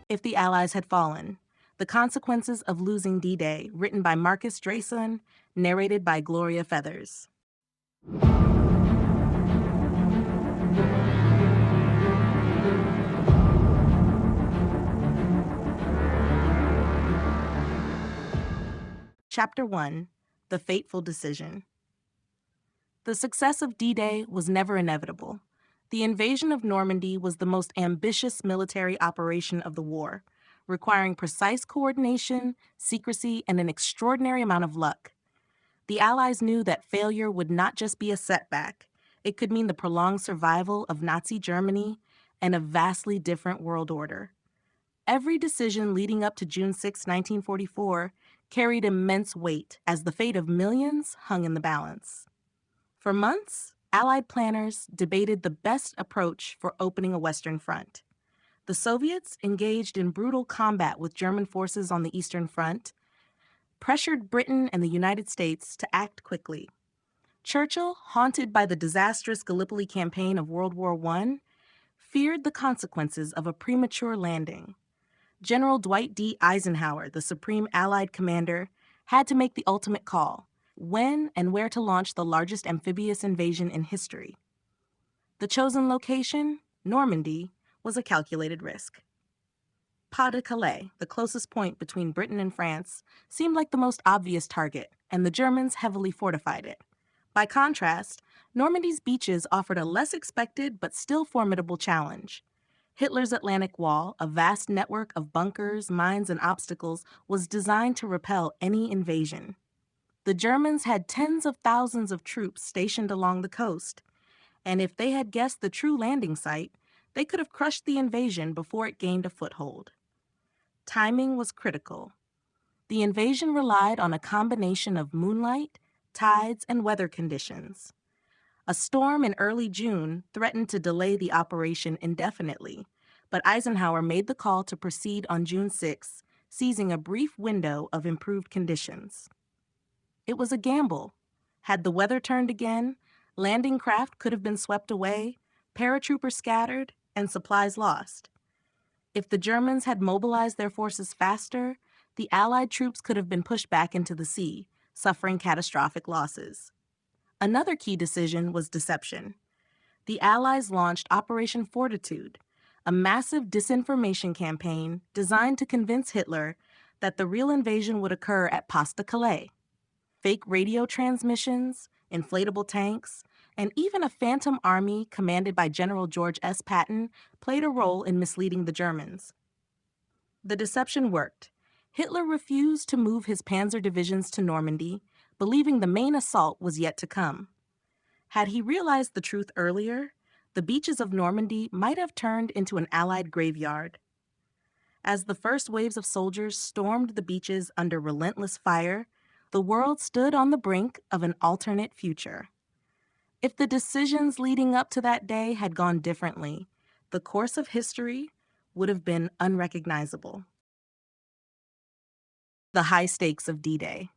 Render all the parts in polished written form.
If the Allies had fallen, the consequences of losing D-Day, written by Marcus Drayson, narrated by Gloria Feathers. Chapter 1: The Fateful Decision. The success of D-Day was never inevitable. The invasion of Normandy was the most ambitious military operation of the war, requiring precise coordination, secrecy, and an extraordinary amount of luck. The Allies knew that failure would not just be a setback. It could mean the prolonged survival of Nazi Germany and a vastly different world order. Every decision leading up to June 6, 1944, carried immense weight as the fate of millions hung in the balance. For months, Allied planners debated the best approach for opening a Western front. The Soviets, engaged in brutal combat with German forces on the Eastern Front, pressured Britain and the United States to act quickly. Churchill, haunted by the disastrous Gallipoli campaign of World War I, feared the consequences of a premature landing. General Dwight D. Eisenhower, the supreme Allied commander, had to make the ultimate call: when and where to launch the largest amphibious invasion in history. The chosen location, Normandy, was a calculated risk. Pas-de-Calais, the closest point between Britain and France, seemed like the most obvious target, and the Germans heavily fortified it. By contrast, Normandy's beaches offered a less expected but still formidable challenge. Hitler's Atlantic Wall, a vast network of bunkers, mines, and obstacles, was designed to repel any invasion. The Germans had tens of thousands of troops stationed along the coast, and if they had guessed the true landing site, they could have crushed the invasion before it gained a foothold. Timing was critical. The invasion relied on a combination of moonlight, tides, and weather conditions. A storm in early June threatened to delay the operation indefinitely, but Eisenhower made the call to proceed on June 6, seizing a brief window of improved conditions. It was a gamble. Had the weather turned again, landing craft could have been swept away, paratroopers scattered, and supplies lost. If the Germans had mobilized their forces faster, the Allied troops could have been pushed back into the sea, suffering catastrophic losses. Another key decision was deception. The Allies launched Operation Fortitude, a massive disinformation campaign designed to convince Hitler that the real invasion would occur at Pas-de-Calais. Fake radio transmissions, inflatable tanks, and even a phantom army commanded by General George S. Patton played a role in misleading the Germans. The deception worked. Hitler refused to move his panzer divisions to Normandy, believing the main assault was yet to come. Had he realized the truth earlier, the beaches of Normandy might have turned into an Allied graveyard. As the first waves of soldiers stormed the beaches under relentless fire, the world stood on the brink of an alternate future. If the decisions leading up to that day had gone differently, the course of history would have been unrecognizable. The high stakes of D-Day.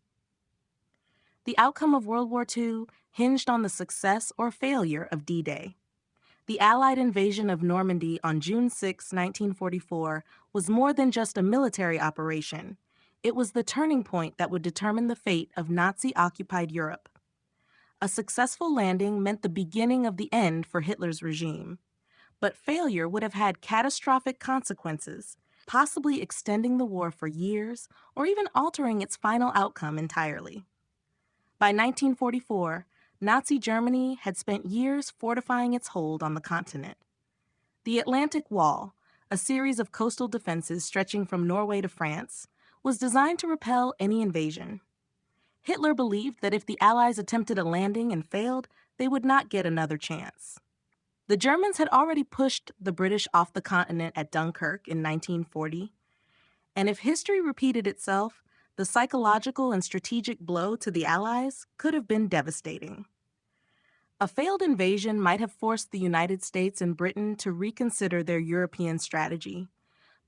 The outcome of World War II hinged on the success or failure of D-Day. The Allied invasion of Normandy on June 6, 1944, was more than just a military operation. It was the turning point that would determine the fate of Nazi-occupied Europe. A successful landing meant the beginning of the end for Hitler's regime. But failure would have had catastrophic consequences, possibly extending the war for years or even altering its final outcome entirely. By 1944, Nazi Germany had spent years fortifying its hold on the continent. The Atlantic Wall, a series of coastal defenses stretching from Norway to France, was designed to repel any invasion. Hitler believed that if the Allies attempted a landing and failed, they would not get another chance. The Germans had already pushed the British off the continent at Dunkirk in 1940, and if history repeated itself, the psychological and strategic blow to the Allies could have been devastating. A failed invasion might have forced the United States and Britain to reconsider their European strategy,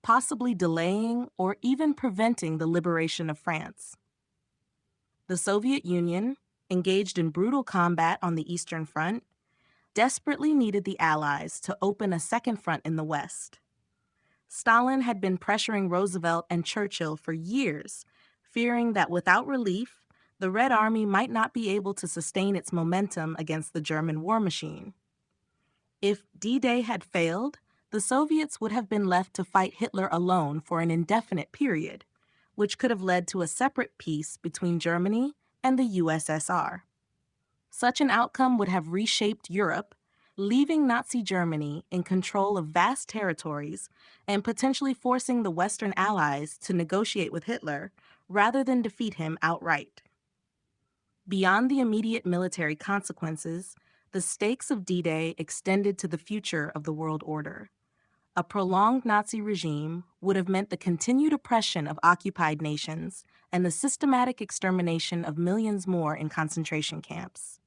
possibly delaying or even preventing the liberation of France. The Soviet Union, engaged in brutal combat on the Eastern Front, desperately needed the Allies to open a second front in the West. Stalin had been pressuring Roosevelt and Churchill for years, fearing that without relief, the Red Army might not be able to sustain its momentum against the German war machine. If D-Day had failed, the Soviets would have been left to fight Hitler alone for an indefinite period, which could have led to a separate peace between Germany and the USSR. Such an outcome would have reshaped Europe, leaving Nazi Germany in control of vast territories and potentially forcing the Western Allies to negotiate with Hitler rather than defeat him outright. Beyond the immediate military consequences, the stakes of D-Day extended to the future of the world order. A prolonged Nazi regime would have meant the continued oppression of occupied nations and the systematic extermination of millions more in concentration camps.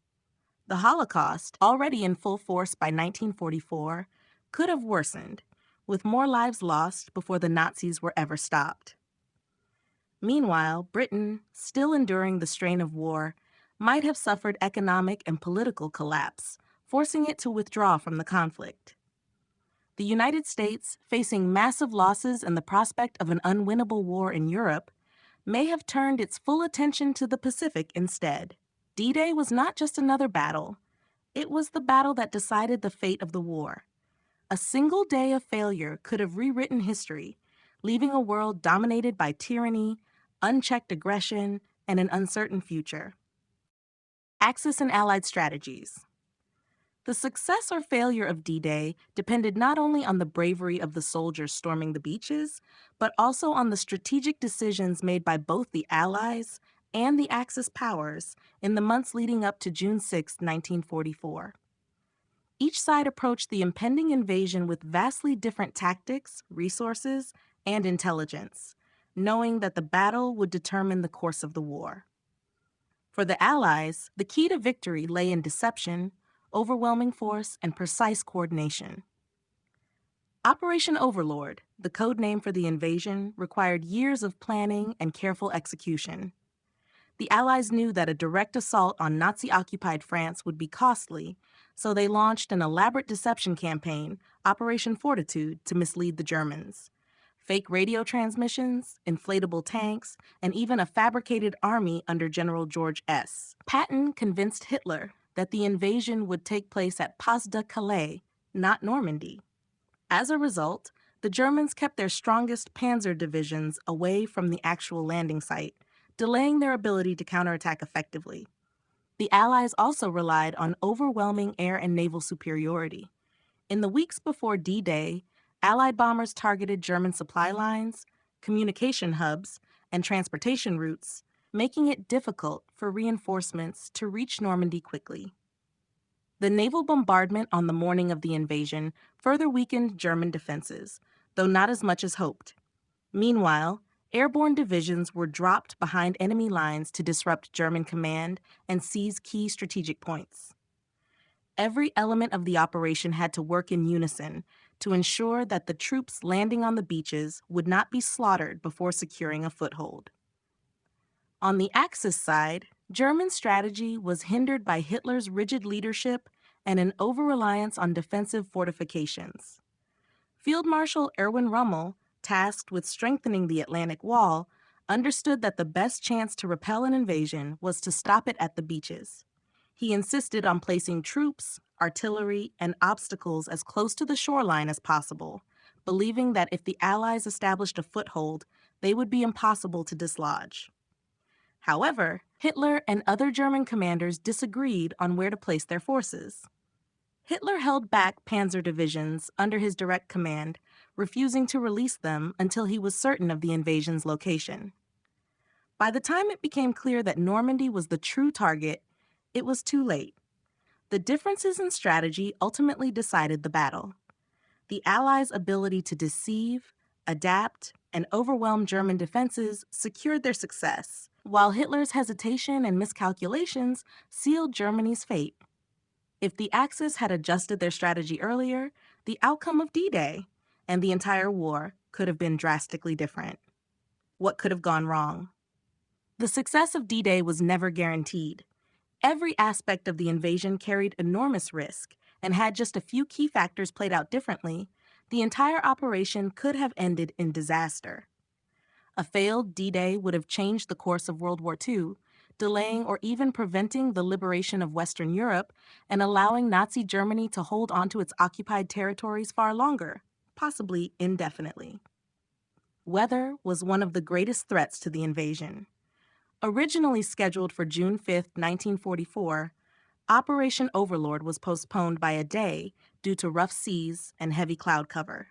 The Holocaust, already in full force by 1944, could have worsened, with more lives lost before the Nazis were ever stopped. Meanwhile, Britain, still enduring the strain of war, might have suffered economic and political collapse, forcing it to withdraw from the conflict. The United States, facing massive losses and the prospect of an unwinnable war in Europe, may have turned its full attention to the Pacific instead. D-Day was not just another battle. It was the battle that decided the fate of the war. A single day of failure could have rewritten history, leaving a world dominated by tyranny, unchecked aggression, and an uncertain future. Axis and Allied strategies. The success or failure of D-Day depended not only on the bravery of the soldiers storming the beaches, but also on the strategic decisions made by both the Allies and the Axis powers in the months leading up to June 6, 1944. Each side approached the impending invasion with vastly different tactics, resources, and intelligence, knowing that the battle would determine the course of the war. For the Allies, the key to victory lay in deception, overwhelming force, and precise coordination. Operation Overlord, the code name for the invasion, required years of planning and careful execution. The Allies knew that a direct assault on Nazi-occupied France would be costly, so they launched an elaborate deception campaign, Operation Fortitude, to mislead the Germans. Fake radio transmissions, inflatable tanks, and even a fabricated army under General George S. Patton convinced Hitler that the invasion would take place at Pas-de-Calais, not Normandy. As a result, the Germans kept their strongest panzer divisions away from the actual landing site, delaying their ability to counterattack effectively. The Allies also relied on overwhelming air and naval superiority. In the weeks before D-Day, Allied bombers targeted German supply lines, communication hubs, and transportation routes, making it difficult for reinforcements to reach Normandy quickly. The naval bombardment on the morning of the invasion further weakened German defenses, though not as much as hoped. Meanwhile, airborne divisions were dropped behind enemy lines to disrupt German command and seize key strategic points. Every element of the operation had to work in unison to ensure that the troops landing on the beaches would not be slaughtered before securing a foothold. On the Axis side, German strategy was hindered by Hitler's rigid leadership and an over-reliance on defensive fortifications. Field Marshal Erwin Rommel, tasked with strengthening the Atlantic Wall, understood that the best chance to repel an invasion was to stop it at the beaches. He insisted on placing troops, artillery, and obstacles as close to the shoreline as possible, believing that if the Allies established a foothold, they would be impossible to dislodge. However, Hitler and other German commanders disagreed on where to place their forces. Hitler held back panzer divisions under his direct command, refusing to release them until he was certain of the invasion's location. By the time it became clear that Normandy was the true target, it was too late. The differences in strategy ultimately decided the battle. The Allies' ability to deceive, adapt, and overwhelm German defenses secured their success, while Hitler's hesitation and miscalculations sealed Germany's fate. If the Axis had adjusted their strategy earlier, the outcome of D-Day and the entire war could have been drastically different. What could have gone wrong? The success of D-Day was never guaranteed. Every aspect of the invasion carried enormous risk, and had just a few key factors played out differently, the entire operation could have ended in disaster. A failed D-Day would have changed the course of World War II, delaying or even preventing the liberation of Western Europe and allowing Nazi Germany to hold onto its occupied territories far longer, possibly indefinitely. Weather was one of the greatest threats to the invasion. Originally scheduled for June 5, 1944, Operation Overlord was postponed by a day due to rough seas and heavy cloud cover.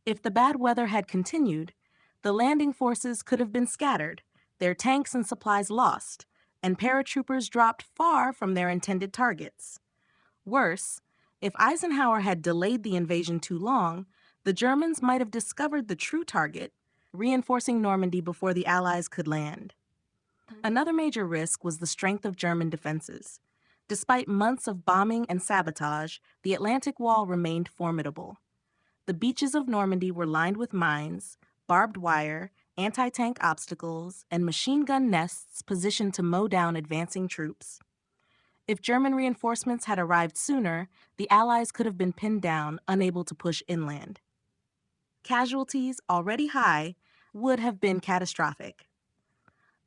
If the bad weather had continued, the landing forces could have been scattered, their tanks and supplies lost, and paratroopers dropped far from their intended targets. Worse, if Eisenhower had delayed the invasion too long, the Germans might have discovered the true target, reinforcing Normandy before the Allies could land. Another major risk was the strength of German defenses. Despite months of bombing and sabotage, the Atlantic Wall remained formidable. The beaches of Normandy were lined with mines, barbed wire, anti-tank obstacles, and machine gun nests positioned to mow down advancing troops. If German reinforcements had arrived sooner, the Allies could have been pinned down, unable to push inland. Casualties, already high, would have been catastrophic.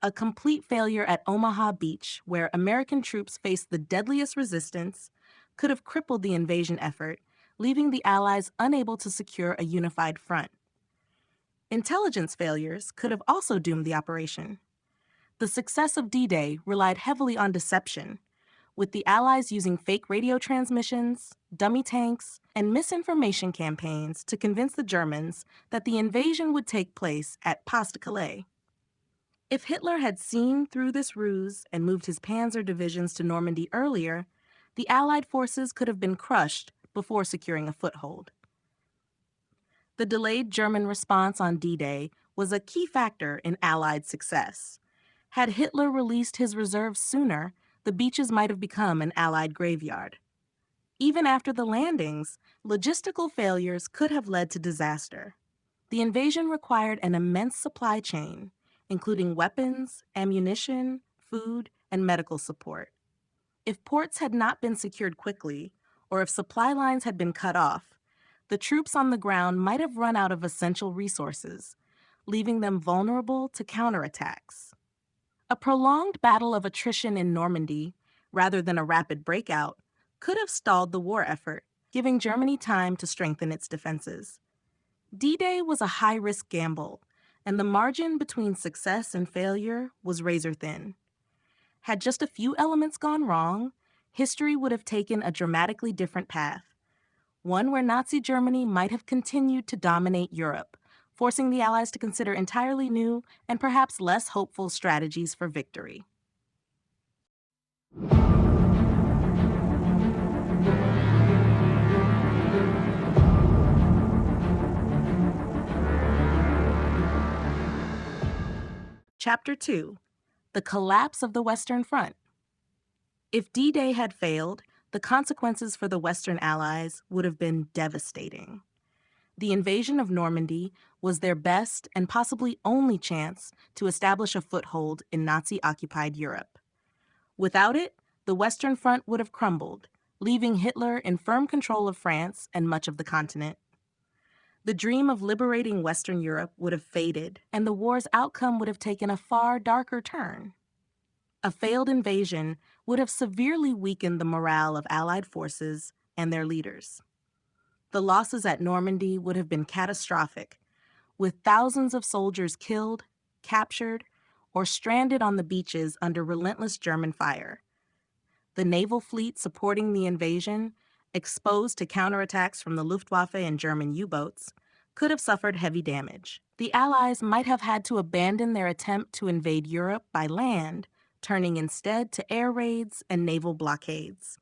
A complete failure at Omaha Beach, where American troops faced the deadliest resistance, could have crippled the invasion effort, leaving the Allies unable to secure a unified front. Intelligence failures could have also doomed the operation. The success of D-Day relied heavily on deception, with the Allies using fake radio transmissions, dummy tanks, and misinformation campaigns to convince the Germans that the invasion would take place at Pas-de-Calais. If Hitler had seen through this ruse and moved his panzer divisions to Normandy earlier, the Allied forces could have been crushed before securing a foothold. The delayed German response on D-Day was a key factor in Allied success. Had Hitler released his reserves sooner, the beaches might have become an Allied graveyard. Even after the landings, logistical failures could have led to disaster. The invasion required an immense supply chain, including weapons, ammunition, food, and medical support. If ports had not been secured quickly, or if supply lines had been cut off, the troops on the ground might have run out of essential resources, leaving them vulnerable to counterattacks. A prolonged battle of attrition in Normandy, rather than a rapid breakout, could have stalled the war effort, giving Germany time to strengthen its defenses. D-Day was a high-risk gamble, and the margin between success and failure was razor-thin. Had just a few elements gone wrong, history would have taken a dramatically different path, one where Nazi Germany might have continued to dominate Europe, forcing the Allies to consider entirely new and perhaps less hopeful strategies for victory. Chapter 2: The Collapse of the Western Front. If D-Day had failed, the consequences for the Western Allies would have been devastating. The invasion of Normandy was their best and possibly only chance to establish a foothold in Nazi-occupied Europe. Without it, the Western Front would have crumbled, leaving Hitler in firm control of France and much of the continent. The dream of liberating Western Europe would have faded, and the war's outcome would have taken a far darker turn. A failed invasion would have severely weakened the morale of Allied forces and their leaders. The losses at Normandy would have been catastrophic, with thousands of soldiers killed, captured, or stranded on the beaches under relentless German fire. The naval fleet supporting the invasion, exposed to counterattacks from the Luftwaffe and German U-boats, could have suffered heavy damage. The Allies might have had to abandon their attempt to invade Europe by land, turning instead to air raids and naval blockades,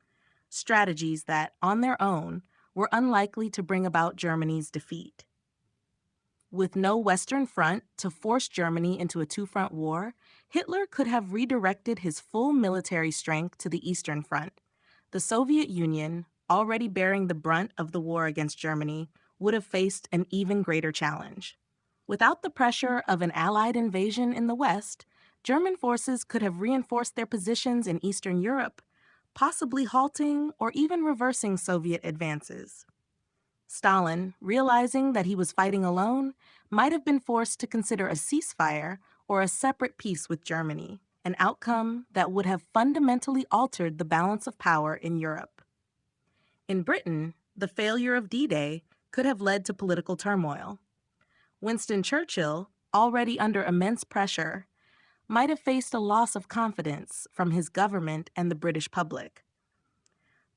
strategies that, on their own, were unlikely to bring about Germany's defeat. With no Western Front to force Germany into a two-front war, Hitler could have redirected his full military strength to the Eastern Front. The Soviet Union, already bearing the brunt of the war against Germany, would have faced an even greater challenge. Without the pressure of an Allied invasion in the West, German forces could have reinforced their positions in Eastern Europe, possibly halting or even reversing Soviet advances. Stalin, realizing that he was fighting alone, might have been forced to consider a ceasefire or a separate peace with Germany, an outcome that would have fundamentally altered the balance of power in Europe. In Britain, the failure of D-Day could have led to political turmoil. Winston Churchill, already under immense pressure, might have faced a loss of confidence from his government and the British public.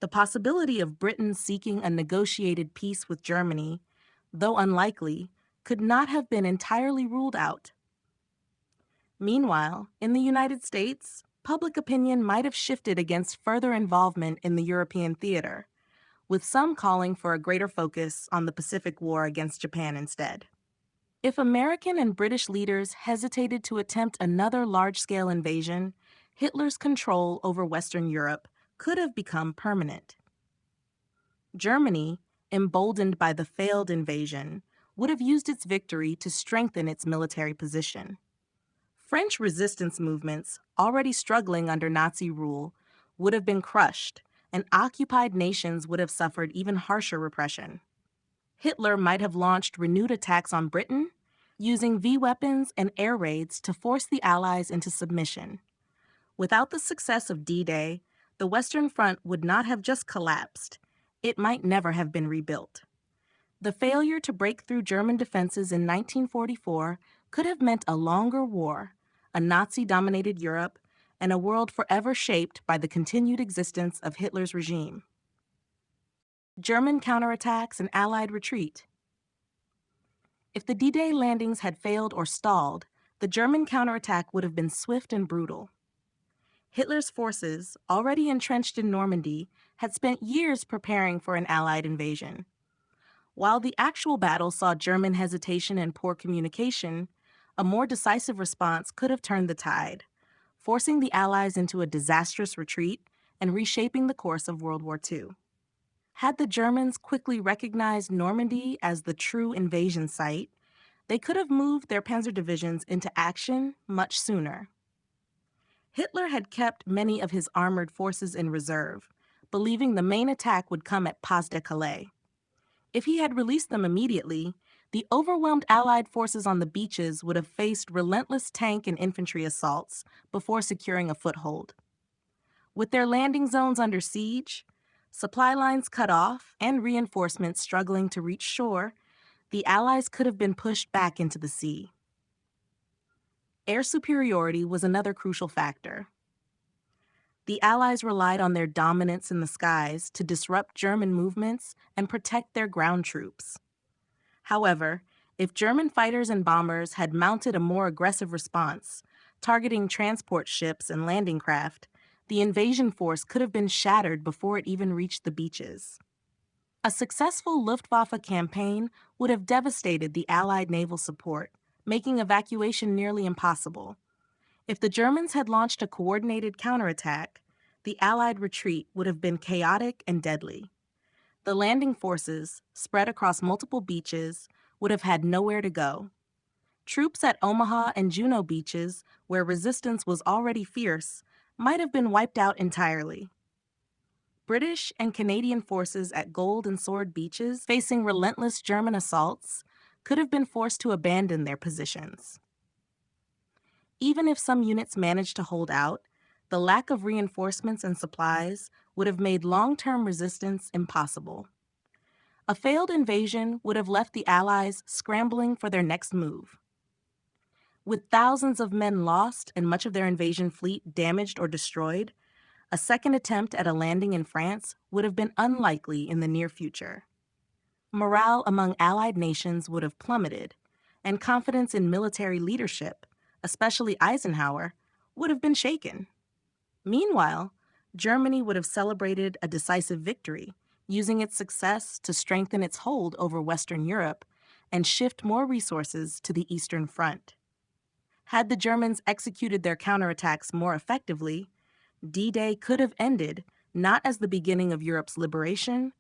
The possibility of Britain seeking a negotiated peace with Germany, though unlikely, could not have been entirely ruled out. Meanwhile, in the United States, public opinion might have shifted against further involvement in the European theater, with some calling for a greater focus on the Pacific War against Japan instead. If American and British leaders hesitated to attempt another large-scale invasion, Hitler's control over Western Europe could have become permanent. Germany, emboldened by the failed invasion, would have used its victory to strengthen its military position. French resistance movements, already struggling under Nazi rule, would have been crushed, and occupied nations would have suffered even harsher repression. Hitler might have launched renewed attacks on Britain, using V-weapons and air raids to force the Allies into submission. Without the success of D-Day, the Western Front would not have just collapsed. It might never have been rebuilt. The failure to break through German defenses in 1944 could have meant a longer war, a Nazi-dominated Europe, and a world forever shaped by the continued existence of Hitler's regime. German counterattacks and Allied retreat. If the D-Day landings had failed or stalled, the German counterattack would have been swift and brutal. Hitler's forces, already entrenched in Normandy, had spent years preparing for an Allied invasion. While the actual battle saw German hesitation and poor communication, a more decisive response could have turned the tide, forcing the Allies into a disastrous retreat and reshaping the course of World War II. Had the Germans quickly recognized Normandy as the true invasion site, they could have moved their panzer divisions into action much sooner. Hitler had kept many of his armored forces in reserve, believing the main attack would come at Pas-de-Calais. If he had released them immediately, the overwhelmed Allied forces on the beaches would have faced relentless tank and infantry assaults before securing a foothold. With their landing zones under siege, supply lines cut off, and reinforcements struggling to reach shore, the Allies could have been pushed back into the sea. Air superiority was another crucial factor. The Allies relied on their dominance in the skies to disrupt German movements and protect their ground troops. However, if German fighters and bombers had mounted a more aggressive response, targeting transport ships and landing craft, the invasion force could have been shattered before it even reached the beaches. A successful Luftwaffe campaign would have devastated the Allied naval support, making evacuation nearly impossible. If the Germans had launched a coordinated counterattack, the Allied retreat would have been chaotic and deadly. The landing forces, spread across multiple beaches, would have had nowhere to go. Troops at Omaha and Juno beaches, where resistance was already fierce, might have been wiped out entirely. British and Canadian forces at Gold and Sword beaches, facing relentless German assaults, could have been forced to abandon their positions. Even if some units managed to hold out, the lack of reinforcements and supplies would have made long-term resistance impossible. A failed invasion would have left the Allies scrambling for their next move. With thousands of men lost and much of their invasion fleet damaged or destroyed, a second attempt at a landing in France would have been unlikely in the near future. Morale among Allied nations would have plummeted, and confidence in military leadership, especially Eisenhower, would have been shaken. Meanwhile, Germany would have celebrated a decisive victory, using its success to strengthen its hold over Western Europe and shift more resources to the Eastern Front. Had the Germans executed their counterattacks more effectively, D-Day could have ended not as the beginning of Europe's liberation,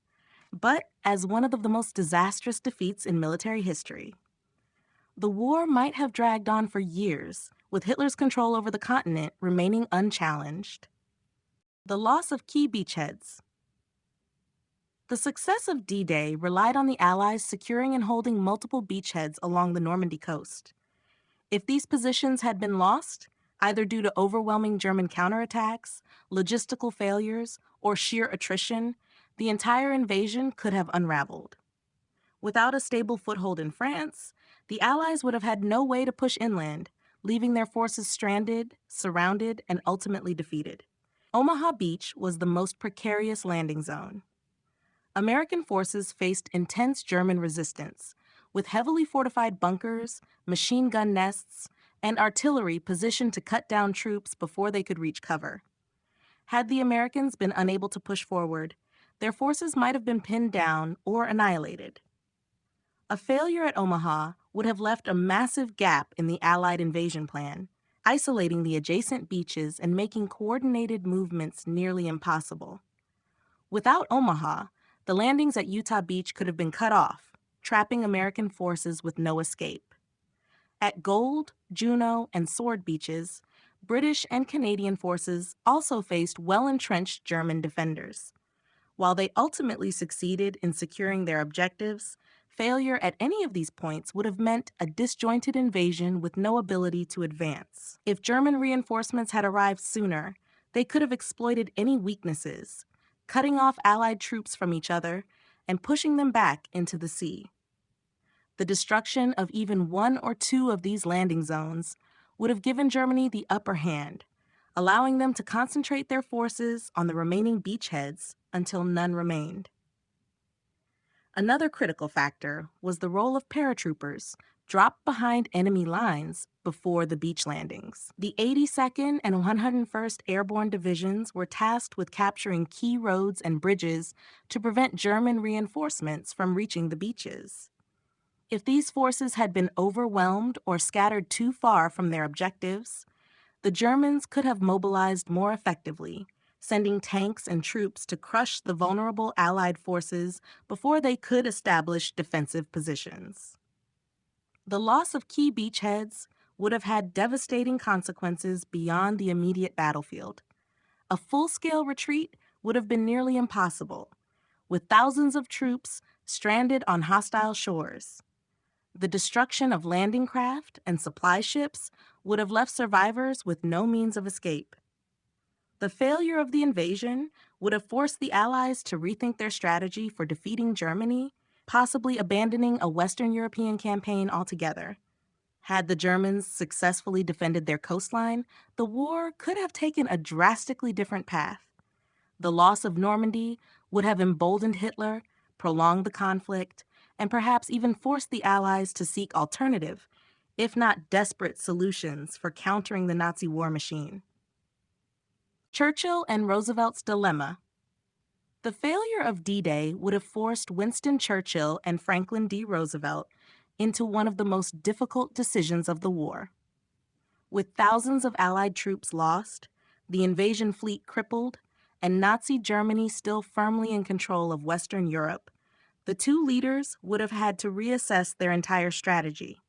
but as one of the most disastrous defeats in military history. The war might have dragged on for years, with Hitler's control over the continent remaining unchallenged. The loss of key beachheads. The success of D-Day relied on the Allies securing and holding multiple beachheads along the Normandy coast. If these positions had been lost, either due to overwhelming German counterattacks, logistical failures, or sheer attrition, the entire invasion could have unraveled. Without a stable foothold in France, the Allies would have had no way to push inland, leaving their forces stranded, surrounded, and ultimately defeated. Omaha Beach was the most precarious landing zone. American forces faced intense German resistance, with heavily fortified bunkers, machine gun nests, and artillery positioned to cut down troops before they could reach cover. Had the Americans been unable to push forward, their forces might have been pinned down or annihilated. A failure at Omaha would have left a massive gap in the Allied invasion plan, isolating the adjacent beaches and making coordinated movements nearly impossible. Without Omaha, the landings at Utah Beach could have been cut off, trapping American forces with no escape. At Gold, Juno, and Sword Beaches, British and Canadian forces also faced well-entrenched German defenders. While they ultimately succeeded in securing their objectives, failure at any of these points would have meant a disjointed invasion with no ability to advance. If German reinforcements had arrived sooner, they could have exploited any weaknesses, cutting off Allied troops from each other and pushing them back into the sea. The destruction of even one or two of these landing zones would have given Germany the upper hand, allowing them to concentrate their forces on the remaining beachheads until none remained. Another critical factor was the role of paratroopers dropped behind enemy lines before the beach landings. The 82nd and 101st Airborne Divisions were tasked with capturing key roads and bridges to prevent German reinforcements from reaching the beaches. If these forces had been overwhelmed or scattered too far from their objectives, the Germans could have mobilized more effectively, sending tanks and troops to crush the vulnerable Allied forces before they could establish defensive positions. The loss of key beachheads would have had devastating consequences beyond the immediate battlefield. A full-scale retreat would have been nearly impossible, with thousands of troops stranded on hostile shores. The destruction of landing craft and supply ships would have left survivors with no means of escape. The failure of the invasion would have forced the Allies to rethink their strategy for defeating Germany, possibly abandoning a Western European campaign altogether. Had the Germans successfully defended their coastline, the war could have taken a drastically different path. The loss of Normandy would have emboldened Hitler, prolonged the conflict, and perhaps even forced the Allies to seek alternative, if not desperate, solutions for countering the Nazi war machine. Churchill and Roosevelt's dilemma. The failure of D-Day would have forced Winston Churchill and Franklin D. Roosevelt into one of the most difficult decisions of the war. With thousands of Allied troops lost, the invasion fleet crippled, and Nazi Germany still firmly in control of Western Europe, the two leaders would have had to reassess their entire strategy.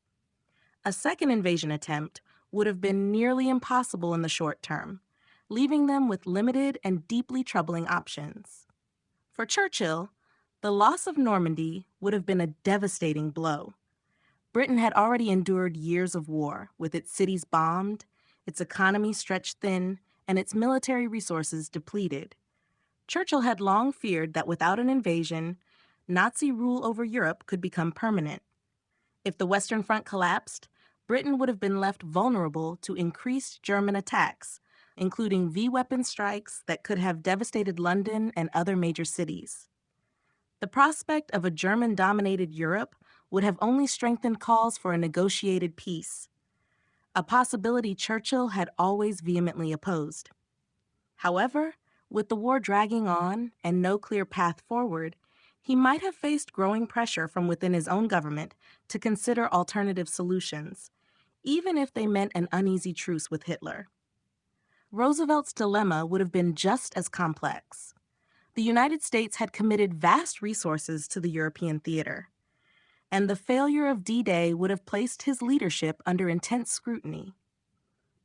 A second invasion attempt would have been nearly impossible in the short term, leaving them with limited and deeply troubling options. For Churchill, the loss of Normandy would have been a devastating blow. Britain had already endured years of war, with its cities bombed, its economy stretched thin, and its military resources depleted. Churchill had long feared that without an invasion, Nazi rule over Europe could become permanent. If the Western Front collapsed, Britain would have been left vulnerable to increased German attacks, including V-weapon strikes that could have devastated London and other major cities. The prospect of a German-dominated Europe would have only strengthened calls for a negotiated peace, a possibility Churchill had always vehemently opposed. However, with the war dragging on and no clear path forward, he might have faced growing pressure from within his own government to consider alternative solutions, even if they meant an uneasy truce with Hitler. Roosevelt's dilemma would have been just as complex. The United States had committed vast resources to the European theater, and the failure of D-Day would have placed his leadership under intense scrutiny.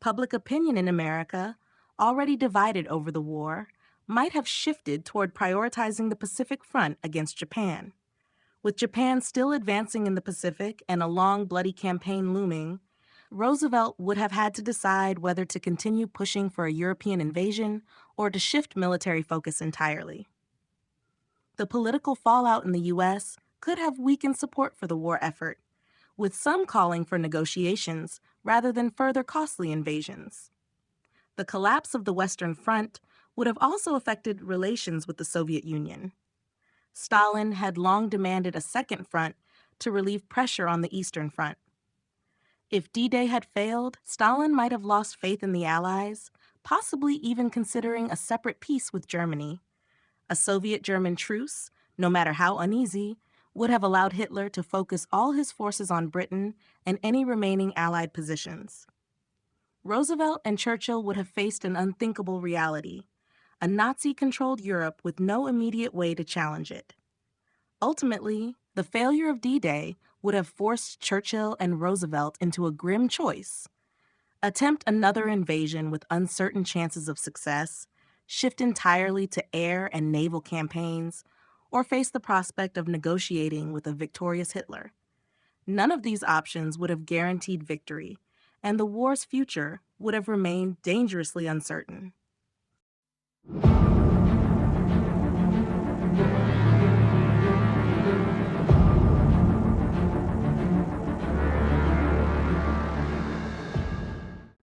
Public opinion in America, already divided over the war, might have shifted toward prioritizing the Pacific Front against Japan. With Japan still advancing in the Pacific and a long, bloody campaign looming, Roosevelt would have had to decide whether to continue pushing for a European invasion or to shift military focus entirely. The political fallout in the U.S. could have weakened support for the war effort, with some calling for negotiations rather than further costly invasions. The collapse of the Western Front would have also affected relations with the Soviet Union. Stalin had long demanded a second front to relieve pressure on the Eastern Front. If D-Day had failed, Stalin might have lost faith in the Allies, possibly even considering a separate peace with Germany. A Soviet-German truce, no matter how uneasy, would have allowed Hitler to focus all his forces on Britain and any remaining Allied positions. Roosevelt and Churchill would have faced an unthinkable reality: a Nazi-controlled Europe with no immediate way to challenge it. Ultimately, the failure of D-Day would have forced Churchill and Roosevelt into a grim choice: attempt another invasion with uncertain chances of success, shift entirely to air and naval campaigns, or face the prospect of negotiating with a victorious Hitler. None of these options would have guaranteed victory, and the war's future would have remained dangerously uncertain.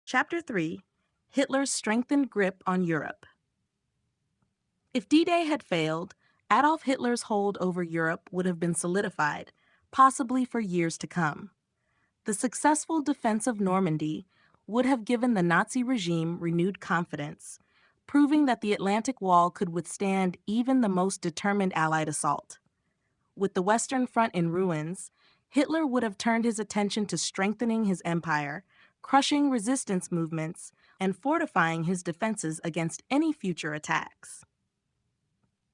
Chapter 3: Hitler's Strengthened Grip on Europe. If D-Day had failed, Adolf Hitler's hold over Europe would have been solidified, possibly for years to come. The successful defense of Normandy would have given the Nazi regime renewed confidence, proving that the Atlantic Wall could withstand even the most determined Allied assault. With the Western Front in ruins, Hitler would have turned his attention to strengthening his empire, crushing resistance movements, and fortifying his defenses against any future attacks.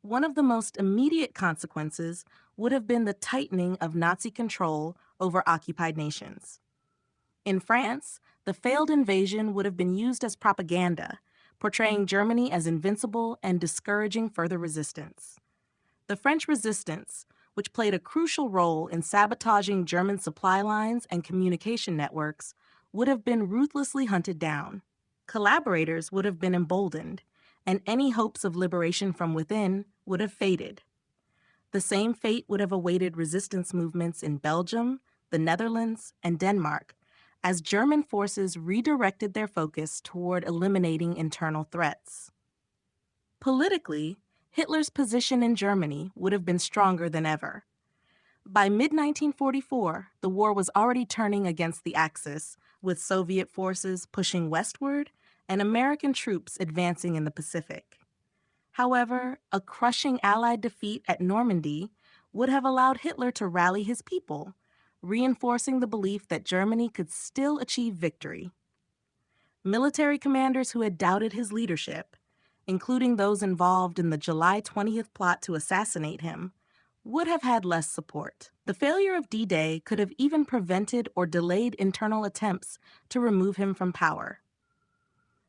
One of the most immediate consequences would have been the tightening of Nazi control over occupied nations. In France, the failed invasion would have been used as propaganda, portraying Germany as invincible and discouraging further resistance. The French resistance, which played a crucial role in sabotaging German supply lines and communication networks, would have been ruthlessly hunted down. Collaborators would have been emboldened, and any hopes of liberation from within would have faded. The same fate would have awaited resistance movements in Belgium, the Netherlands, and Denmark, as German forces redirected their focus toward eliminating internal threats. Politically, Hitler's position in Germany would have been stronger than ever. By mid-1944, the war was already turning against the Axis, with Soviet forces pushing westward and American troops advancing in the Pacific. However, a crushing Allied defeat at Normandy would have allowed Hitler to rally his people, reinforcing the belief that Germany could still achieve victory. Military commanders who had doubted his leadership, including those involved in the July 20th plot to assassinate him, would have had less support. The failure of D-Day could have even prevented or delayed internal attempts to remove him from power.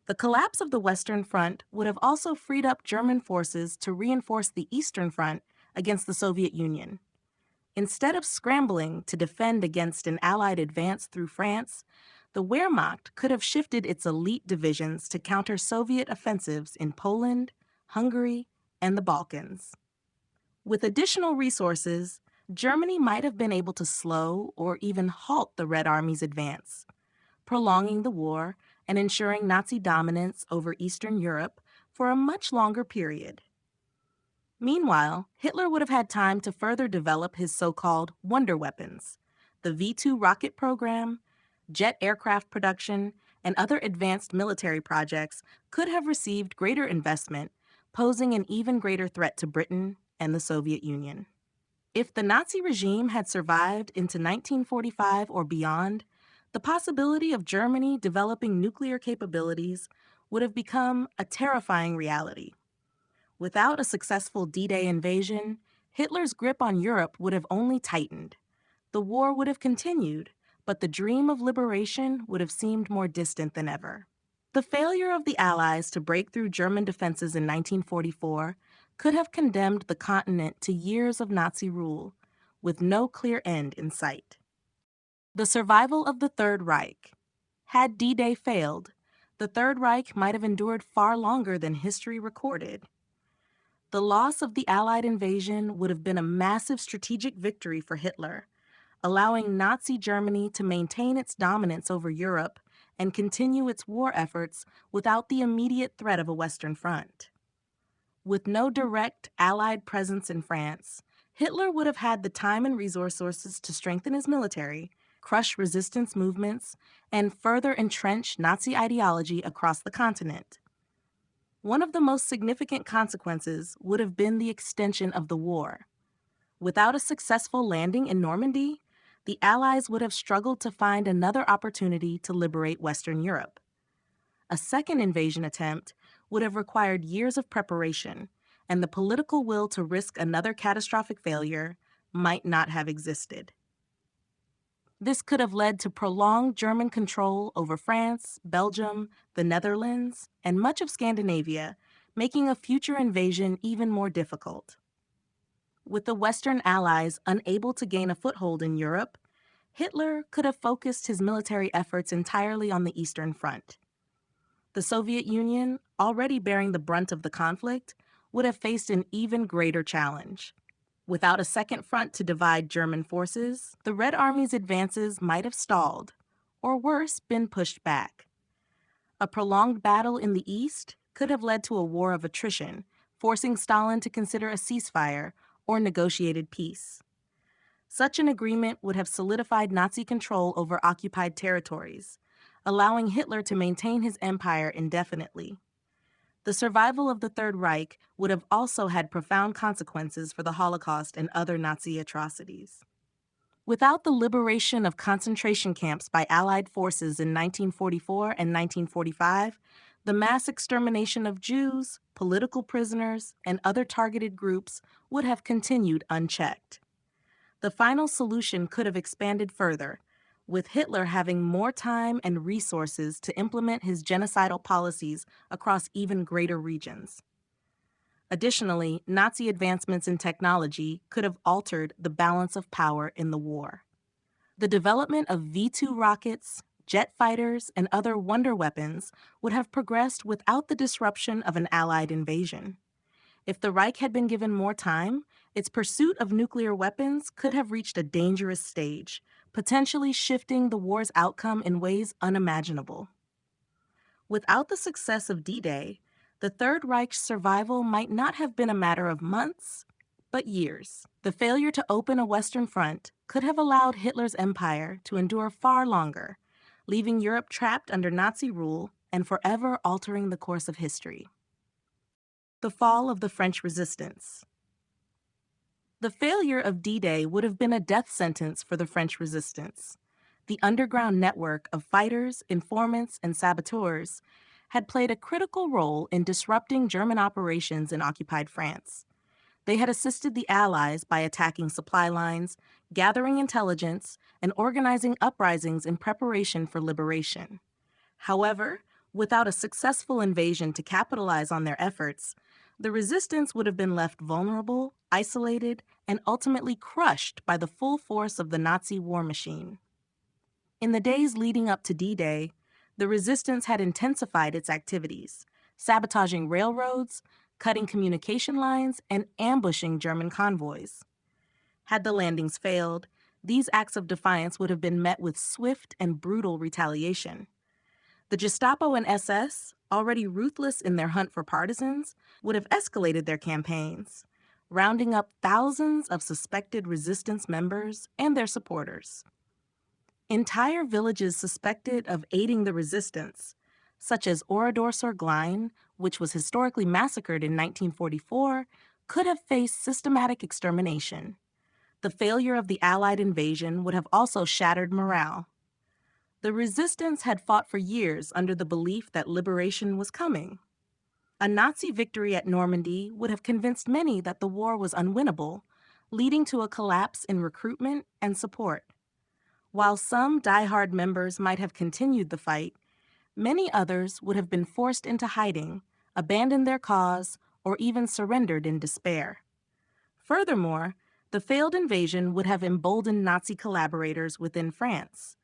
The collapse of the Western Front would have also freed up German forces to reinforce the Eastern Front against the Soviet Union. Instead of scrambling to defend against an Allied advance through France, the Wehrmacht could have shifted its elite divisions to counter Soviet offensives in Poland, Hungary, and the Balkans. With additional resources, Germany might have been able to slow or even halt the Red Army's advance, prolonging the war and ensuring Nazi dominance over Eastern Europe for a much longer period. Meanwhile, Hitler would have had time to further develop his so-called wonder weapons. The V-2 rocket program, jet aircraft production, and other advanced military projects could have received greater investment, posing an even greater threat to Britain and the Soviet Union. If the Nazi regime had survived into 1945 or beyond, the possibility of Germany developing nuclear capabilities would have become a terrifying reality. Without a successful D-Day invasion, Hitler's grip on Europe would have only tightened. The war would have continued, but the dream of liberation would have seemed more distant than ever. The failure of the Allies to break through German defenses in 1944 could have condemned the continent to years of Nazi rule, with no clear end in sight. The survival of the Third Reich. Had D-Day failed, the Third Reich might have endured far longer than history recorded. The loss of the Allied invasion would have been a massive strategic victory for Hitler, allowing Nazi Germany to maintain its dominance over Europe and continue its war efforts without the immediate threat of a Western front. With no direct Allied presence in France, Hitler would have had the time and resources to strengthen his military, crush resistance movements, and further entrench Nazi ideology across the continent. One of the most significant consequences would have been the extension of the war. Without a successful landing in Normandy, the Allies would have struggled to find another opportunity to liberate Western Europe. A second invasion attempt would have required years of preparation, and the political will to risk another catastrophic failure might not have existed. This could have led to prolonged German control over France, Belgium, the Netherlands, and much of Scandinavia, making a future invasion even more difficult. With the Western Allies unable to gain a foothold in Europe, Hitler could have focused his military efforts entirely on the Eastern Front. The Soviet Union, already bearing the brunt of the conflict, would have faced an even greater challenge. Without a second front to divide German forces, the Red Army's advances might have stalled, or worse, been pushed back. A prolonged battle in the East could have led to a war of attrition, forcing Stalin to consider a ceasefire or negotiated peace. Such an agreement would have solidified Nazi control over occupied territories, allowing Hitler to maintain his empire indefinitely. The survival of the Third Reich would have also had profound consequences for the Holocaust and other Nazi atrocities. Without the liberation of concentration camps by Allied forces in 1944 and 1945, the mass extermination of Jews, political prisoners, and other targeted groups would have continued unchecked. The final solution could have expanded further, with Hitler having more time and resources to implement his genocidal policies across even greater regions. Additionally, Nazi advancements in technology could have altered the balance of power in the war. The development of V-2 rockets, jet fighters, and other wonder weapons would have progressed without the disruption of an Allied invasion. If the Reich had been given more time, its pursuit of nuclear weapons could have reached a dangerous stage, potentially shifting the war's outcome in ways unimaginable. Without the success of D-Day, the Third Reich's survival might not have been a matter of months, but years. The failure to open a Western front could have allowed Hitler's empire to endure far longer, leaving Europe trapped under Nazi rule and forever altering the course of history. The fall of the French resistance. The failure of D-Day would have been a death sentence for the French resistance. The underground network of fighters, informants, and saboteurs had played a critical role in disrupting German operations in occupied France. They had assisted the Allies by attacking supply lines, gathering intelligence, and organizing uprisings in preparation for liberation. However, without a successful invasion to capitalize on their efforts, the resistance would have been left vulnerable, isolated, and ultimately crushed by the full force of the Nazi war machine. In the days leading up to D-Day, the resistance had intensified its activities, sabotaging railroads, cutting communication lines, and ambushing German convoys. Had the landings failed, these acts of defiance would have been met with swift and brutal retaliation. The Gestapo and SS, already ruthless in their hunt for partisans, would have escalated their campaigns, rounding up thousands of suspected resistance members and their supporters. Entire villages suspected of aiding the resistance, such as Oradour-sur-Glane, which was historically massacred in 1944, could have faced systematic extermination. The failure of the Allied invasion would have also shattered morale. The resistance had fought for years under the belief that liberation was coming. A Nazi victory at Normandy would have convinced many that the war was unwinnable, leading to a collapse in recruitment and support. While some die-hard members might have continued the fight, many others would have been forced into hiding, abandoned their cause, or even surrendered in despair. Furthermore, the failed invasion would have emboldened Nazi collaborators within France.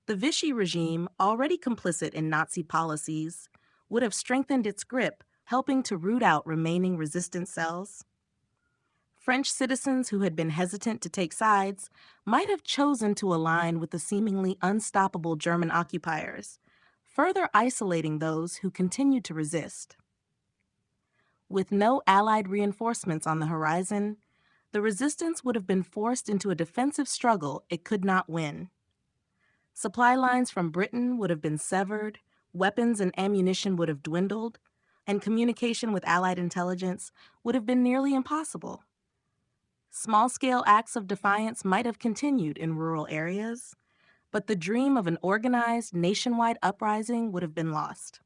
The Vichy regime, already complicit in Nazi policies, would have strengthened its grip, helping to root out remaining resistance cells. French citizens who had been hesitant to take sides might have chosen to align with the seemingly unstoppable German occupiers, further isolating those who continued to resist. With no Allied reinforcements on the horizon, the resistance would have been forced into a defensive struggle it could not win. Supply lines from Britain would have been severed, weapons and ammunition would have dwindled, and communication with Allied intelligence would have been nearly impossible. Small-scale acts of defiance might have continued in rural areas, but the dream of an organized nationwide uprising would have been lost.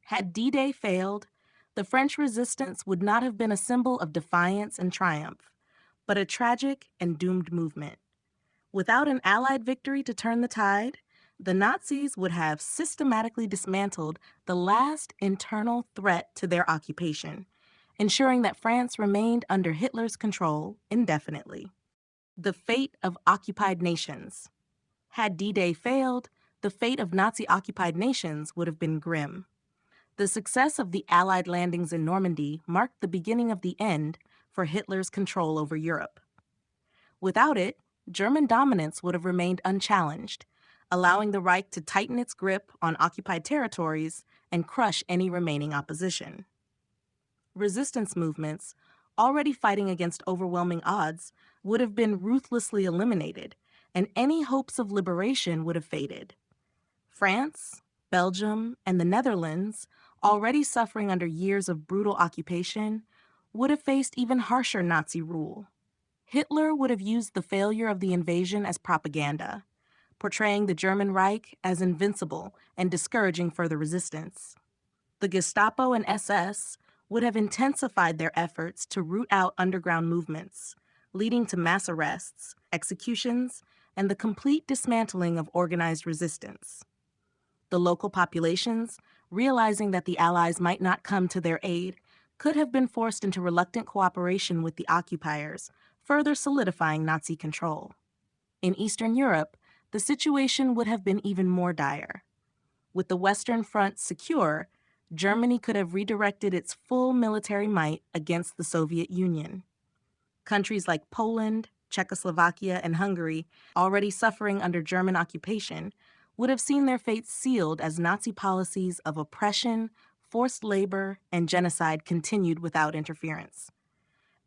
Had D-Day failed, the French resistance would not have been a symbol of defiance and triumph, but a tragic and doomed movement. Without an Allied victory to turn the tide, the Nazis would have systematically dismantled the last internal threat to their occupation, ensuring that France remained under Hitler's control indefinitely. The fate of occupied nations. Had D-Day failed, the fate of Nazi-occupied nations would have been grim. The success of the Allied landings in Normandy marked the beginning of the end for Hitler's control over Europe. Without it, German dominance would have remained unchallenged, allowing the Reich to tighten its grip on occupied territories and crush any remaining opposition. Resistance movements, already fighting against overwhelming odds, would have been ruthlessly eliminated, and any hopes of liberation would have faded. France, Belgium, and the Netherlands, already suffering under years of brutal occupation, would have faced even harsher Nazi rule. Hitler would have used the failure of the invasion as propaganda, portraying the German Reich as invincible and discouraging further resistance. The Gestapo and SS would have intensified their efforts to root out underground movements, leading to mass arrests, executions, and the complete dismantling of organized resistance. The local populations, realizing that the Allies might not come to their aid, could have been forced into reluctant cooperation with the occupiers, further solidifying Nazi control. In Eastern Europe, the situation would have been even more dire. With the Western Front secure, Germany could have redirected its full military might against the Soviet Union. Countries like Poland, Czechoslovakia, and Hungary, already suffering under German occupation, would have seen their fates sealed as Nazi policies of oppression, forced labor, and genocide continued without interference.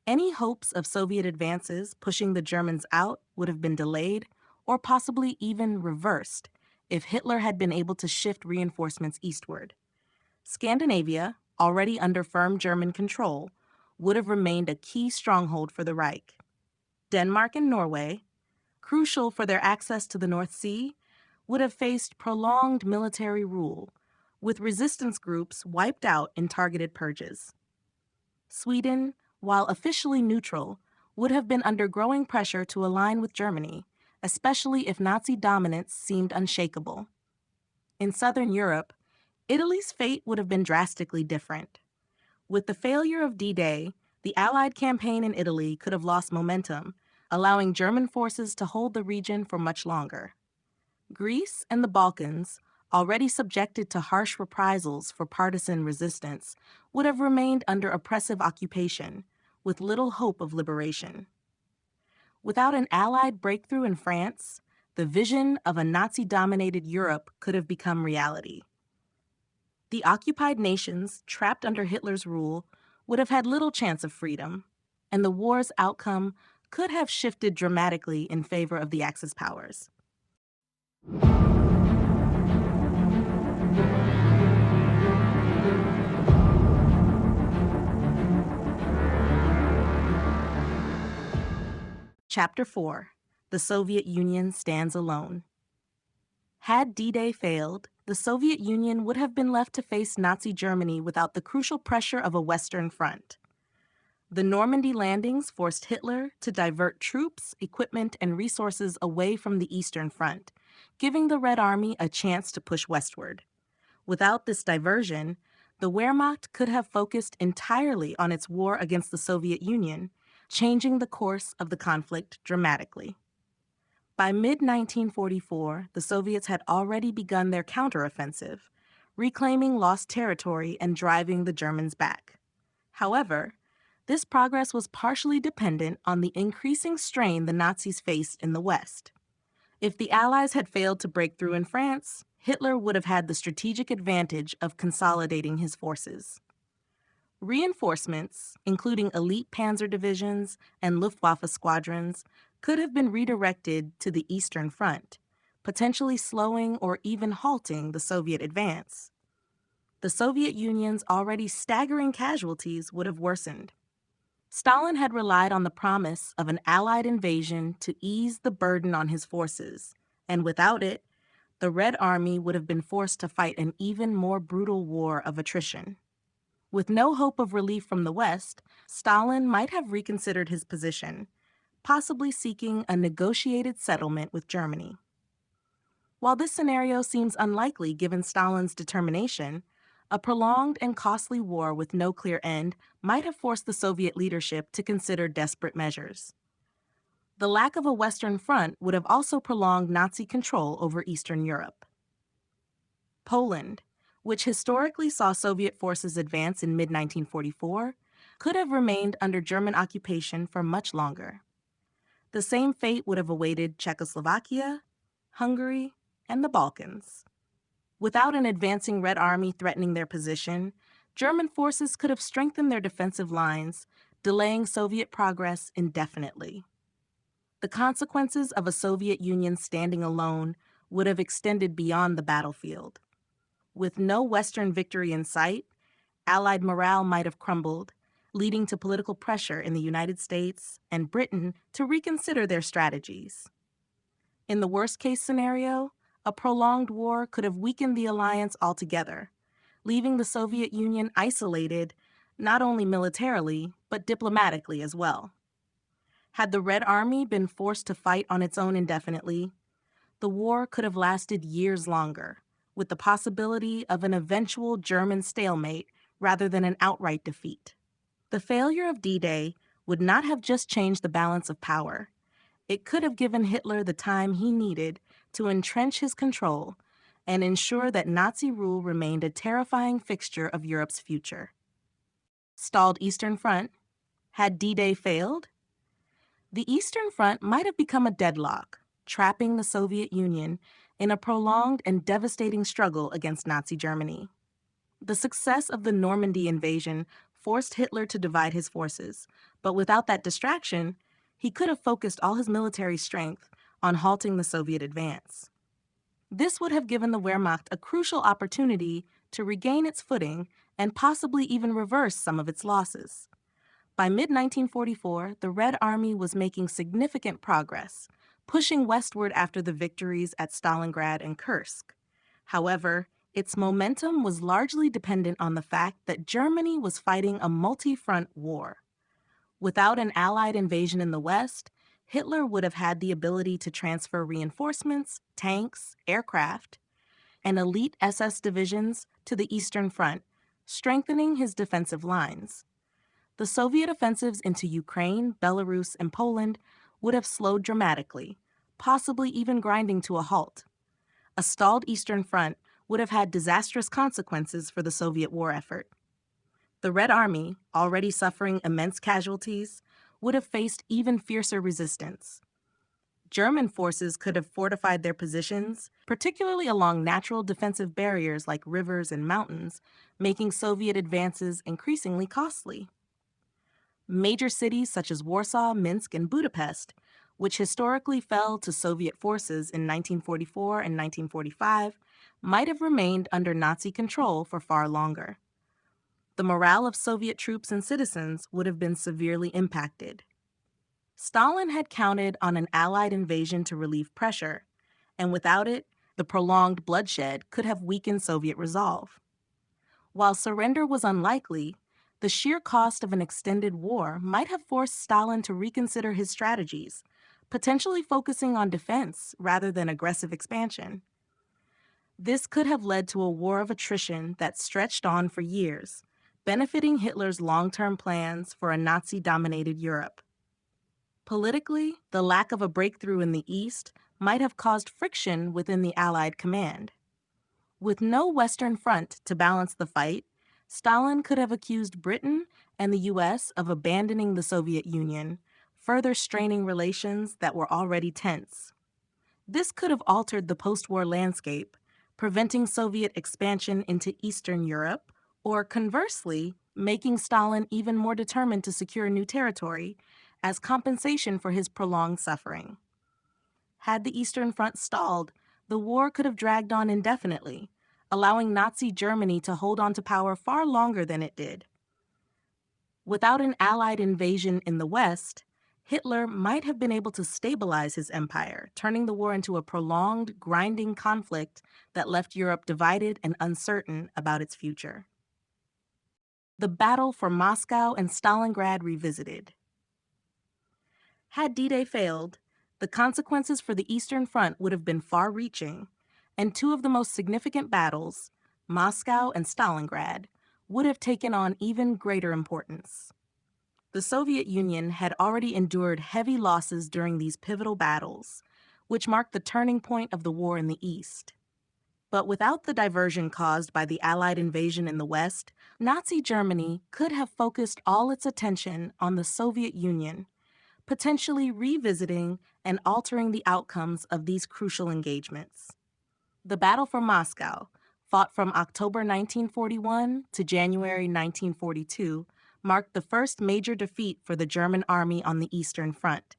Any hopes of Soviet advances pushing the Germans out would have been delayed or possibly even reversed if Hitler had been able to shift reinforcements eastward. Scandinavia, already under firm German control, would have remained a key stronghold for the Reich. Denmark and Norway, crucial for their access to the North Sea, would have faced prolonged military rule, with resistance groups wiped out in targeted purges. Sweden, while officially neutral, would have been under growing pressure to align with Germany, especially if Nazi dominance seemed unshakable. In southern Europe, Italy's fate would have been drastically different. With the failure of D-Day, the Allied campaign in Italy could have lost momentum, allowing German forces to hold the region for much longer. Greece and the Balkans, already subjected to harsh reprisals for partisan resistance, would have remained under oppressive occupation, with little hope of liberation. Without an Allied breakthrough in France, the vision of a Nazi-dominated Europe could have become reality. The occupied nations, trapped under Hitler's rule, would have had little chance of freedom, and the war's outcome could have shifted dramatically in favor of the Axis powers. Chapter 4. The Soviet Union Stands Alone. Had D-Day failed, the Soviet Union would have been left to face Nazi Germany without the crucial pressure of a Western front. The Normandy landings forced Hitler to divert troops, equipment, and resources away from the Eastern Front, giving the Red Army a chance to push westward. Without this diversion, the Wehrmacht could have focused entirely on its war against the Soviet Union, changing the course of the conflict dramatically. By mid-1944, the Soviets had already begun their counteroffensive, reclaiming lost territory and driving the Germans back. However, this progress was partially dependent on the increasing strain the Nazis faced in the West. If the Allies had failed to break through in France, Hitler would have had the strategic advantage of consolidating his forces. Reinforcements, including elite panzer divisions and Luftwaffe squadrons, could have been redirected to the Eastern Front, potentially slowing or even halting the Soviet advance. The Soviet Union's already staggering casualties would have worsened. Stalin had relied on the promise of an Allied invasion to ease the burden on his forces, and without it, the Red Army would have been forced to fight an even more brutal war of attrition. With no hope of relief from the West, Stalin might have reconsidered his position, possibly seeking a negotiated settlement with Germany. While this scenario seems unlikely given Stalin's determination, a prolonged and costly war with no clear end might have forced the Soviet leadership to consider desperate measures. The lack of a Western front would have also prolonged Nazi control over Eastern Europe. Poland, which historically saw Soviet forces advance in mid-1944, could have remained under German occupation for much longer. The same fate would have awaited Czechoslovakia, Hungary, and the Balkans. Without an advancing Red Army threatening their position, German forces could have strengthened their defensive lines, delaying Soviet progress indefinitely. The consequences of a Soviet Union standing alone would have extended beyond the battlefield. With no Western victory in sight, Allied morale might have crumbled, leading to political pressure in the United States and Britain to reconsider their strategies. In the worst-case scenario, a prolonged war could have weakened the alliance altogether, leaving the Soviet Union isolated not only militarily, but diplomatically as well. Had the Red Army been forced to fight on its own indefinitely, the war could have lasted years longer, with the possibility of an eventual German stalemate rather than an outright defeat. The failure of D-Day would not have just changed the balance of power. It could have given Hitler the time he needed to entrench his control and ensure that Nazi rule remained a terrifying fixture of Europe's future. Stalled Eastern Front. Had D-Day failed? The Eastern Front might have become a deadlock, trapping the Soviet Union in a prolonged and devastating struggle against Nazi Germany. The success of the Normandy invasion forced Hitler to divide his forces, but without that distraction, he could have focused all his military strength on halting the Soviet advance. This would have given the Wehrmacht a crucial opportunity to regain its footing and possibly even reverse some of its losses. By mid-1944, the Red Army was making significant progress, pushing westward after the victories at Stalingrad and Kursk. However, its momentum was largely dependent on the fact that Germany was fighting a multi-front war. Without an Allied invasion in the West, Hitler would have had the ability to transfer reinforcements, tanks, aircraft, and elite SS divisions to the Eastern Front, strengthening his defensive lines. The Soviet offensives into Ukraine, Belarus, and Poland would have slowed dramatically, possibly even grinding to a halt. A stalled Eastern Front would have had disastrous consequences for the Soviet war effort. The Red Army, already suffering immense casualties, would have faced even fiercer resistance. German forces could have fortified their positions, particularly along natural defensive barriers like rivers and mountains, making Soviet advances increasingly costly. Major cities such as Warsaw, Minsk, and Budapest, which historically fell to Soviet forces in 1944 and 1945, might have remained under Nazi control for far longer. The morale of Soviet troops and citizens would have been severely impacted. Stalin had counted on an Allied invasion to relieve pressure, and without it, the prolonged bloodshed could have weakened Soviet resolve. While surrender was unlikely, The sheer cost of an extended war might have forced Stalin to reconsider his strategies, potentially focusing on defense rather than aggressive expansion. This could have led to a war of attrition that stretched on for years, benefiting Hitler's long-term plans for a Nazi-dominated Europe. Politically, the lack of a breakthrough in the East might have caused friction within the Allied command. With no Western front to balance the fight, Stalin could have accused Britain and the US of abandoning the Soviet Union, further straining relations that were already tense. This could have altered the post-war landscape, preventing Soviet expansion into Eastern Europe, or conversely, making Stalin even more determined to secure new territory as compensation for his prolonged suffering. Had the Eastern Front stalled, the war could have dragged on indefinitely, allowing Nazi Germany to hold on to power far longer than it did. Without an Allied invasion in the West, Hitler might have been able to stabilize his empire, turning the war into a prolonged, grinding conflict that left Europe divided and uncertain about its future. The battle for Moscow and Stalingrad revisited. Had D-Day failed, the consequences for the Eastern Front would have been far-reaching, and two of the most significant battles, Moscow and Stalingrad, would have taken on even greater importance. The Soviet Union had already endured heavy losses during these pivotal battles, which marked the turning point of the war in the East. But without the diversion caused by the Allied invasion in the West, Nazi Germany could have focused all its attention on the Soviet Union, potentially revisiting and altering the outcomes of these crucial engagements. The Battle for Moscow, fought from October 1941 to January 1942, marked the first major defeat for the German army on the Eastern Front.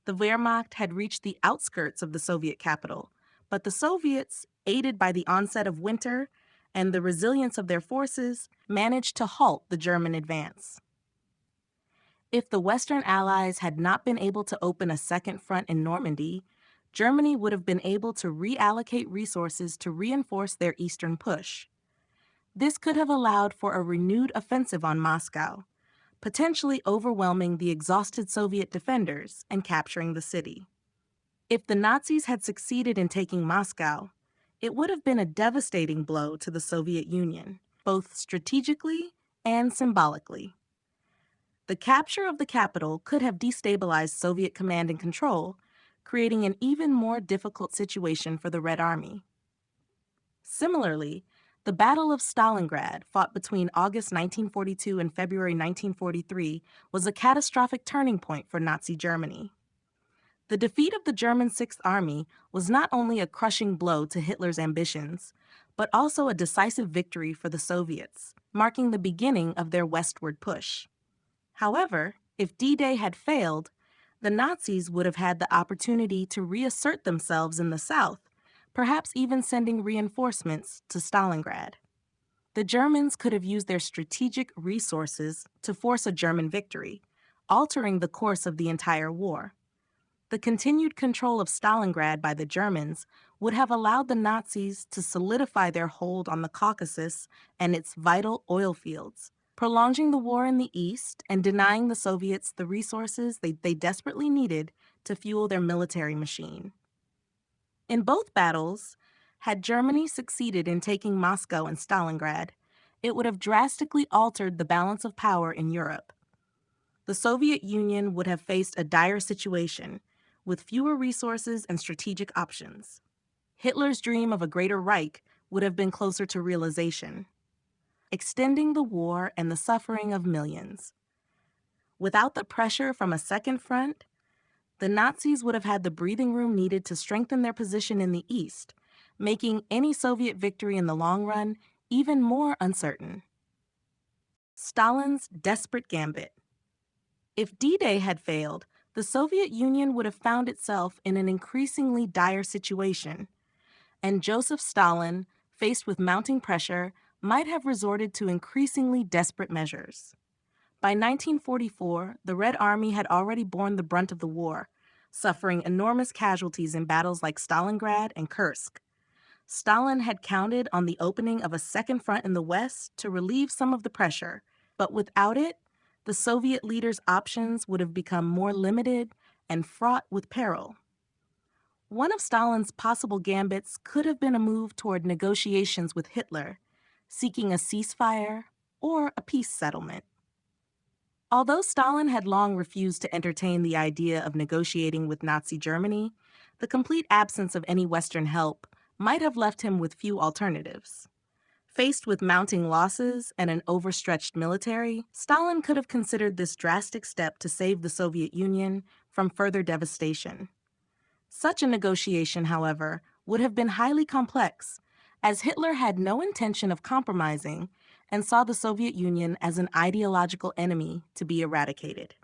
The Wehrmacht had reached the outskirts of the Soviet capital, but the Soviets, aided by the onset of winter and the resilience of their forces, managed to halt the German advance. If the Western Allies had not been able to open a second front in Normandy, Germany would have been able to reallocate resources to reinforce their eastern push. This could have allowed for a renewed offensive on Moscow, potentially overwhelming the exhausted Soviet defenders and capturing the city. If the Nazis had succeeded in taking Moscow, it would have been a devastating blow to the Soviet Union, both strategically and symbolically. The capture of the capital could have destabilized Soviet command and control, creating an even more difficult situation for the Red Army. Similarly, the Battle of Stalingrad, fought between August 1942 and February 1943, was a catastrophic turning point for Nazi Germany. The defeat of the German Sixth Army was not only a crushing blow to Hitler's ambitions, but also a decisive victory for the Soviets, marking the beginning of their westward push. However, if D-Day had failed, the Nazis would have had the opportunity to reassert themselves in the South, perhaps even sending reinforcements to Stalingrad. The Germans could have used their strategic resources to force a German victory, altering the course of the entire war. The continued control of Stalingrad by the Germans would have allowed the Nazis to solidify their hold on the Caucasus and its vital oil fields, prolonging the war in the East and denying the Soviets the resources they desperately needed to fuel their military machine. In both battles, had Germany succeeded in taking Moscow and Stalingrad, it would have drastically altered the balance of power in Europe. The Soviet Union would have faced a dire situation, with fewer resources and strategic options. Hitler's dream of a Greater Reich would have been closer to realization, extending the war and the suffering of millions. Without the pressure from a second front, the Nazis would have had the breathing room needed to strengthen their position in the East, making any Soviet victory in the long run even more uncertain. Stalin's desperate gambit. If D-Day had failed, the Soviet Union would have found itself in an increasingly dire situation, and Joseph Stalin, faced with mounting pressure, might have resorted to increasingly desperate measures. By 1944, the Red Army had already borne the brunt of the war, suffering enormous casualties in battles like Stalingrad and Kursk. Stalin had counted on the opening of a second front in the West to relieve some of the pressure, But without it, the Soviet leaders' options would have become more limited and fraught with peril. One of Stalin's possible gambits could have been a move toward negotiations with Hitler, seeking a ceasefire or a peace settlement. Although Stalin had long refused to entertain the idea of negotiating with Nazi Germany, the complete absence of any Western help might have left him with few alternatives. Faced with mounting losses and an overstretched military, Stalin could have considered this drastic step to save the Soviet Union from further devastation. Such a negotiation, however, would have been highly complex, as Hitler had no intention of compromising and saw the Soviet Union as an ideological enemy to be eradicated.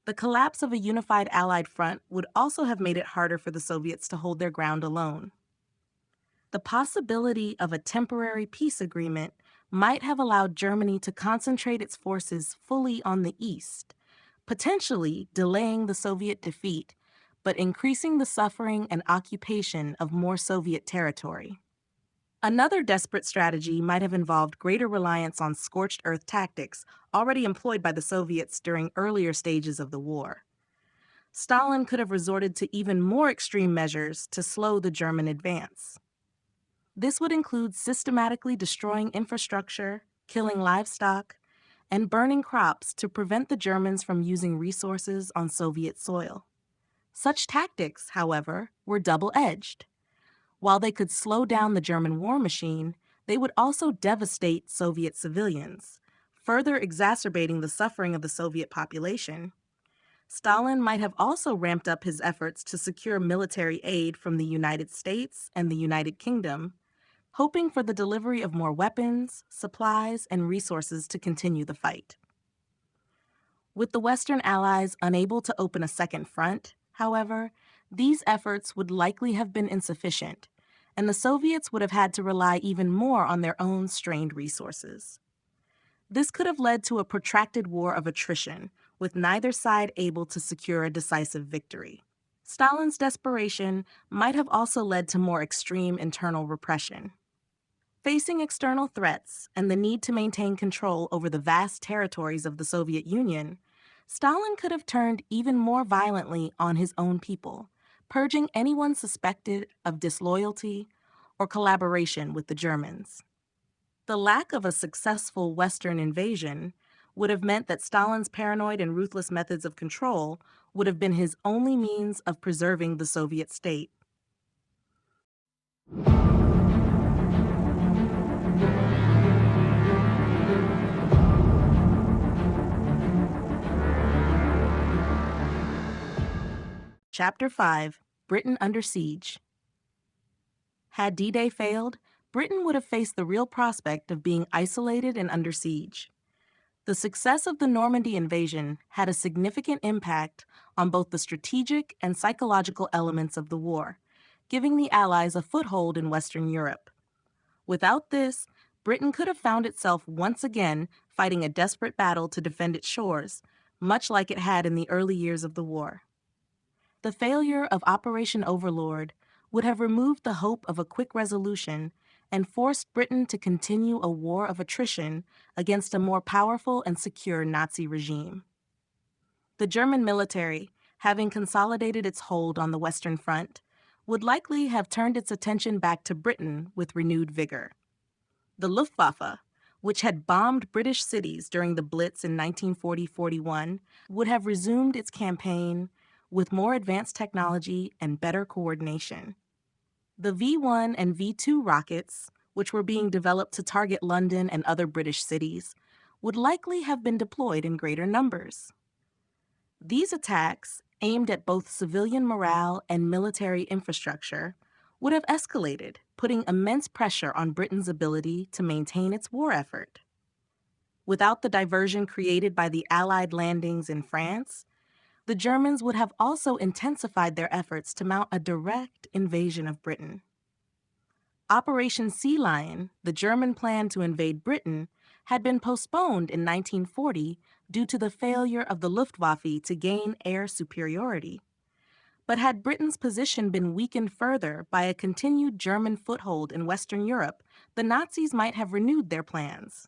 The collapse of a unified Allied front would also have made it harder for the Soviets to hold their ground alone. The possibility of a temporary peace agreement might have allowed Germany to concentrate its forces fully on the east, potentially delaying the Soviet defeat, but increasing the suffering and occupation of more Soviet territory. Another desperate strategy might have involved greater reliance on scorched earth tactics already employed by the Soviets during earlier stages of the war. Stalin could have resorted to even more extreme measures to slow the German advance. This would include systematically destroying infrastructure, killing livestock, and burning crops to prevent the Germans from using resources on Soviet soil. Such tactics, however, were double-edged. While they could slow down the German war machine, they would also devastate Soviet civilians, further exacerbating the suffering of the Soviet population. Stalin might have also ramped up his efforts to secure military aid from the United States and the United Kingdom, hoping for the delivery of more weapons, supplies, and resources to continue the fight. With the Western Allies unable to open a second front, however, these efforts would likely have been insufficient, and the Soviets would have had to rely even more on their own strained resources. This could have led to a protracted war of attrition, with neither side able to secure a decisive victory. Stalin's desperation might have also led to more extreme internal repression. Facing external threats and the need to maintain control over the vast territories of the Soviet Union, Stalin could have turned even more violently on his own people, purging anyone suspected of disloyalty or collaboration with the Germans. The lack of a successful Western invasion would have meant that Stalin's paranoid and ruthless methods of control would have been his only means of preserving the Soviet state. Chapter 5: Britain Under Siege. Had D-Day failed, Britain would have faced the real prospect of being isolated and under siege. The success of the Normandy invasion had a significant impact on both the strategic and psychological elements of the war, giving the Allies a foothold in Western Europe. Without this, Britain could have found itself once again fighting a desperate battle to defend its shores, much like it had in the early years of the war. The failure of Operation Overlord would have removed the hope of a quick resolution and forced Britain to continue a war of attrition against a more powerful and secure Nazi regime. The German military, having consolidated its hold on the Western Front, would likely have turned its attention back to Britain with renewed vigor. The Luftwaffe, which had bombed British cities during the Blitz in 1940-41, would have resumed its campaign with more advanced technology and better coordination. The V-1 and V-2 rockets, which were being developed to target London and other British cities, would likely have been deployed in greater numbers. These attacks, aimed at both civilian morale and military infrastructure, would have escalated, putting immense pressure on Britain's ability to maintain its war effort. Without the diversion created by the Allied landings in France, the Germans would have also intensified their efforts to mount a direct invasion of Britain. Operation Sea Lion, the German plan to invade Britain, had been postponed in 1940 due to the failure of the Luftwaffe to gain air superiority. But had Britain's position been weakened further by a continued German foothold in Western Europe, the Nazis might have renewed their plans.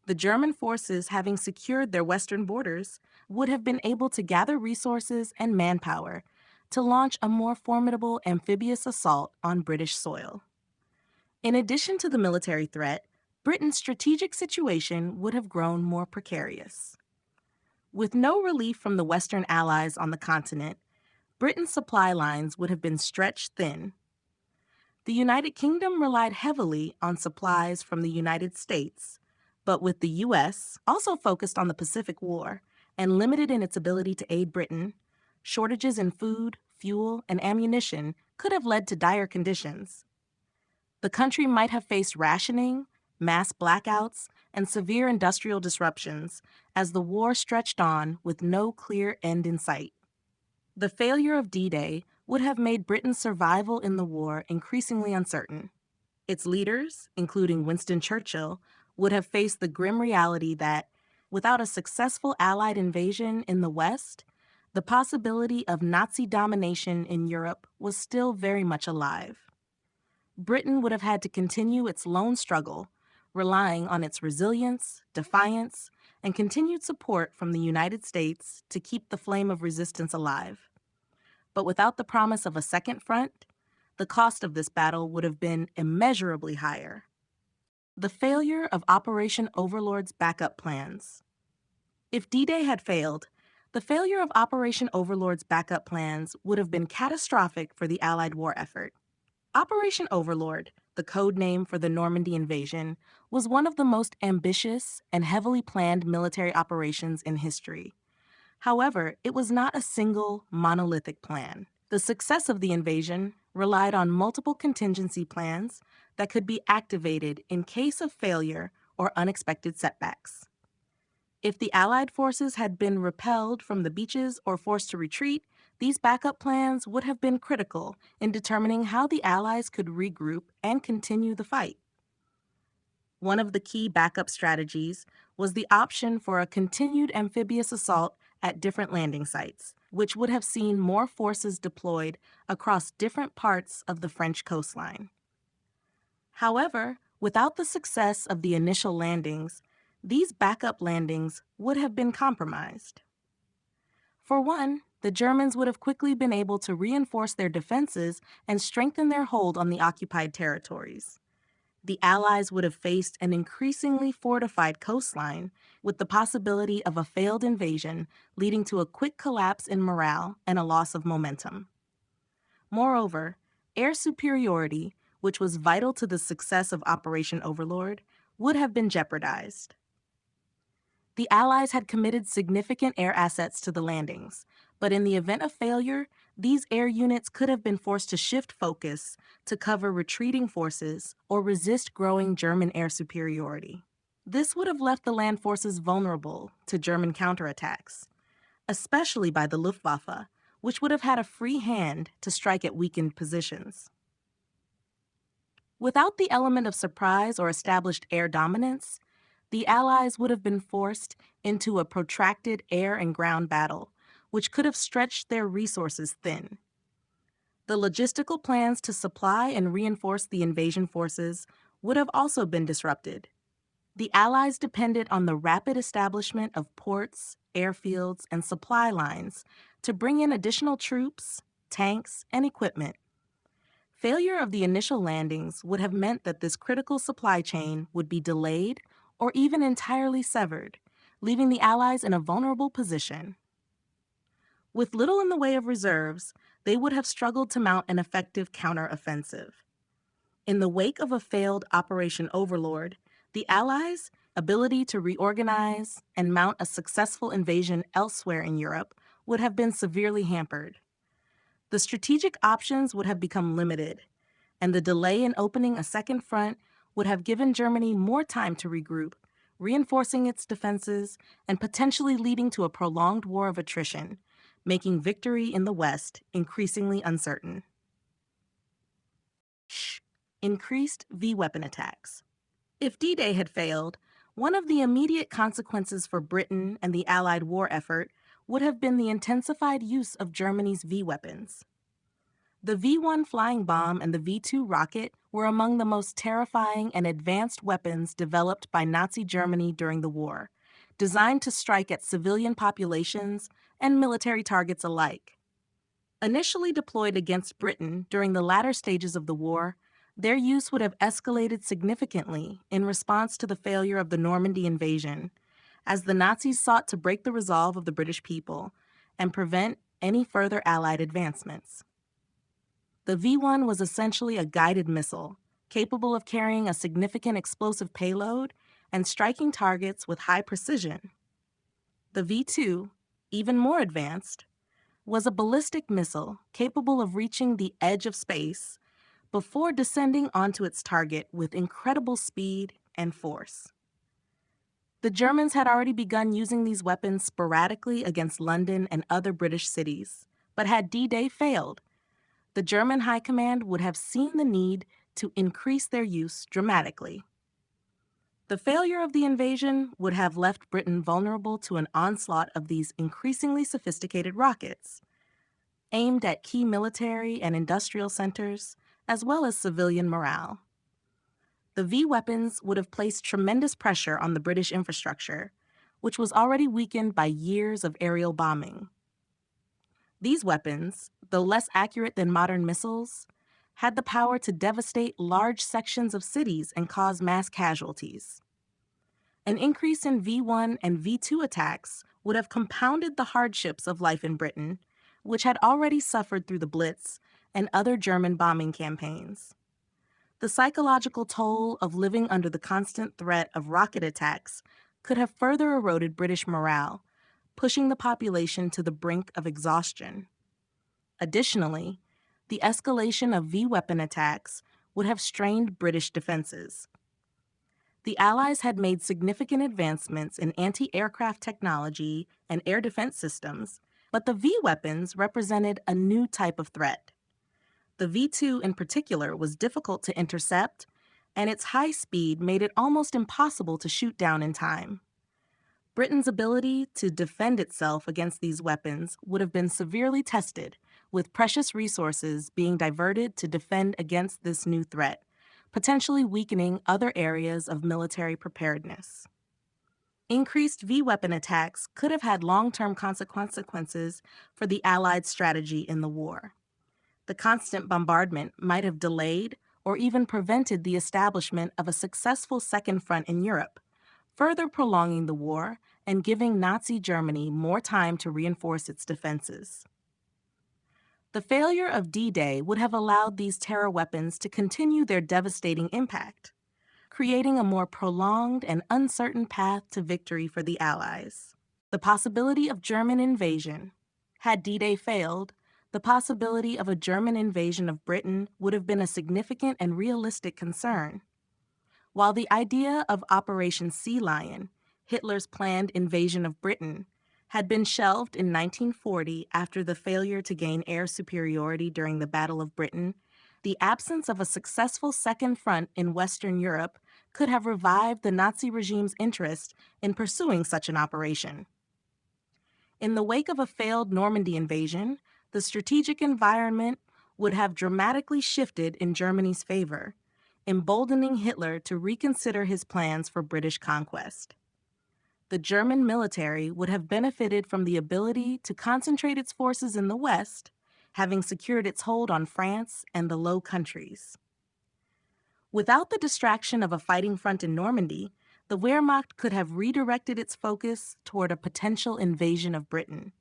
The German forces, having secured their western borders, would have been able to gather resources and manpower to launch a more formidable amphibious assault on British soil. In addition to the military threat, Britain's strategic situation would have grown more precarious. With no relief from the Western Allies on the continent, Britain's supply lines would have been stretched thin. The United Kingdom relied heavily on supplies from the United States, but with the U.S. also focused on the Pacific War and limited in its ability to aid Britain, shortages in food, fuel, and ammunition could have led to dire conditions. The country might have faced rationing, mass blackouts, and severe industrial disruptions as the war stretched on with no clear end in sight. The failure of D-Day would have made Britain's survival in the war increasingly uncertain. Its leaders, including Winston Churchill, would have faced the grim reality that, without a successful Allied invasion in the West, the possibility of Nazi domination in Europe was still very much alive. Britain would have had to continue its lone struggle, relying on its resilience, defiance, and continued support from the United States to keep the flame of resistance alive. But without the promise of a second front, the cost of this battle would have been immeasurably higher. The failure of Operation Overlord's backup plans. If D-Day had failed, the failure of Operation Overlord's backup plans would have been catastrophic for the Allied war effort. Operation Overlord, the code name for the Normandy invasion, was one of the most ambitious and heavily planned military operations in history. However, it was not a single, monolithic plan. The success of the invasion relied on multiple contingency plans that could be activated in case of failure or unexpected setbacks. If the Allied forces had been repelled from the beaches or forced to retreat, these backup plans would have been critical in determining how the Allies could regroup and continue the fight. One of the key backup strategies was the option for a continued amphibious assault at different landing sites, which would have seen more forces deployed across different parts of the French coastline. However, without the success of the initial landings, these backup landings would have been compromised. For one, the Germans would have quickly been able to reinforce their defenses and strengthen their hold on the occupied territories. The Allies would have faced an increasingly fortified coastline, with the possibility of a failed invasion leading to a quick collapse in morale and a loss of momentum. Moreover, air superiority, which was vital to the success of Operation Overlord, would have been jeopardized. The Allies had committed significant air assets to the landings, but in the event of failure, these air units could have been forced to shift focus to cover retreating forces or resist growing German air superiority. This would have left the land forces vulnerable to German counterattacks, especially by the Luftwaffe, which would have had a free hand to strike at weakened positions. Without the element of surprise or established air dominance, the Allies would have been forced into a protracted air and ground battle, which could have stretched their resources thin. The logistical plans to supply and reinforce the invasion forces would have also been disrupted. The Allies depended on the rapid establishment of ports, airfields, and supply lines to bring in additional troops, tanks, and equipment. Failure of the initial landings would have meant that this critical supply chain would be delayed or even entirely severed, leaving the Allies in a vulnerable position. With little in the way of reserves, they would have struggled to mount an effective counteroffensive. In the wake of a failed Operation Overlord, the Allies' ability to reorganize and mount a successful invasion elsewhere in Europe would have been severely hampered. The strategic options would have become limited, and the delay in opening a second front would have given Germany more time to regroup, reinforcing its defenses and potentially leading to a prolonged war of attrition, making victory in the West increasingly uncertain. Increased V-weapon attacks. If D-Day had failed, one of the immediate consequences for Britain and the Allied war effort would have been the intensified use of Germany's V-weapons. The V-1 flying bomb and the V-2 rocket were among the most terrifying and advanced weapons developed by Nazi Germany during the war, designed to strike at civilian populations and military targets alike. Initially deployed against Britain during the latter stages of the war, their use would have escalated significantly in response to the failure of the Normandy invasion, as the Nazis sought to break the resolve of the British people and prevent any further Allied advancements. The V-1 was essentially a guided missile, capable of carrying a significant explosive payload and striking targets with high precision. The V-2, even more advanced, was a ballistic missile capable of reaching the edge of space before descending onto its target with incredible speed and force. The Germans had already begun using these weapons sporadically against London and other British cities, but had D-Day failed, the German High Command would have seen the need to increase their use dramatically. The failure of the invasion would have left Britain vulnerable to an onslaught of these increasingly sophisticated rockets, aimed at key military and industrial centers, as well as civilian morale. The V-weapons would have placed tremendous pressure on the British infrastructure, which was already weakened by years of aerial bombing. These weapons, though less accurate than modern missiles, had the power to devastate large sections of cities and cause mass casualties. An increase in V-1 and V-2 attacks would have compounded the hardships of life in Britain, which had already suffered through the Blitz and other German bombing campaigns. The psychological toll of living under the constant threat of rocket attacks could have further eroded British morale, pushing the population to the brink of exhaustion. Additionally, the escalation of V-weapon attacks would have strained British defenses. The Allies had made significant advancements in anti-aircraft technology and air defense systems, but the V-weapons represented a new type of threat. The V-2 in particular was difficult to intercept, and its high speed made it almost impossible to shoot down in time. Britain's ability to defend itself against these weapons would have been severely tested, with precious resources being diverted to defend against this new threat, potentially weakening other areas of military preparedness. Increased V-weapon attacks could have had long-term consequences for the Allied strategy in the war. The constant bombardment might have delayed or even prevented the establishment of a successful second front in Europe, further prolonging the war and giving Nazi Germany more time to reinforce its defenses. The failure of D-Day would have allowed these terror weapons to continue their devastating impact, creating a more prolonged and uncertain path to victory for the Allies. The possibility of German invasion. Had D-Day failed, the possibility of a German invasion of Britain would have been a significant and realistic concern. While the idea of Operation Sea Lion, Hitler's planned invasion of Britain, had been shelved in 1940 after the failure to gain air superiority during the Battle of Britain, the absence of a successful second front in Western Europe could have revived the Nazi regime's interest in pursuing such an operation. In the wake of a failed Normandy invasion, the strategic environment would have dramatically shifted in Germany's favor, emboldening Hitler to reconsider his plans for British conquest. The German military would have benefited from the ability to concentrate its forces in the West, having secured its hold on France and the Low Countries. Without the distraction of a fighting front in Normandy, the Wehrmacht could have redirected its focus toward a potential invasion of Britain.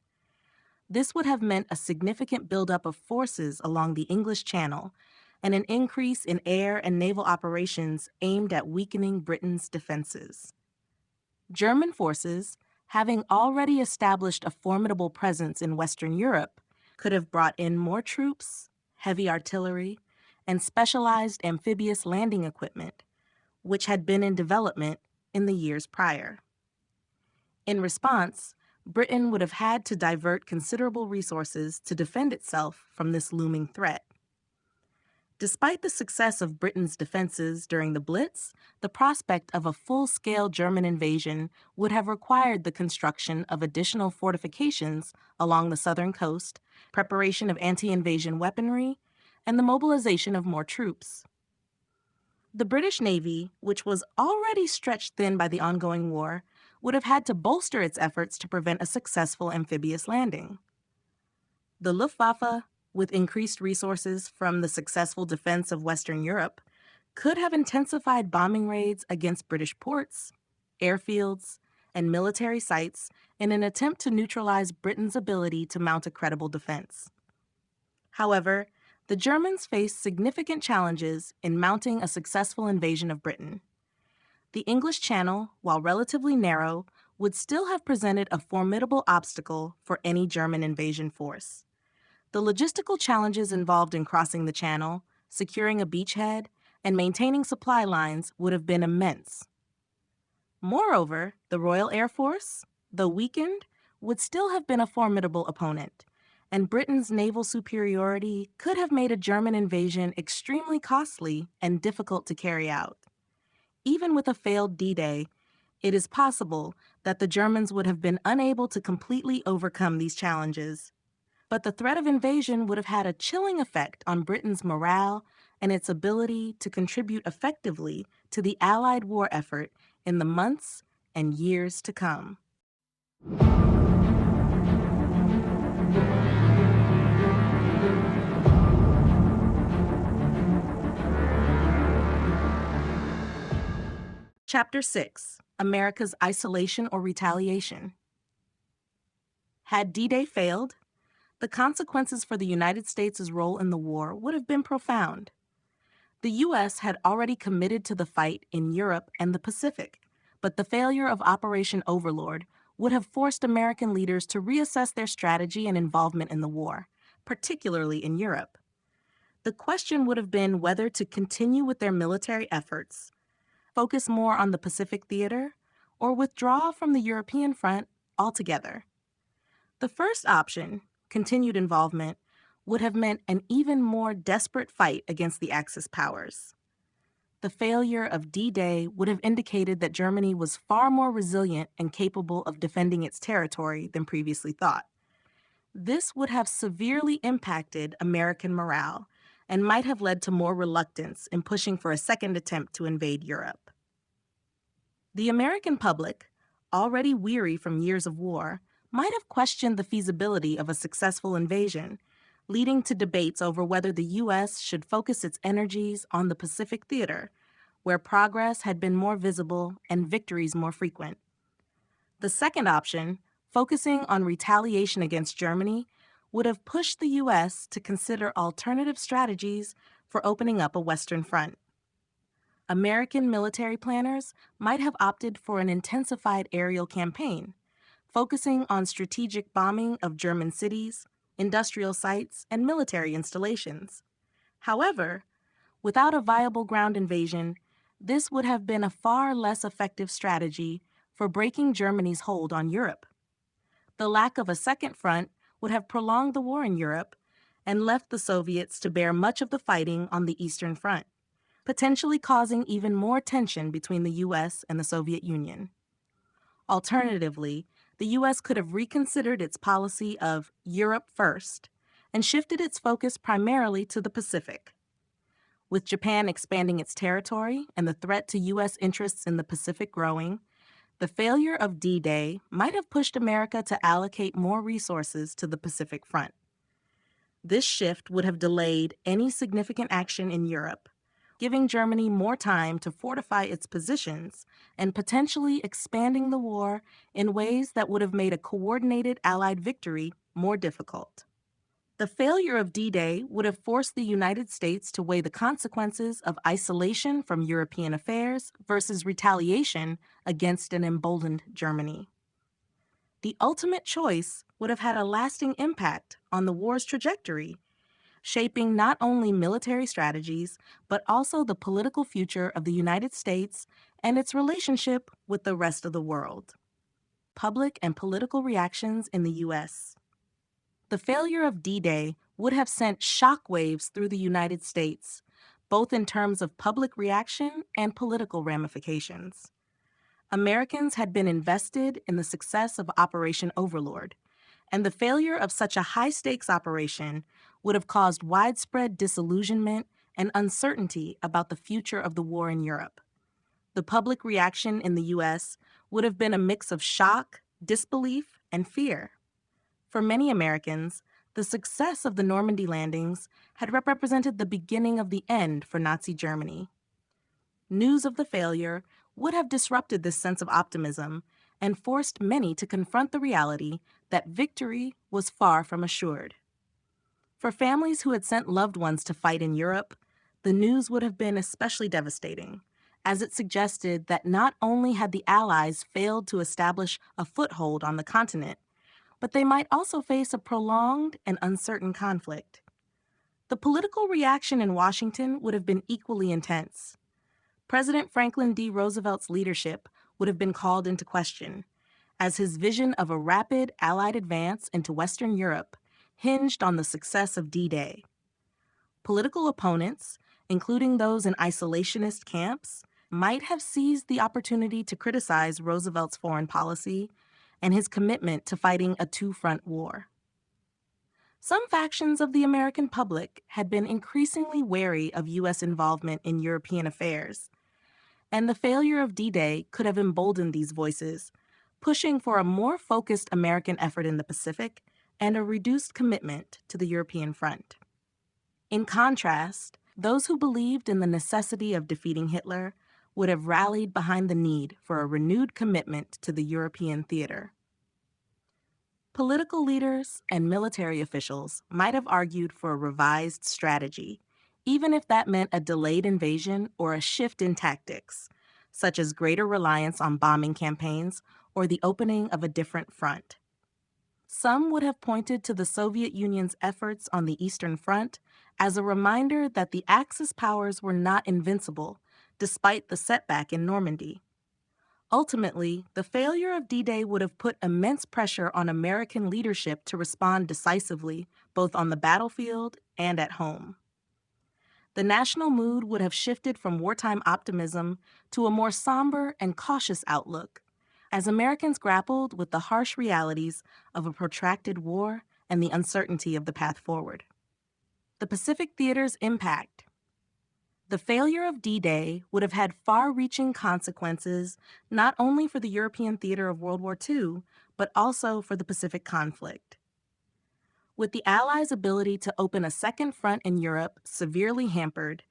This would have meant a significant buildup of forces along the English Channel and an increase in air and naval operations aimed at weakening Britain's defenses. German forces, having already established a formidable presence in Western Europe, could have brought in more troops, heavy artillery, and specialized amphibious landing equipment, which had been in development in the years prior. In response, Britain would have had to divert considerable resources to defend itself from this looming threat. Despite the success of Britain's defenses during the Blitz, the prospect of a full-scale German invasion would have required the construction of additional fortifications along the southern coast, preparation of anti-invasion weaponry, and the mobilization of more troops. The British Navy, which was already stretched thin by the ongoing war, would have had to bolster its efforts to prevent a successful amphibious landing. The Luftwaffe, with increased resources from the successful defense of Western Europe, could have intensified bombing raids against British ports, airfields, and military sites in an attempt to neutralize Britain's ability to mount a credible defense. However, the Germans faced significant challenges in mounting a successful invasion of Britain. The English Channel, while relatively narrow, would still have presented a formidable obstacle for any German invasion force. The logistical challenges involved in crossing the channel, securing a beachhead, and maintaining supply lines would have been immense. Moreover, the Royal Air Force, though weakened, would still have been a formidable opponent, and Britain's naval superiority could have made a German invasion extremely costly and difficult to carry out. Even with a failed D-Day, it is possible that the Germans would have been unable to completely overcome these challenges. But the threat of invasion would have had a chilling effect on Britain's morale and its ability to contribute effectively to the Allied war effort in the months and years to come. Chapter 6: America's Isolation or Retaliation. Had D-Day failed, the consequences for the United States' role in the war would have been profound. The U.S. had already committed to the fight in Europe and the Pacific, but the failure of Operation Overlord would have forced American leaders to reassess their strategy and involvement in the war, particularly in Europe. The question would have been whether to continue with their military efforts, focus more on the Pacific theater, or withdraw from the European front altogether. The first option, continued involvement, would have meant an even more desperate fight against the Axis powers. The failure of D-Day would have indicated that Germany was far more resilient and capable of defending its territory than previously thought. This would have severely impacted American morale and might have led to more reluctance in pushing for a second attempt to invade Europe. The American public, already weary from years of war, might have questioned the feasibility of a successful invasion, leading to debates over whether the U.S. should focus its energies on the Pacific theater, where progress had been more visible and victories more frequent. The second option, focusing on retaliation against Germany, would have pushed the U.S. to consider alternative strategies for opening up a Western front. American military planners might have opted for an intensified aerial campaign, focusing on strategic bombing of German cities, industrial sites, and military installations. However, without a viable ground invasion, this would have been a far less effective strategy for breaking Germany's hold on Europe. The lack of a second front would have prolonged the war in Europe and left the Soviets to bear much of the fighting on the Eastern Front, potentially causing even more tension between the U.S. and the Soviet Union. Alternatively, the U.S. could have reconsidered its policy of Europe first and shifted its focus primarily to the Pacific. With Japan expanding its territory and the threat to U.S. interests in the Pacific growing, the failure of D-Day might have pushed America to allocate more resources to the Pacific front. This shift would have delayed any significant action in Europe, giving Germany more time to fortify its positions and potentially expanding the war in ways that would have made a coordinated Allied victory more difficult. The failure of D-Day would have forced the United States to weigh the consequences of isolation from European affairs versus retaliation against an emboldened Germany. The ultimate choice would have had a lasting impact on the war's trajectory, shaping not only military strategies, but also the political future of the United States and its relationship with the rest of the world. Public and political reactions in the U.S. The failure of D-Day would have sent shockwaves through the United States, both in terms of public reaction and political ramifications. Americans had been invested in the success of Operation Overlord, and the failure of such a high-stakes operation would have caused widespread disillusionment and uncertainty about the future of the war in Europe. The public reaction in the U.S. would have been a mix of shock, disbelief, and fear. For many Americans, the success of the Normandy landings had represented the beginning of the end for Nazi Germany. News of the failure would have disrupted this sense of optimism and forced many to confront the reality that victory was far from assured. For families who had sent loved ones to fight in Europe, the news would have been especially devastating, as it suggested that not only had the Allies failed to establish a foothold on the continent, but they might also face a prolonged and uncertain conflict. The political reaction in Washington would have been equally intense. President Franklin D. Roosevelt's leadership would have been called into question, as his vision of a rapid Allied advance into Western Europe hinged on the success of D-Day. Political opponents, including those in isolationist camps, might have seized the opportunity to criticize Roosevelt's foreign policy and his commitment to fighting a two-front war. Some factions of the American public had been increasingly wary of U.S. involvement in European affairs, and the failure of D-Day could have emboldened these voices, pushing for a more focused American effort in the Pacific and a reduced commitment to the European front. In contrast, those who believed in the necessity of defeating Hitler would have rallied behind the need for a renewed commitment to the European theater. Political leaders and military officials might have argued for a revised strategy, even if that meant a delayed invasion or a shift in tactics, such as greater reliance on bombing campaigns or the opening of a different front. Some would have pointed to the Soviet Union's efforts on the Eastern Front as a reminder that the Axis powers were not invincible, despite the setback in Normandy. Ultimately, the failure of D-Day would have put immense pressure on American leadership to respond decisively, both on the battlefield and at home. The national mood would have shifted from wartime optimism to a more somber and cautious outlook, as Americans grappled with the harsh realities of a protracted war and the uncertainty of the path forward. The Pacific Theater's impact. The failure of D-Day would have had far-reaching consequences not only for the European theater of World War II, but also for the Pacific conflict. With the Allies' ability to open a second front in Europe severely hampered,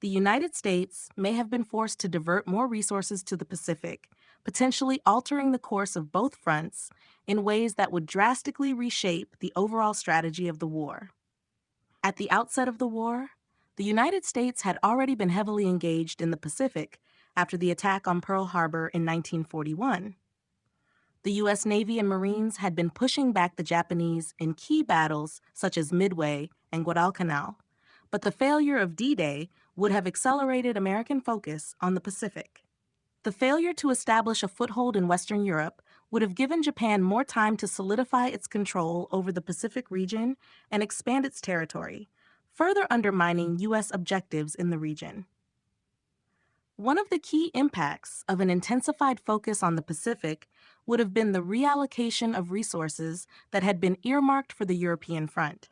the United States may have been forced to divert more resources to the Pacific, potentially altering the course of both fronts in ways that would drastically reshape the overall strategy of the war. At the outset of the war, the United States had already been heavily engaged in the Pacific after the attack on Pearl Harbor in 1941. The U.S. Navy and Marines had been pushing back the Japanese in key battles such as Midway and Guadalcanal, but the failure of D-Day would have accelerated American focus on the Pacific. The failure to establish a foothold in Western Europe would have given Japan more time to solidify its control over the Pacific region and expand its territory, further undermining U.S. objectives in the region. One of the key impacts of an intensified focus on the Pacific would have been the reallocation of resources that had been earmarked for the European front.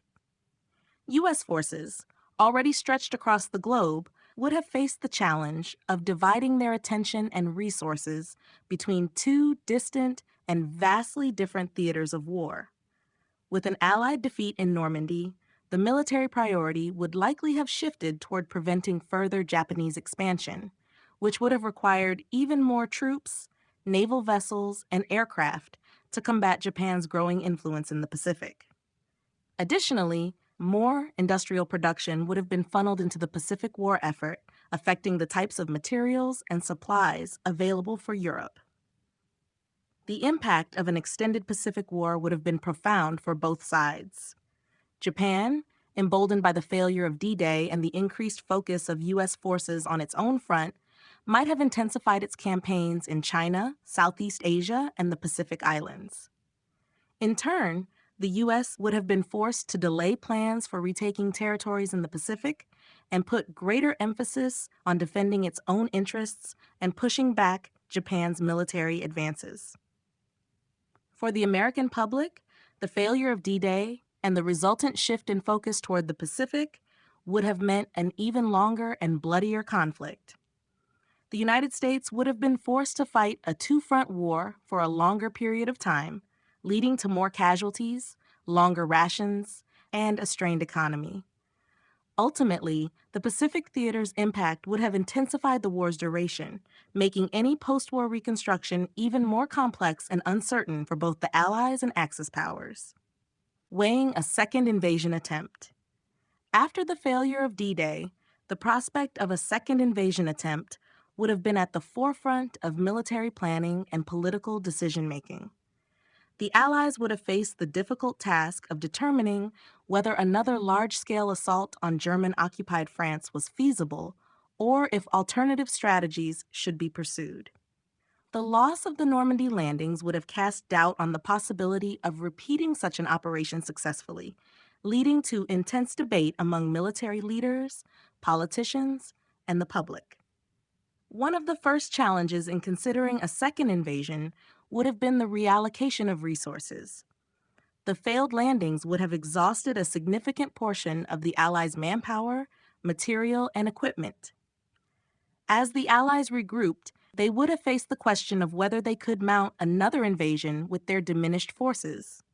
U.S. forces, already stretched across the globe, would have faced the challenge of dividing their attention and resources between two distant and vastly different theaters of war. With an Allied defeat in Normandy, the military priority would likely have shifted toward preventing further Japanese expansion, which would have required even more troops, naval vessels, and aircraft to combat Japan's growing influence in the Pacific. Additionally, more industrial production would have been funneled into the Pacific War effort, affecting the types of materials and supplies available for Europe. The impact of an extended Pacific War would have been profound for both sides. Japan, emboldened by the failure of D-Day and the increased focus of U.S. forces on its own front, might have intensified its campaigns in China, Southeast Asia, and the Pacific Islands. In turn, the U.S. would have been forced to delay plans for retaking territories in the Pacific and put greater emphasis on defending its own interests and pushing back Japan's military advances. For the American public, the failure of D-Day and the resultant shift in focus toward the Pacific would have meant an even longer and bloodier conflict. The United States would have been forced to fight a two-front war for a longer period of time, leading to more casualties, longer rations, and a strained economy. Ultimately, the Pacific Theater's impact would have intensified the war's duration, making any post-war reconstruction even more complex and uncertain for both the Allies and Axis powers. Weighing a second invasion attempt. After the failure of D-Day, the prospect of a second invasion attempt would have been at the forefront of military planning and political decision-making. The Allies would have faced the difficult task of determining whether another large-scale assault on German-occupied France was feasible or if alternative strategies should be pursued. The loss of the Normandy landings would have cast doubt on the possibility of repeating such an operation successfully, leading to intense debate among military leaders, politicians, and the public. One of the first challenges in considering a second invasion would have been the reallocation of resources. The failed landings would have exhausted a significant portion of the Allies' manpower, material, and equipment. As the Allies regrouped, they would have faced the question of whether they could mount another invasion with their diminished forces.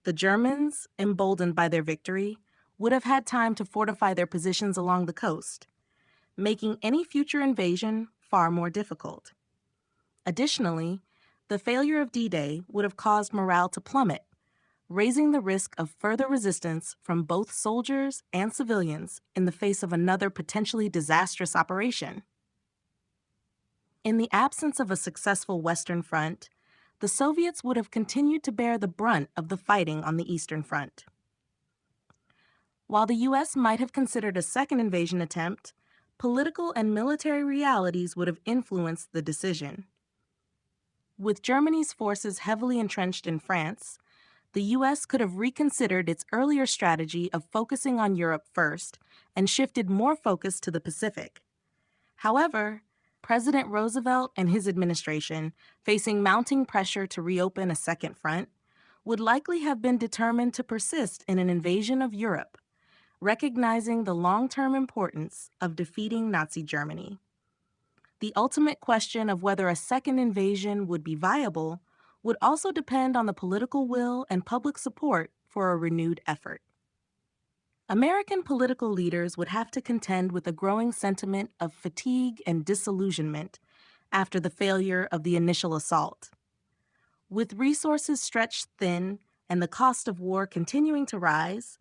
The Germans, emboldened by their victory, would have had time to fortify their positions along the coast, making any future invasion far more difficult. Additionally, the failure of D-Day would have caused morale to plummet, raising the risk of further resistance from both soldiers and civilians in the face of another potentially disastrous operation. In the absence of a successful Western Front, the Soviets would have continued to bear the brunt of the fighting on the Eastern Front. While the U.S. might have considered a second invasion attempt, political and military realities would have influenced the decision. With Germany's forces heavily entrenched in France, the U.S. could have reconsidered its earlier strategy of focusing on Europe first and shifted more focus to the Pacific. However, President Roosevelt and his administration, facing mounting pressure to reopen a second front, would likely have been determined to persist in an invasion of Europe, recognizing the long-term importance of defeating Nazi Germany. The ultimate question of whether a second invasion would be viable would also depend on the political will and public support for a renewed effort. American political leaders would have to contend with a growing sentiment of fatigue and disillusionment after the failure of the initial assault. With resources stretched thin and the cost of war continuing to rise,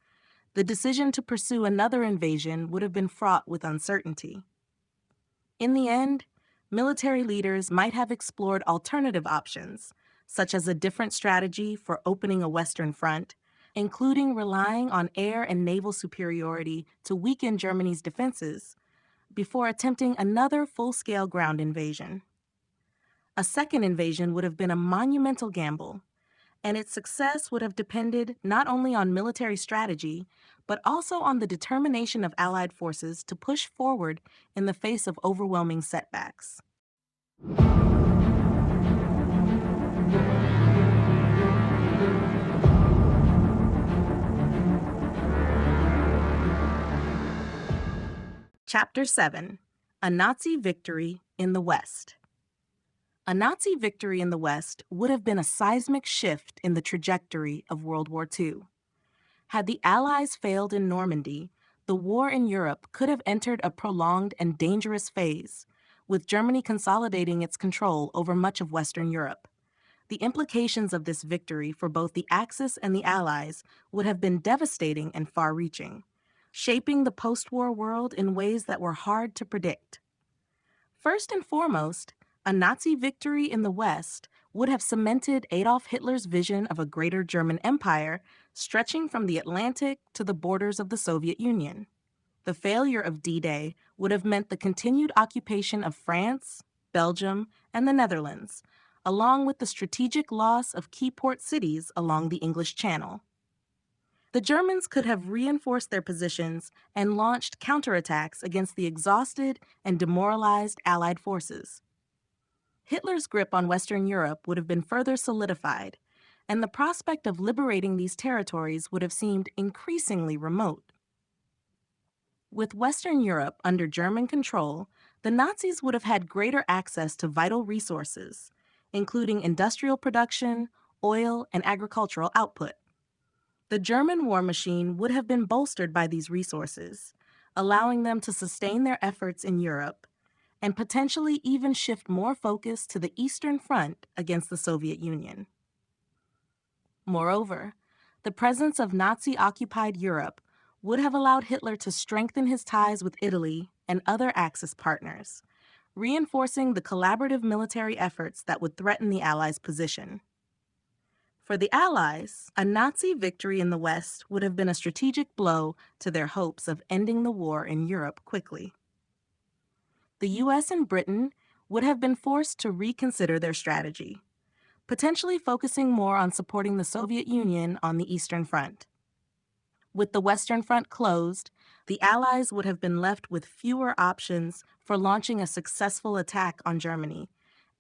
the decision to pursue another invasion would have been fraught with uncertainty. In the end, military leaders might have explored alternative options, such as a different strategy for opening a Western front, including relying on air and naval superiority to weaken Germany's defenses, before attempting another full-scale ground invasion. A second invasion would have been a monumental gamble, and its success would have depended not only on military strategy, but also on the determination of Allied forces to push forward in the face of overwhelming setbacks. Chapter 7: A Nazi Victory in the West. A Nazi victory in the West would have been a seismic shift in the trajectory of World War II. Had the Allies failed in Normandy, the war in Europe could have entered a prolonged and dangerous phase, with Germany consolidating its control over much of Western Europe. The implications of this victory for both the Axis and the Allies would have been devastating and far-reaching, shaping the post-war world in ways that were hard to predict. First and foremost, a Nazi victory in the West would have cemented Adolf Hitler's vision of a greater German empire stretching from the Atlantic to the borders of the Soviet Union. The failure of D-Day would have meant the continued occupation of France, Belgium, and the Netherlands, along with the strategic loss of key port cities along the English Channel. The Germans could have reinforced their positions and launched counterattacks against the exhausted and demoralized Allied forces. Hitler's grip on Western Europe would have been further solidified, and the prospect of liberating these territories would have seemed increasingly remote. With Western Europe under German control, the Nazis would have had greater access to vital resources, including industrial production, oil, and agricultural output. The German war machine would have been bolstered by these resources, allowing them to sustain their efforts in Europe and potentially even shift more focus to the Eastern Front against the Soviet Union. Moreover, the presence of Nazi-occupied Europe would have allowed Hitler to strengthen his ties with Italy and other Axis partners, reinforcing the collaborative military efforts that would threaten the Allies' position. For the Allies, a Nazi victory in the West would have been a strategic blow to their hopes of ending the war in Europe quickly. The US and Britain would have been forced to reconsider their strategy, potentially focusing more on supporting the Soviet Union on the Eastern Front. With the Western Front closed, the Allies would have been left with fewer options for launching a successful attack on Germany,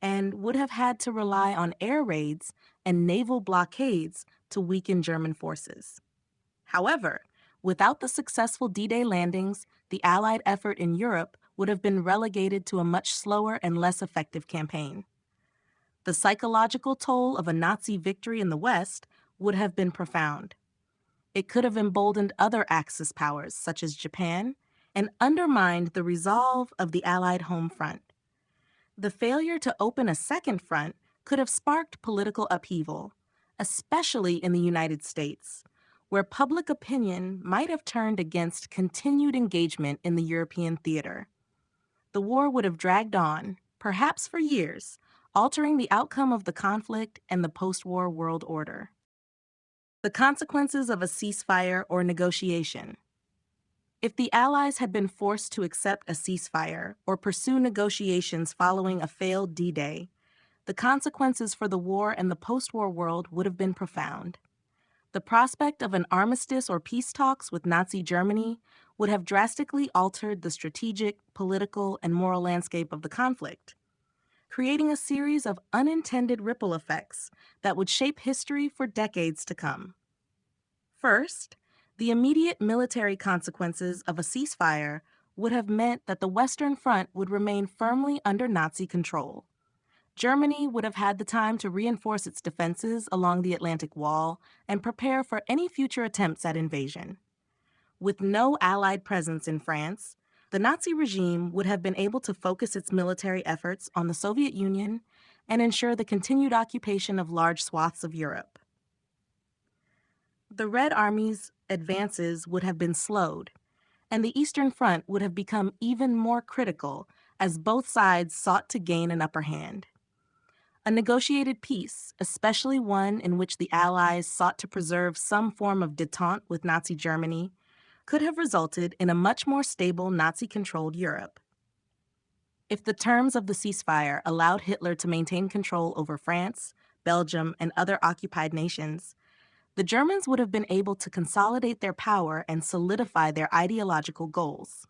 and would have had to rely on air raids and naval blockades to weaken German forces. However, without the successful D-Day landings, the Allied effort in Europe would have been relegated to a much slower and less effective campaign. The psychological toll of a Nazi victory in the West would have been profound. It could have emboldened other Axis powers, such as Japan, and undermined the resolve of the Allied home front. The failure to open a second front could have sparked political upheaval, especially in the United States, where public opinion might have turned against continued engagement in the European theater. The war would have dragged on, perhaps for years, altering the outcome of the conflict and the post-war world order. The consequences of a ceasefire or negotiation. If the Allies had been forced to accept a ceasefire or pursue negotiations following a failed D-Day, the consequences for the war and the post-war world would have been profound. The prospect of an armistice or peace talks with Nazi Germany would have drastically altered the strategic, political, and moral landscape of the conflict, creating a series of unintended ripple effects that would shape history for decades to come. First, the immediate military consequences of a ceasefire would have meant that the Western Front would remain firmly under Nazi control. Germany would have had the time to reinforce its defenses along the Atlantic Wall and prepare for any future attempts at invasion. With no Allied presence in France, the Nazi regime would have been able to focus its military efforts on the Soviet Union and ensure the continued occupation of large swaths of Europe. The Red Army's advances would have been slowed, and the Eastern Front would have become even more critical as both sides sought to gain an upper hand. A negotiated peace, especially one in which the Allies sought to preserve some form of détente with Nazi Germany, could have resulted in a much more stable Nazi-controlled Europe. If the terms of the ceasefire allowed Hitler to maintain control over France, Belgium, and other occupied nations, the Germans would have been able to consolidate their power and solidify their ideological goals.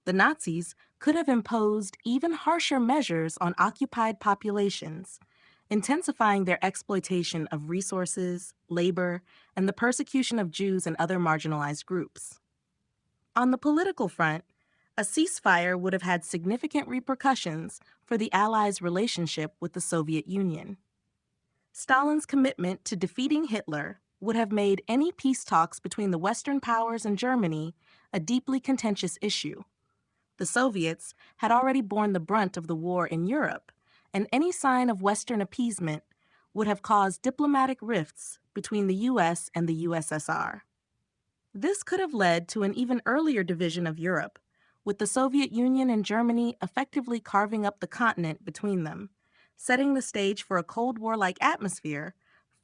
The Nazis could have imposed even harsher measures on occupied populations, intensifying their exploitation of resources, labor, and the persecution of Jews and other marginalized groups. On the political front, a ceasefire would have had significant repercussions for the Allies' relationship with the Soviet Union. Stalin's commitment to defeating Hitler would have made any peace talks between the Western powers and Germany a deeply contentious issue. The Soviets had already borne the brunt of the war in Europe, and any sign of Western appeasement would have caused diplomatic rifts between the US and the USSR. This could have led to an even earlier division of Europe, with the Soviet Union and Germany effectively carving up the continent between them, setting the stage for a Cold War-like atmosphere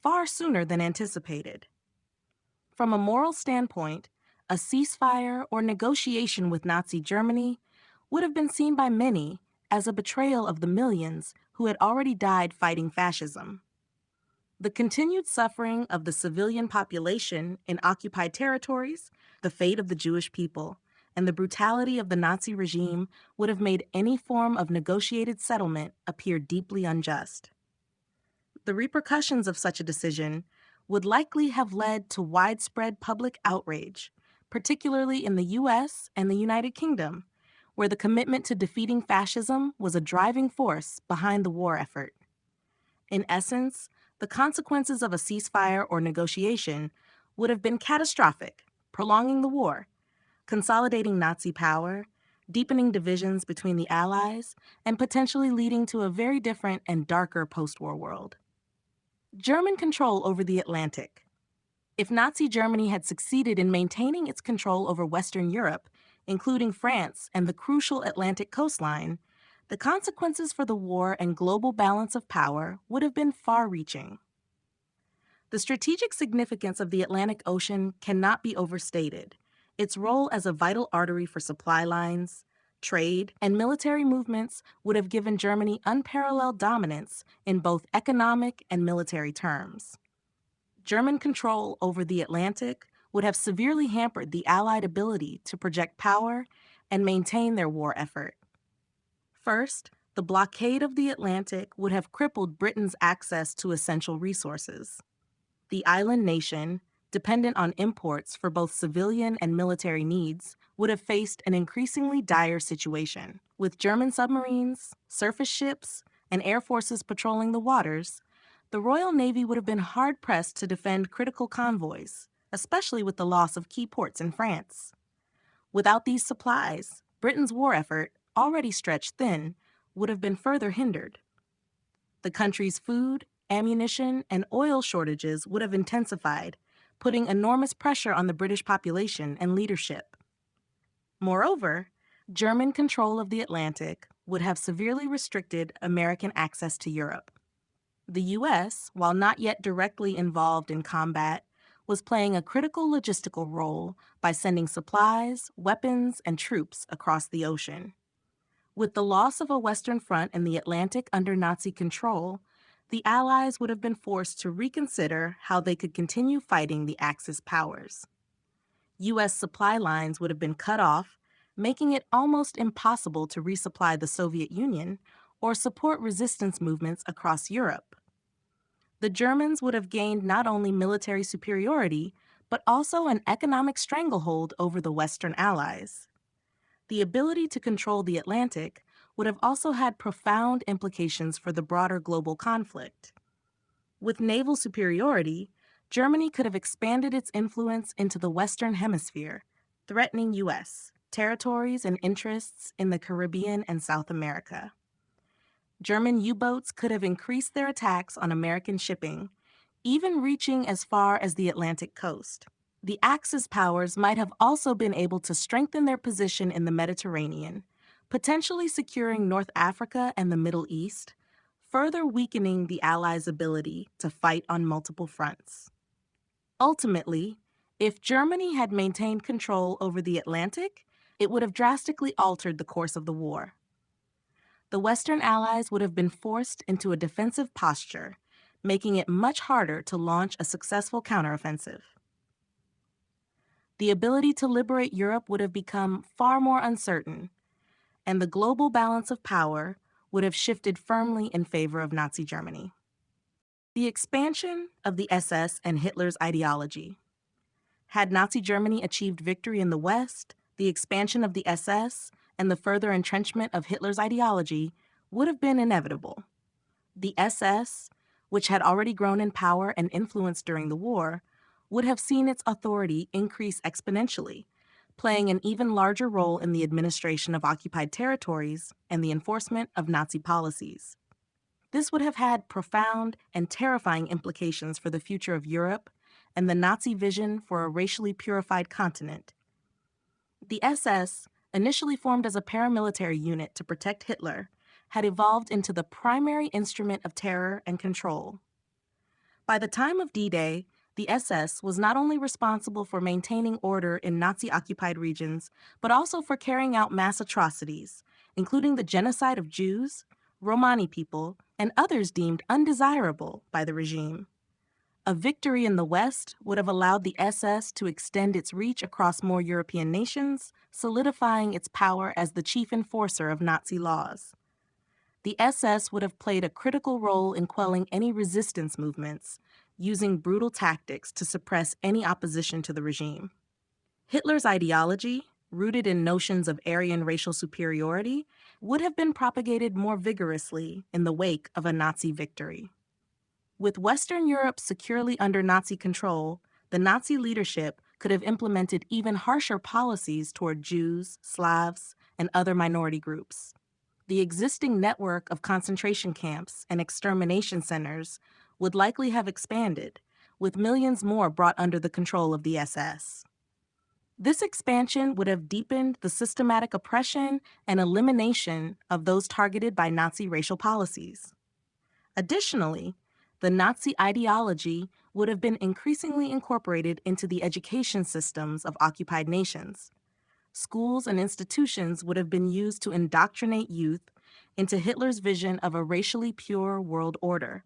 far sooner than anticipated. From a moral standpoint, a ceasefire or negotiation with Nazi Germany would have been seen by many as a betrayal of the millions who had already died fighting fascism. The continued suffering of the civilian population in occupied territories, the fate of the Jewish people, and the brutality of the Nazi regime would have made any form of negotiated settlement appear deeply unjust. The repercussions of such a decision would likely have led to widespread public outrage, particularly in the US and the United Kingdom, where the commitment to defeating fascism was a driving force behind the war effort. In essence, the consequences of a ceasefire or negotiation would have been catastrophic, prolonging the war, consolidating Nazi power, deepening divisions between the Allies, and potentially leading to a very different and darker post-war world. German control over the Atlantic. If Nazi Germany had succeeded in maintaining its control over Western Europe, including France and the crucial Atlantic coastline, the consequences for the war and global balance of power would have been far-reaching. The strategic significance of the Atlantic Ocean cannot be overstated. Its role as a vital artery for supply lines, trade, and military movements would have given Germany unparalleled dominance in both economic and military terms. German control over the Atlantic would have severely hampered the Allied ability to project power and maintain their war effort. First, the blockade of the Atlantic would have crippled Britain's access to essential resources. The island nation, dependent on imports for both civilian and military needs, would have faced an increasingly dire situation. With German submarines, surface ships, and air forces patrolling the waters, the Royal Navy would have been hard-pressed to defend critical convoys, especially with the loss of key ports in France. Without these supplies, Britain's war effort, already stretched thin, would have been further hindered. The country's food, ammunition, and oil shortages would have intensified, putting enormous pressure on the British population and leadership. Moreover, German control of the Atlantic would have severely restricted American access to Europe. The U.S., while not yet directly involved in combat, was playing a critical logistical role by sending supplies, weapons, and troops across the ocean. With the loss of a Western front in the Atlantic under Nazi control, the Allies would have been forced to reconsider how they could continue fighting the Axis powers. U.S. supply lines would have been cut off, making it almost impossible to resupply the Soviet Union or support resistance movements across Europe. The Germans would have gained not only military superiority, but also an economic stranglehold over the Western Allies. The ability to control the Atlantic would have also had profound implications for the broader global conflict. With naval superiority, Germany could have expanded its influence into the Western Hemisphere, threatening U.S. territories and interests in the Caribbean and South America. German U-boats could have increased their attacks on American shipping, even reaching as far as the Atlantic coast. The Axis powers might have also been able to strengthen their position in the Mediterranean, potentially securing North Africa and the Middle East, further weakening the Allies' ability to fight on multiple fronts. Ultimately, if Germany had maintained control over the Atlantic, it would have drastically altered the course of the war. The Western Allies would have been forced into a defensive posture, making it much harder to launch a successful counteroffensive. The ability to liberate Europe would have become far more uncertain, and the global balance of power would have shifted firmly in favor of Nazi Germany. The expansion of the SS and Hitler's ideology. Had Nazi Germany achieved victory in the West, the expansion of the SS and the further entrenchment of Hitler's ideology would have been inevitable. The SS, which had already grown in power and influence during the war, would have seen its authority increase exponentially, playing an even larger role in the administration of occupied territories and the enforcement of Nazi policies. This would have had profound and terrifying implications for the future of Europe and the Nazi vision for a racially purified continent. The SS, initially formed as a paramilitary unit to protect Hitler, had evolved into the primary instrument of terror and control. By the time of D-Day, the SS was not only responsible for maintaining order in Nazi-occupied regions, but also for carrying out mass atrocities, including the genocide of Jews, Romani people, and others deemed undesirable by the regime. A victory in the West would have allowed the SS to extend its reach across more European nations, solidifying its power as the chief enforcer of Nazi laws. The SS would have played a critical role in quelling any resistance movements, using brutal tactics to suppress any opposition to the regime. Hitler's ideology, rooted in notions of Aryan racial superiority, would have been propagated more vigorously in the wake of a Nazi victory. With Western Europe securely under Nazi control, the Nazi leadership could have implemented even harsher policies toward Jews, Slavs, and other minority groups. The existing network of concentration camps and extermination centers would likely have expanded, with millions more brought under the control of the SS. This expansion would have deepened the systematic oppression and elimination of those targeted by Nazi racial policies. Additionally, the Nazi ideology would have been increasingly incorporated into the education systems of occupied nations. Schools and institutions would have been used to indoctrinate youth into Hitler's vision of a racially pure world order.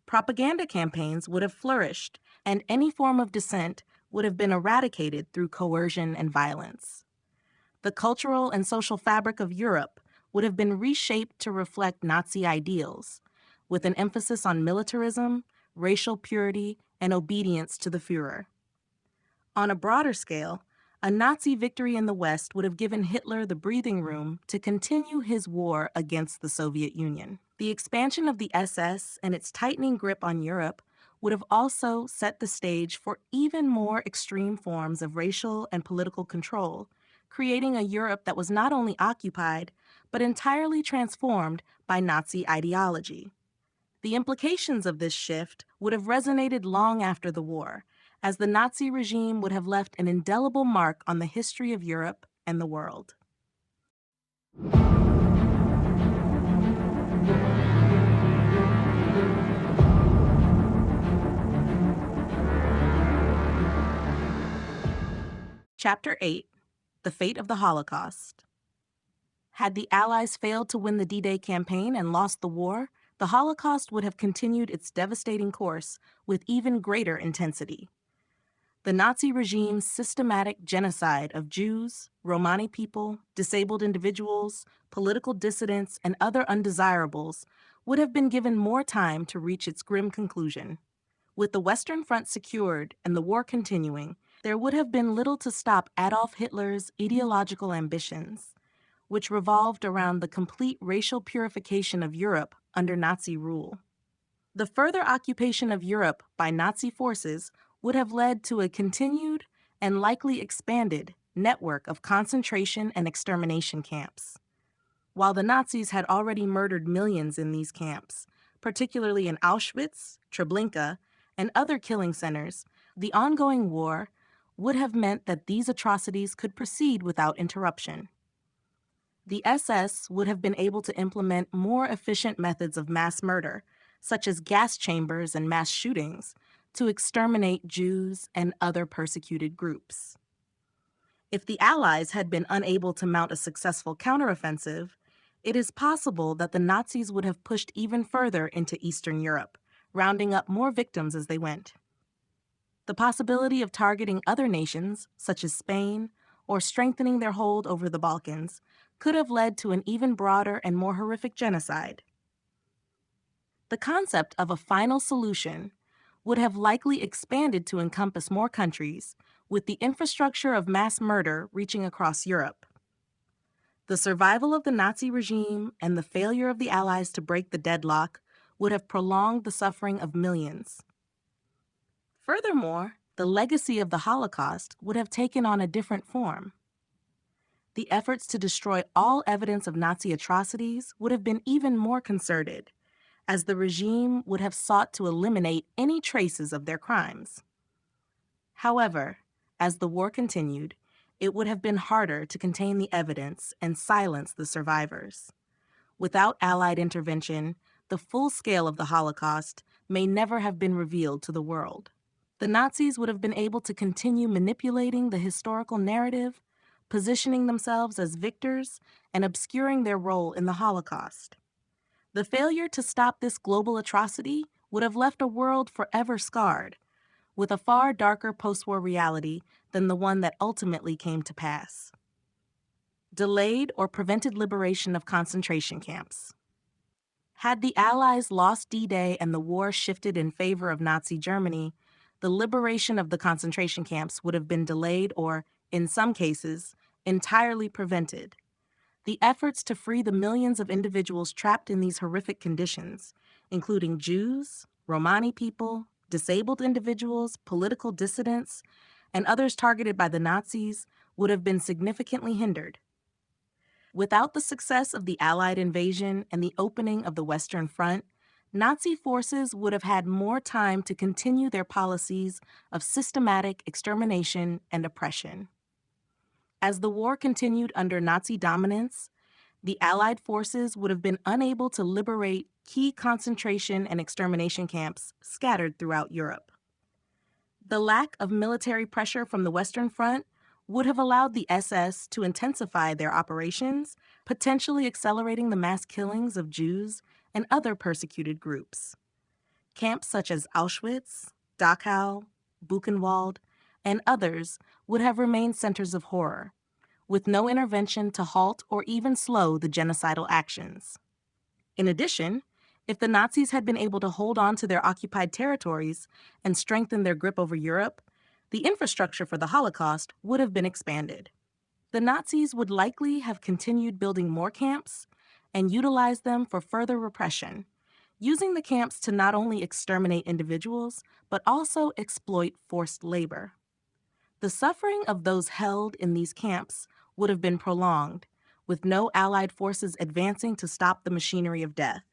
Propaganda campaigns would have flourished, and any form of dissent would have been eradicated through coercion and violence. The cultural and social fabric of Europe would have been reshaped to reflect Nazi ideals, with an emphasis on militarism, racial purity, and obedience to the Führer. On a broader scale, a Nazi victory in the West would have given Hitler the breathing room to continue his war against the Soviet Union. The expansion of the SS and its tightening grip on Europe would have also set the stage for even more extreme forms of racial and political control, creating a Europe that was not only occupied, but entirely transformed by Nazi ideology. The implications of this shift would have resonated long after the war, as the Nazi regime would have left an indelible mark on the history of Europe and the world. Chapter 8: The Fate of the Holocaust. Had the Allies failed to win the D-Day campaign and lost the war, the Holocaust would have continued its devastating course with even greater intensity. The Nazi regime's systematic genocide of Jews, Romani people, disabled individuals, political dissidents, and other undesirables would have been given more time to reach its grim conclusion. With the Western Front secured and the war continuing, there would have been little to stop Adolf Hitler's ideological ambitions, which revolved around the complete racial purification of Europe under Nazi rule. The further occupation of Europe by Nazi forces would have led to a continued and likely expanded network of concentration and extermination camps. While the Nazis had already murdered millions in these camps, particularly in Auschwitz, Treblinka, and other killing centers, the ongoing war would have meant that these atrocities could proceed without interruption. The SS would have been able to implement more efficient methods of mass murder, such as gas chambers and mass shootings, to exterminate Jews and other persecuted groups. If the Allies had been unable to mount a successful counteroffensive, it is possible that the Nazis would have pushed even further into Eastern Europe, rounding up more victims as they went. The possibility of targeting other nations, such as Spain, or strengthening their hold over the Balkans, could have led to an even broader and more horrific genocide. The concept of a final solution would have likely expanded to encompass more countries, with the infrastructure of mass murder reaching across Europe. The survival of the Nazi regime and the failure of the Allies to break the deadlock would have prolonged the suffering of millions. Furthermore, the legacy of the Holocaust would have taken on a different form. The efforts to destroy all evidence of Nazi atrocities would have been even more concerted, as the regime would have sought to eliminate any traces of their crimes. However, as the war continued, it would have been harder to contain the evidence and silence the survivors. Without Allied intervention, the full scale of the Holocaust may never have been revealed to the world. The Nazis would have been able to continue manipulating the historical narrative, positioning themselves as victors, and obscuring their role in the Holocaust. The failure to stop this global atrocity would have left a world forever scarred, with a far darker post-war reality than the one that ultimately came to pass. Delayed or prevented liberation of concentration camps. Had the Allies lost D-Day and the war shifted in favor of Nazi Germany, the liberation of the concentration camps would have been delayed or, in some cases, entirely prevented. The efforts to free the millions of individuals trapped in these horrific conditions, including Jews, Romani people, disabled individuals, political dissidents, and others targeted by the Nazis, would have been significantly hindered. Without the success of the Allied invasion and the opening of the Western Front, Nazi forces would have had more time to continue their policies of systematic extermination and oppression. As the war continued under Nazi dominance, the Allied forces would have been unable to liberate key concentration and extermination camps scattered throughout Europe. The lack of military pressure from the Western Front would have allowed the SS to intensify their operations, potentially accelerating the mass killings of Jews and other persecuted groups. Camps such as Auschwitz, Dachau, Buchenwald, and others would have remained centers of horror, with no intervention to halt or even slow the genocidal actions. In addition, if the Nazis had been able to hold on to their occupied territories and strengthen their grip over Europe, the infrastructure for the Holocaust would have been expanded. The Nazis would likely have continued building more camps and utilized them for further repression, using the camps to not only exterminate individuals, but also exploit forced labor. The suffering of those held in these camps would have been prolonged, with no Allied forces advancing to stop the machinery of death.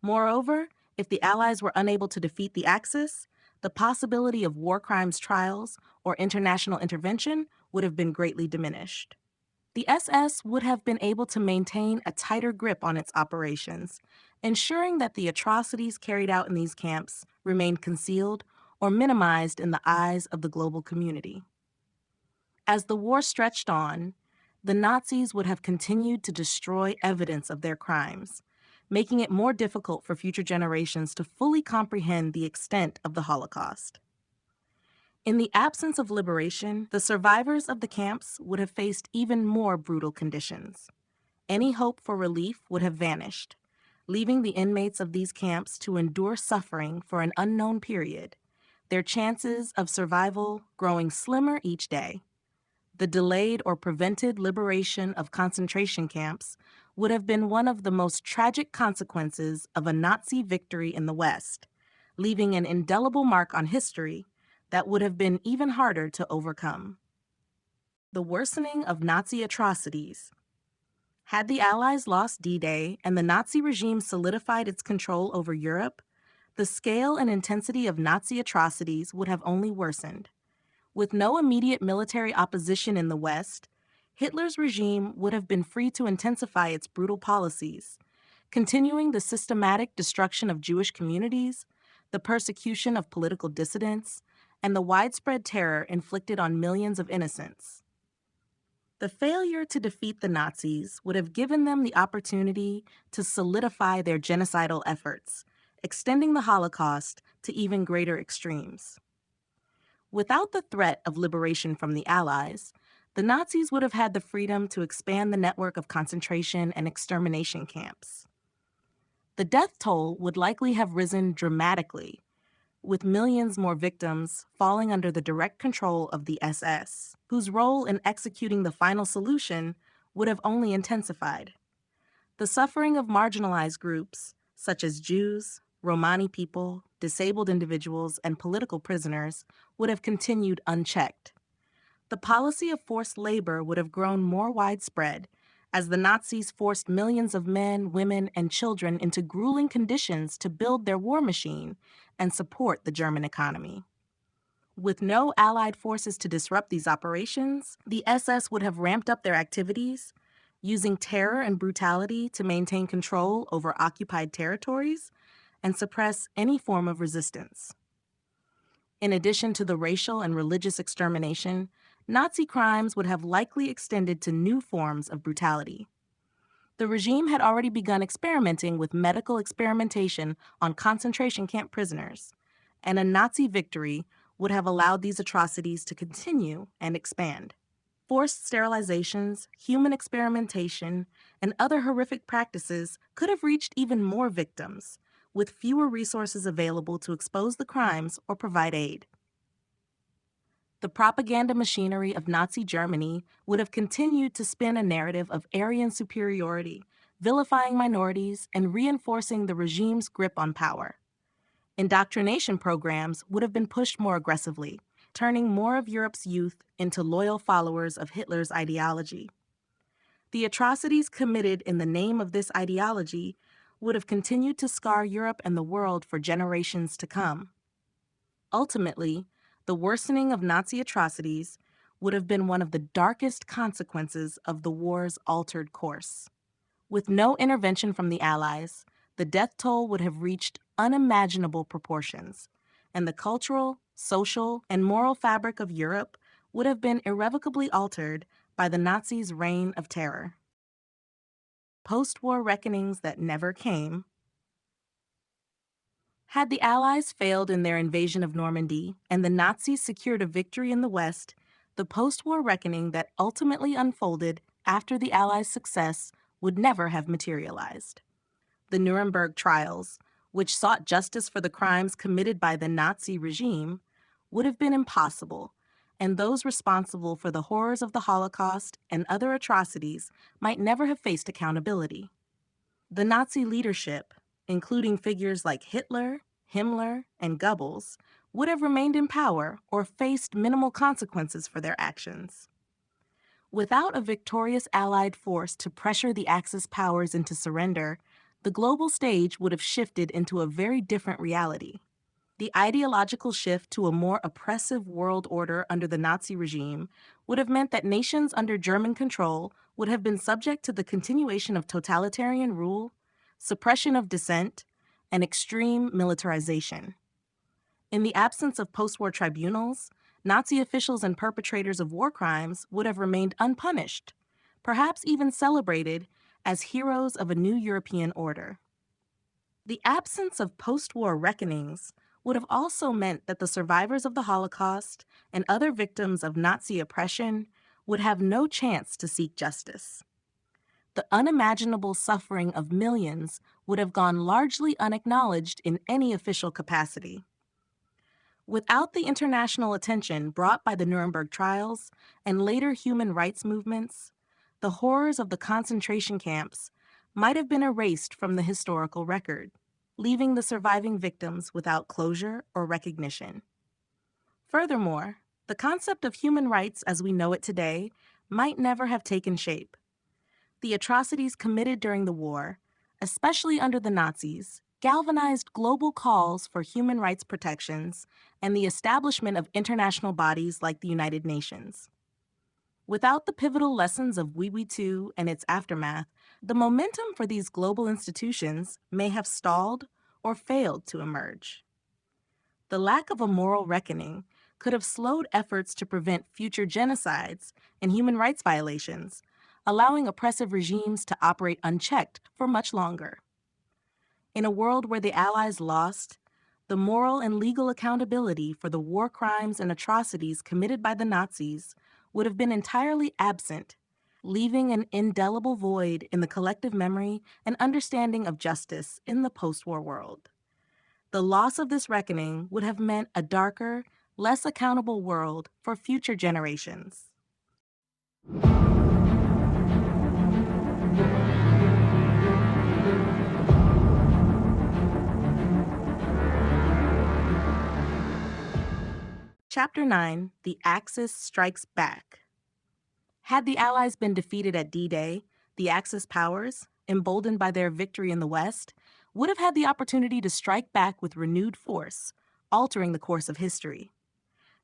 Moreover, if the Allies were unable to defeat the Axis, the possibility of war crimes trials or international intervention would have been greatly diminished. The SS would have been able to maintain a tighter grip on its operations, ensuring that the atrocities carried out in these camps remained concealed or minimized in the eyes of the global community. As the war stretched on, the Nazis would have continued to destroy evidence of their crimes, making it more difficult for future generations to fully comprehend the extent of the Holocaust. In the absence of liberation, the survivors of the camps would have faced even more brutal conditions. Any hope for relief would have vanished, leaving the inmates of these camps to endure suffering for an unknown period, their chances of survival growing slimmer each day. The delayed or prevented liberation of concentration camps would have been one of the most tragic consequences of a Nazi victory in the West, leaving an indelible mark on history that would have been even harder to overcome. The worsening of Nazi atrocities. Had the Allies lost D-Day and the Nazi regime solidified its control over Europe, the scale and intensity of Nazi atrocities would have only worsened. With no immediate military opposition in the West, Hitler's regime would have been free to intensify its brutal policies, continuing the systematic destruction of Jewish communities, the persecution of political dissidents, and the widespread terror inflicted on millions of innocents. The failure to defeat the Nazis would have given them the opportunity to solidify their genocidal efforts, extending the Holocaust to even greater extremes. Without the threat of liberation from the Allies, the Nazis would have had the freedom to expand the network of concentration and extermination camps. The death toll would likely have risen dramatically, with millions more victims falling under the direct control of the SS, whose role in executing the final solution would have only intensified. The suffering of marginalized groups, such as Jews, Romani people, disabled individuals, and political prisoners, would have continued unchecked. The policy of forced labor would have grown more widespread as the Nazis forced millions of men, women, and children into grueling conditions to build their war machine and support the German economy. With no Allied forces to disrupt these operations, the SS would have ramped up their activities, using terror and brutality to maintain control over occupied territories and suppress any form of resistance. In addition to the racial and religious extermination, Nazi crimes would have likely extended to new forms of brutality. The regime had already begun experimenting with medical experimentation on concentration camp prisoners, and a Nazi victory would have allowed these atrocities to continue and expand. Forced sterilizations, human experimentation, and other horrific practices could have reached even more victims, with fewer resources available to expose the crimes or provide aid. The propaganda machinery of Nazi Germany would have continued to spin a narrative of Aryan superiority, vilifying minorities and reinforcing the regime's grip on power. Indoctrination programs would have been pushed more aggressively, turning more of Europe's youth into loyal followers of Hitler's ideology. The atrocities committed in the name of this ideology would have continued to scar Europe and the world for generations to come. Ultimately, the worsening of Nazi atrocities would have been one of the darkest consequences of the war's altered course. With no intervention from the Allies, the death toll would have reached unimaginable proportions, and the cultural, social, and moral fabric of Europe would have been irrevocably altered by the Nazis' reign of terror. Post-war reckonings that never came. Had the Allies failed in their invasion of Normandy and the Nazis secured a victory in the West, the post-war reckoning that ultimately unfolded after the Allies' success would never have materialized. The Nuremberg trials, which sought justice for the crimes committed by the Nazi regime, would have been impossible, and those responsible for the horrors of the Holocaust and other atrocities might never have faced accountability. The Nazi leadership, including figures like Hitler, Himmler, and Goebbels, would have remained in power or faced minimal consequences for their actions. Without a victorious Allied force to pressure the Axis powers into surrender, the global stage would have shifted into a very different reality. The ideological shift to a more oppressive world order under the Nazi regime would have meant that nations under German control would have been subject to the continuation of totalitarian rule, suppression of dissent, and extreme militarization. In the absence of post-war tribunals, Nazi officials and perpetrators of war crimes would have remained unpunished, perhaps even celebrated as heroes of a new European order. The absence of post-war reckonings would have also meant that the survivors of the Holocaust and other victims of Nazi oppression would have no chance to seek justice. The unimaginable suffering of millions would have gone largely unacknowledged in any official capacity. Without the international attention brought by the Nuremberg trials and later human rights movements, the horrors of the concentration camps might have been erased from the historical record, leaving the surviving victims without closure or recognition. Furthermore, the concept of human rights as we know it today might never have taken shape. The atrocities committed during the war, especially under the Nazis, galvanized global calls for human rights protections and the establishment of international bodies like the United Nations. Without the pivotal lessons of World War II and its aftermath, the momentum for these global institutions may have stalled or failed to emerge. The lack of a moral reckoning could have slowed efforts to prevent future genocides and human rights violations, allowing oppressive regimes to operate unchecked for much longer. In a world where the Allies lost, the moral and legal accountability for the war crimes and atrocities committed by the Nazis would have been entirely absent, leaving an indelible void in the collective memory and understanding of justice in the post-war world. The loss of this reckoning would have meant a darker, less accountable world for future generations. Chapter 9, The Axis Strikes Back. Had the Allies been defeated at D-Day, the Axis powers, emboldened by their victory in the West, would have had the opportunity to strike back with renewed force, altering the course of history.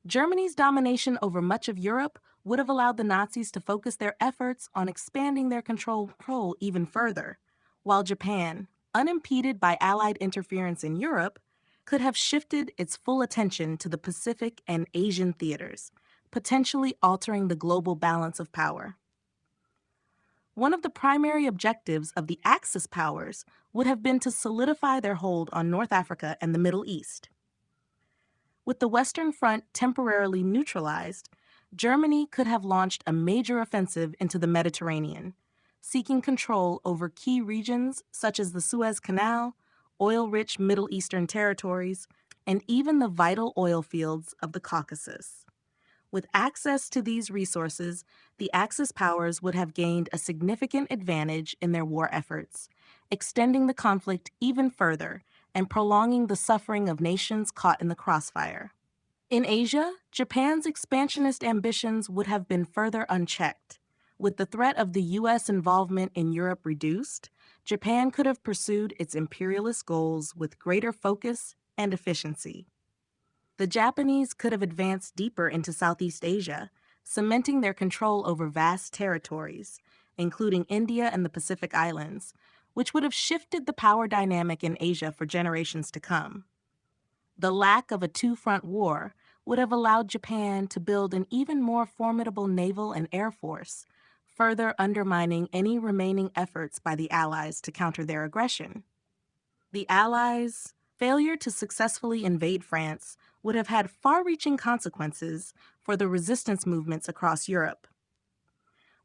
Germany's domination over much of Europe would have allowed the Nazis to focus their efforts on expanding their control even further, while Japan, unimpeded by Allied interference in Europe, could have shifted its full attention to the Pacific and Asian theaters, potentially altering the global balance of power. One of the primary objectives of the Axis powers would have been to solidify their hold on North Africa and the Middle East. With the Western Front temporarily neutralized, Germany could have launched a major offensive into the Mediterranean, seeking control over key regions such as the Suez Canal oil-rich Middle Eastern territories, and even the vital oil fields of the Caucasus. With access to these resources, the Axis powers would have gained a significant advantage in their war efforts, extending the conflict even further and prolonging the suffering of nations caught in the crossfire. In Asia, Japan's expansionist ambitions would have been further unchecked. With the threat of the U.S. involvement in Europe reduced, Japan could have pursued its imperialist goals with greater focus and efficiency. The Japanese could have advanced deeper into Southeast Asia, cementing their control over vast territories, including India and the Pacific Islands, which would have shifted the power dynamic in Asia for generations to come. The lack of a two-front war would have allowed Japan to build an even more formidable naval and air force, further undermining any remaining efforts by the Allies to counter their aggression. The Allies' failure to successfully invade France would have had far-reaching consequences for the resistance movements across Europe.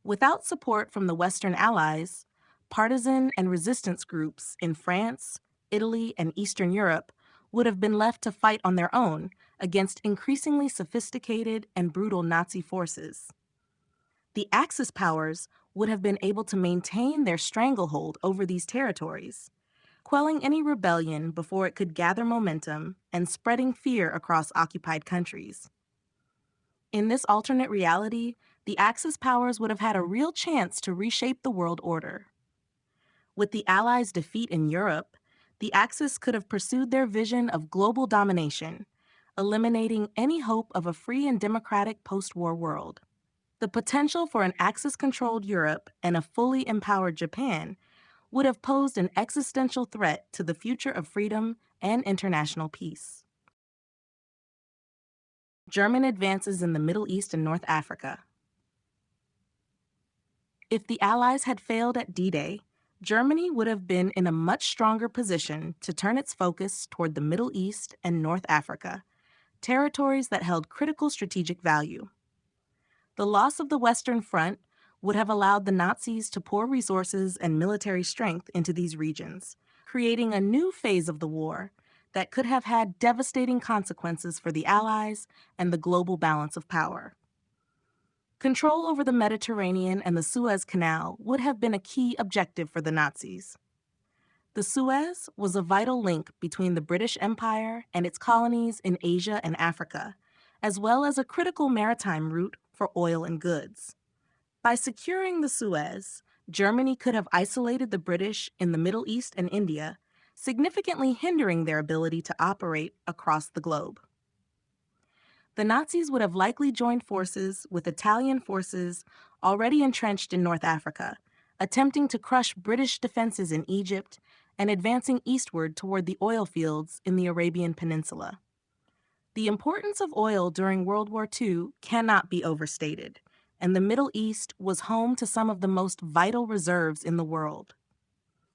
Without support from the Western Allies, partisan and resistance groups in France, Italy, and Eastern Europe would have been left to fight on their own against increasingly sophisticated and brutal Nazi forces. The Axis powers would have been able to maintain their stranglehold over these territories, quelling any rebellion before it could gather momentum and spreading fear across occupied countries. In this alternate reality, the Axis powers would have had a real chance to reshape the world order. With the Allies' defeat in Europe, the Axis could have pursued their vision of global domination, eliminating any hope of a free and democratic post-war world. The potential for an Axis-controlled Europe and a fully empowered Japan would have posed an existential threat to the future of freedom and international peace. German advances in the Middle East and North Africa. If the Allies had failed at D-Day, Germany would have been in a much stronger position to turn its focus toward the Middle East and North Africa, territories that held critical strategic value. The loss of the Western Front would have allowed the Nazis to pour resources and military strength into these regions, creating a new phase of the war that could have had devastating consequences for the Allies and the global balance of power. Control over the Mediterranean and the Suez Canal would have been a key objective for the Nazis. The Suez was a vital link between the British Empire and its colonies in Asia and Africa, as well as a critical maritime route for oil and goods. By securing the Suez, Germany could have isolated the British in the Middle East and India, significantly hindering their ability to operate across the globe. The Nazis would have likely joined forces with Italian forces already entrenched in North Africa, attempting to crush British defenses in Egypt and advancing eastward toward the oil fields in the Arabian Peninsula. The importance of oil during World War II cannot be overstated, and the Middle East was home to some of the most vital reserves in the world.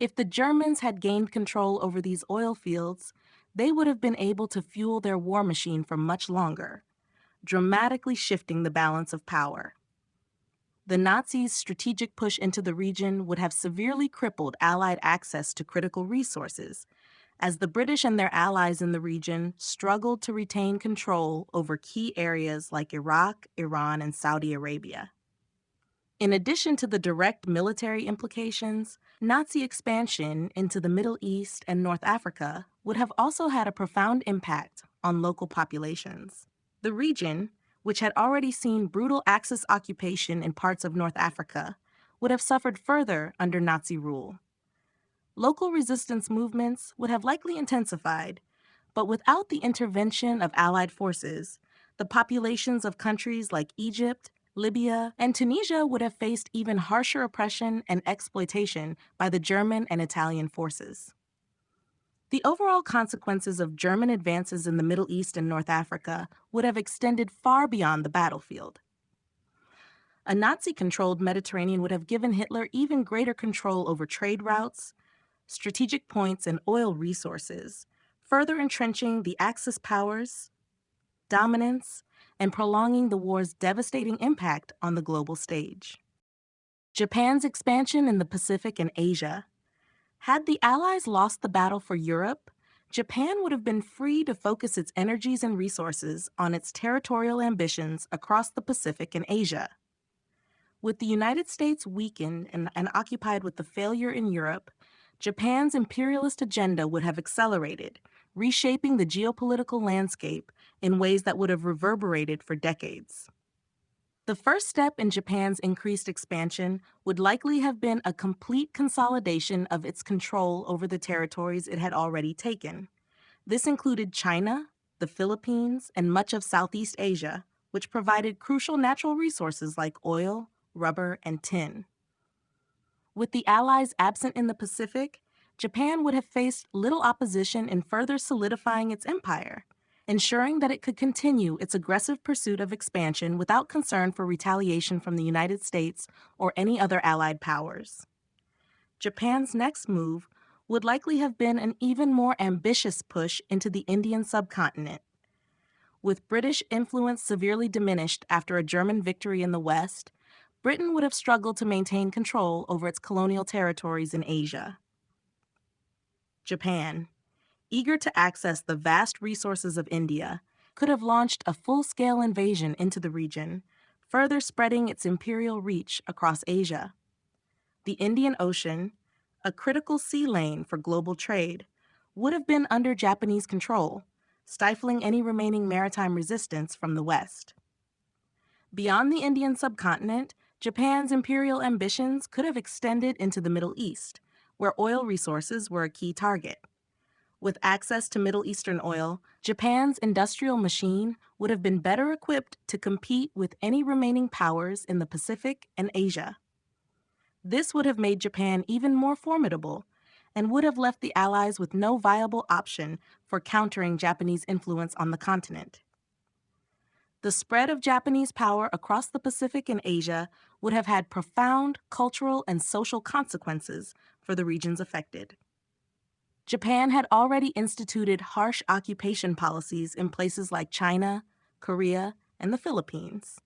If the Germans had gained control over these oil fields, they would have been able to fuel their war machine for much longer, dramatically shifting the balance of power. The Nazis' strategic push into the region would have severely crippled Allied access to critical resources, as the British and their allies in the region struggled to retain control over key areas like Iraq, Iran, and Saudi Arabia. In addition to the direct military implications, Nazi expansion into the Middle East and North Africa would have also had a profound impact on local populations. The region, which had already seen brutal Axis occupation in parts of North Africa, would have suffered further under Nazi rule. Local resistance movements would have likely intensified, but without the intervention of Allied forces, the populations of countries like Egypt, Libya, and Tunisia would have faced even harsher oppression and exploitation by the German and Italian forces. The overall consequences of German advances in the Middle East and North Africa would have extended far beyond the battlefield. A Nazi-controlled Mediterranean would have given Hitler even greater control over trade routes, strategic points, and oil resources, further entrenching the Axis powers' dominance and prolonging the war's devastating impact on the global stage. Japan's expansion in the Pacific and Asia. Had the Allies lost the battle for Europe, Japan would have been free to focus its energies and resources on its territorial ambitions across the Pacific and Asia. With the United States weakened and occupied with the failure in Europe, Japan's imperialist agenda would have accelerated, reshaping the geopolitical landscape in ways that would have reverberated for decades. The first step in Japan's increased expansion would likely have been a complete consolidation of its control over the territories it had already taken. This included China, the Philippines, and much of Southeast Asia, which provided crucial natural resources like oil, rubber, and tin. With the Allies absent in the Pacific, Japan would have faced little opposition in further solidifying its empire, ensuring that it could continue its aggressive pursuit of expansion without concern for retaliation from the United States or any other Allied powers. Japan's next move would likely have been an even more ambitious push into the Indian subcontinent. With British influence severely diminished after a German victory in the West, Britain would have struggled to maintain control over its colonial territories in Asia. Japan, eager to access the vast resources of India, could have launched a full-scale invasion into the region, further spreading its imperial reach across Asia. The Indian Ocean, a critical sea lane for global trade, would have been under Japanese control, stifling any remaining maritime resistance from the West. Beyond the Indian subcontinent, Japan's imperial ambitions could have extended into the Middle East, where oil resources were a key target. With access to Middle Eastern oil, Japan's industrial machine would have been better equipped to compete with any remaining powers in the Pacific and Asia. This would have made Japan even more formidable and would have left the Allies with no viable option for countering Japanese influence on the continent. The spread of Japanese power across the Pacific and Asia would have had profound cultural and social consequences for the regions affected. Japan had already instituted harsh occupation policies in places like China, Korea, and the Philippines.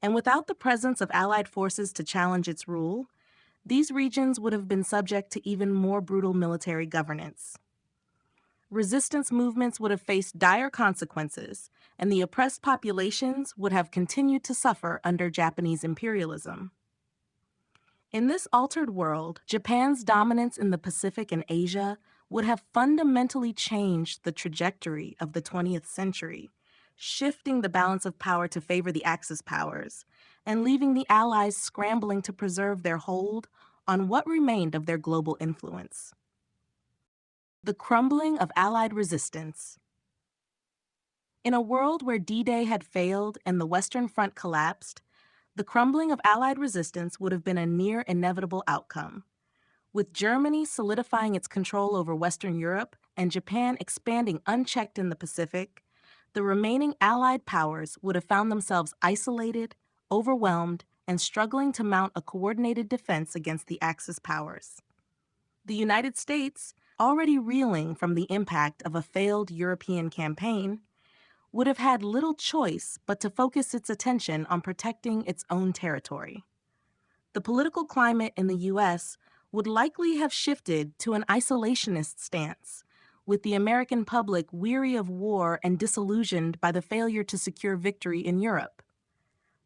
And without the presence of Allied forces to challenge its rule, these regions would have been subject to even more brutal military governance. Resistance movements would have faced dire consequences, and the oppressed populations would have continued to suffer under Japanese imperialism. In this altered world, Japan's dominance in the Pacific and Asia would have fundamentally changed the trajectory of the 20th century, shifting the balance of power to favor the Axis powers, and leaving the Allies scrambling to preserve their hold on what remained of their global influence. The crumbling of Allied resistance. In a world where D-Day had failed and the Western Front collapsed, the crumbling of Allied resistance would have been a near inevitable outcome. With Germany solidifying its control over Western Europe and Japan expanding unchecked in the Pacific, the remaining Allied powers would have found themselves isolated, overwhelmed, and struggling to mount a coordinated defense against the Axis powers. The United States, already reeling from the impact of a failed European campaign, would have had little choice but to focus its attention on protecting its own territory. The political climate in the U.S. would likely have shifted to an isolationist stance, with the American public weary of war and disillusioned by the failure to secure victory in Europe.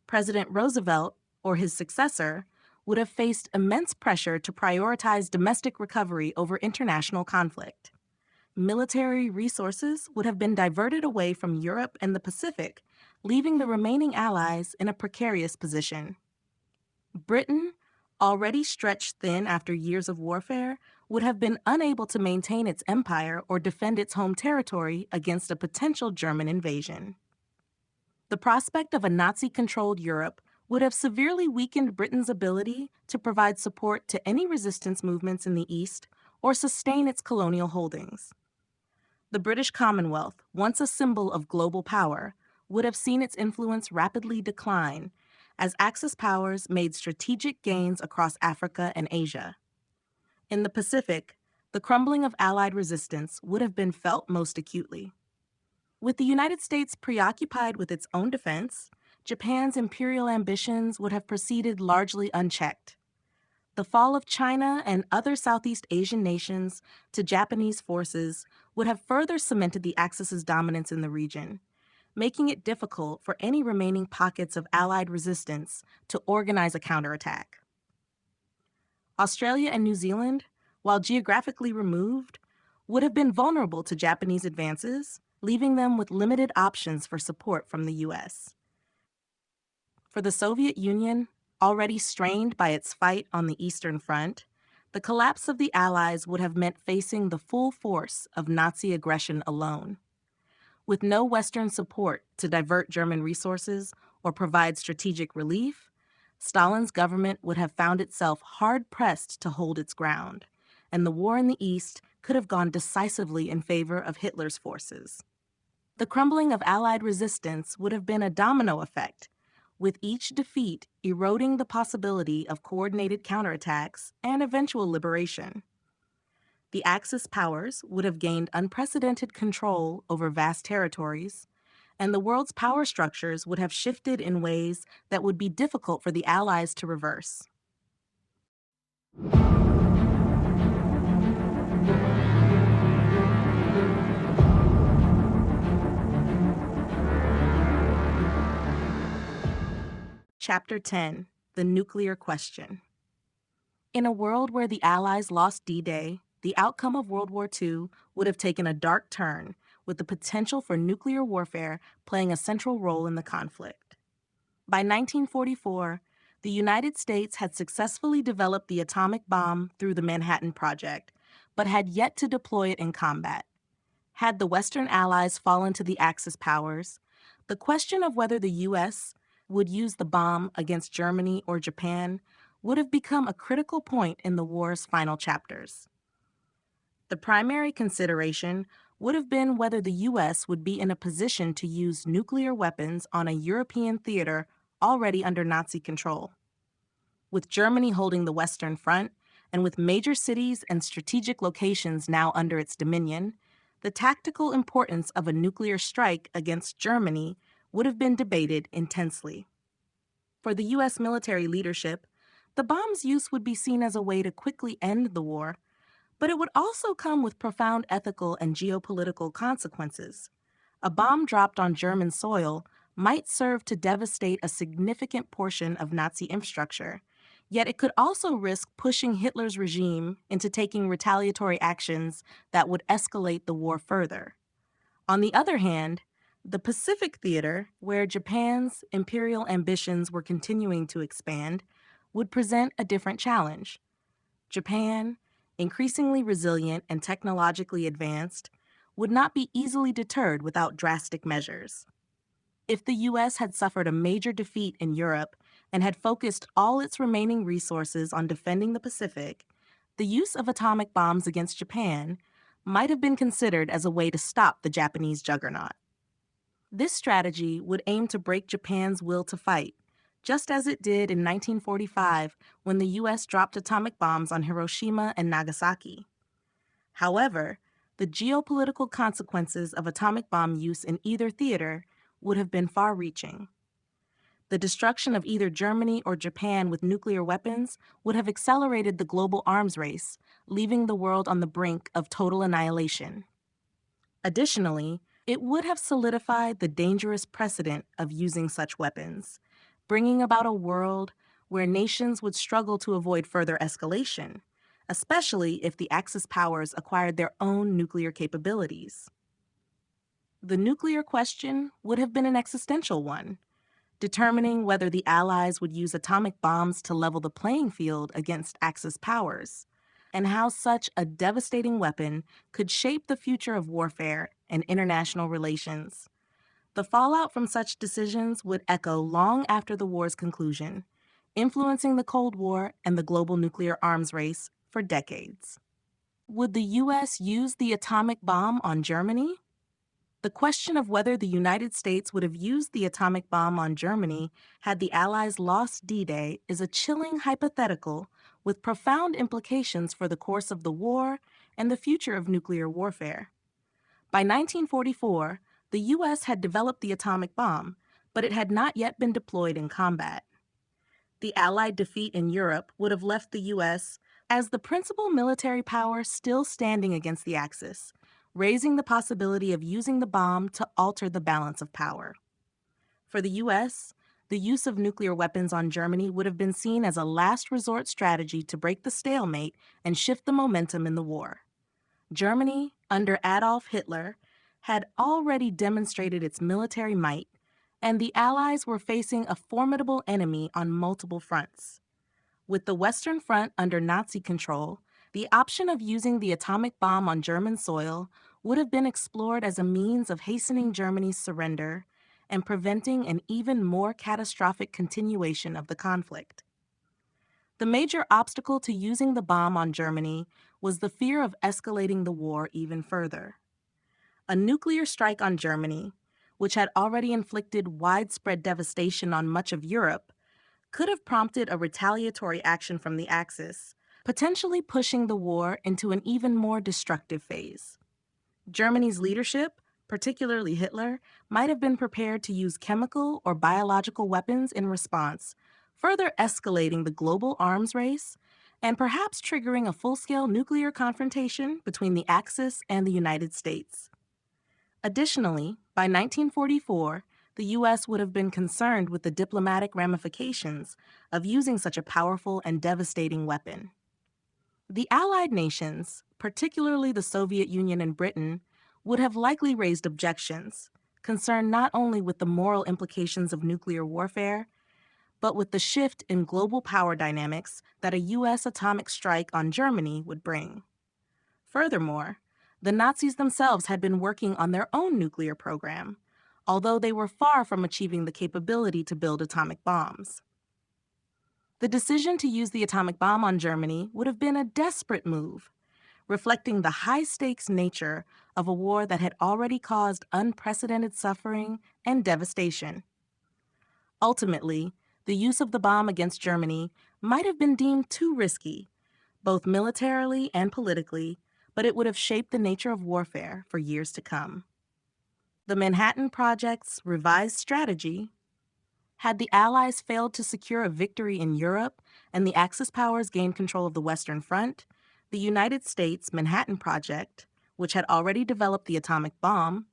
President Roosevelt, or his successor, would have faced immense pressure to prioritize domestic recovery over international conflict. Military resources would have been diverted away from Europe and the Pacific, leaving the remaining allies in a precarious position. Britain, already stretched thin after years of warfare, would have been unable to maintain its empire or defend its home territory against a potential German invasion. The prospect of a Nazi-controlled Europe would have severely weakened Britain's ability to provide support to any resistance movements in the East or sustain its colonial holdings. The British Commonwealth, once a symbol of global power, would have seen its influence rapidly decline as Axis powers made strategic gains across Africa and Asia. In the Pacific, the crumbling of Allied resistance would have been felt most acutely. With the United States preoccupied with its own defense, Japan's imperial ambitions would have proceeded largely unchecked. The The fall of China and other Southeast Asian nations to Japanese forces would have further cemented the Axis's dominance in the region, making it difficult for any remaining pockets of Allied resistance to organize a counterattack. Australia and New Zealand, while geographically removed, would have been vulnerable to Japanese advances, leaving them with limited options for support from the U.S. For the Soviet Union, already strained by its fight on the Eastern Front, the collapse of the Allies would have meant facing the full force of Nazi aggression alone. With no Western support to divert German resources or provide strategic relief, Stalin's government would have found itself hard-pressed to hold its ground, and the war in the East could have gone decisively in favor of Hitler's forces. The crumbling of Allied resistance would have been a domino effect, with each defeat eroding the possibility of coordinated counterattacks and eventual liberation. The Axis powers would have gained unprecedented control over vast territories, and the world's power structures would have shifted in ways that would be difficult for the Allies to reverse. Chapter 10: The Nuclear Question. In a world where the Allies lost D-Day, the outcome of World War II would have taken a dark turn, with the potential for nuclear warfare playing a central role in the conflict. By 1944, the United States had successfully developed the atomic bomb through the Manhattan Project, but had yet to deploy it in combat. Had the Western Allies fallen to the Axis powers, the question of whether the U.S. would use the bomb against Germany or Japan would have become a critical point in the war's final chapters. The primary consideration would have been whether the U.S. would be in a position to use nuclear weapons on a European theater already under Nazi control. With Germany holding the Western Front, and with major cities and strategic locations now under its dominion, the tactical importance of a nuclear strike against Germany would have been debated intensely. For the U.S. military leadership, the bomb's use would be seen as a way to quickly end the war, but it would also come with profound ethical and geopolitical consequences. A bomb dropped on German soil might serve to devastate a significant portion of Nazi infrastructure, yet it could also risk pushing Hitler's regime into taking retaliatory actions that would escalate the war further. On the other hand, the Pacific theater, where Japan's imperial ambitions were continuing to expand, would present a different challenge. Japan, increasingly resilient and technologically advanced, would not be easily deterred without drastic measures. If the U.S. had suffered a major defeat in Europe and had focused all its remaining resources on defending the Pacific, the use of atomic bombs against Japan might have been considered as a way to stop the Japanese juggernaut. This strategy would aim to break Japan's will to fight, just as it did in 1945 when the U.S. dropped atomic bombs on Hiroshima and Nagasaki. However, the geopolitical consequences of atomic bomb use in either theater would have been far-reaching. The destruction of either Germany or Japan with nuclear weapons would have accelerated the global arms race, leaving the world on the brink of total annihilation. Additionally, it would have solidified the dangerous precedent of using such weapons, bringing about a world where nations would struggle to avoid further escalation, especially if the Axis powers acquired their own nuclear capabilities. The nuclear question would have been an existential one, determining whether the Allies would use atomic bombs to level the playing field against Axis powers, and how such a devastating weapon could shape the future of warfare and international relations. The fallout from such decisions would echo long after the war's conclusion, influencing the Cold War and the global nuclear arms race for decades. Would the U.S. use the atomic bomb on Germany? The question of whether the United States would have used the atomic bomb on Germany had the Allies lost D-Day is a chilling hypothetical with profound implications for the course of the war and the future of nuclear warfare. By 1944, the U.S. had developed the atomic bomb, but it had not yet been deployed in combat. The Allied defeat in Europe would have left the U.S. as the principal military power still standing against the Axis, raising the possibility of using the bomb to alter the balance of power. For the U.S., the use of nuclear weapons on Germany would have been seen as a last resort strategy to break the stalemate and shift the momentum in the war. Germany, under Adolf Hitler, had already demonstrated its military might, and the Allies were facing a formidable enemy on multiple fronts. With the Western Front under Nazi control, the option of using the atomic bomb on German soil would have been explored as a means of hastening Germany's surrender and preventing an even more catastrophic continuation of the conflict. The major obstacle to using the bomb on Germany was the fear of escalating the war even further. A nuclear strike on Germany, which had already inflicted widespread devastation on much of Europe, could have prompted a retaliatory action from the Axis, potentially pushing the war into an even more destructive phase. Germany's leadership, particularly Hitler, might have been prepared to use chemical or biological weapons in response, further escalating the global arms race and perhaps triggering a full-scale nuclear confrontation between the Axis and the United States. Additionally, by 1944, the U.S. would have been concerned with the diplomatic ramifications of using such a powerful and devastating weapon. The Allied nations, particularly the Soviet Union and Britain, would have likely raised objections, concerned not only with the moral implications of nuclear warfare, but with the shift in global power dynamics that a U.S. atomic strike on Germany would bring. Furthermore, the Nazis themselves had been working on their own nuclear program, although they were far from achieving the capability to build atomic bombs. The decision to use the atomic bomb on Germany would have been a desperate move, reflecting the high-stakes nature of a war that had already caused unprecedented suffering and devastation. Ultimately, the use of the bomb against Germany might have been deemed too risky, both militarily and politically, but it would have shaped the nature of warfare for years to come. The Manhattan Project's revised strategy: had the Allies failed to secure a victory in Europe and the Axis powers gained control of the Western Front, the United States Manhattan Project, which had already developed the atomic bomb,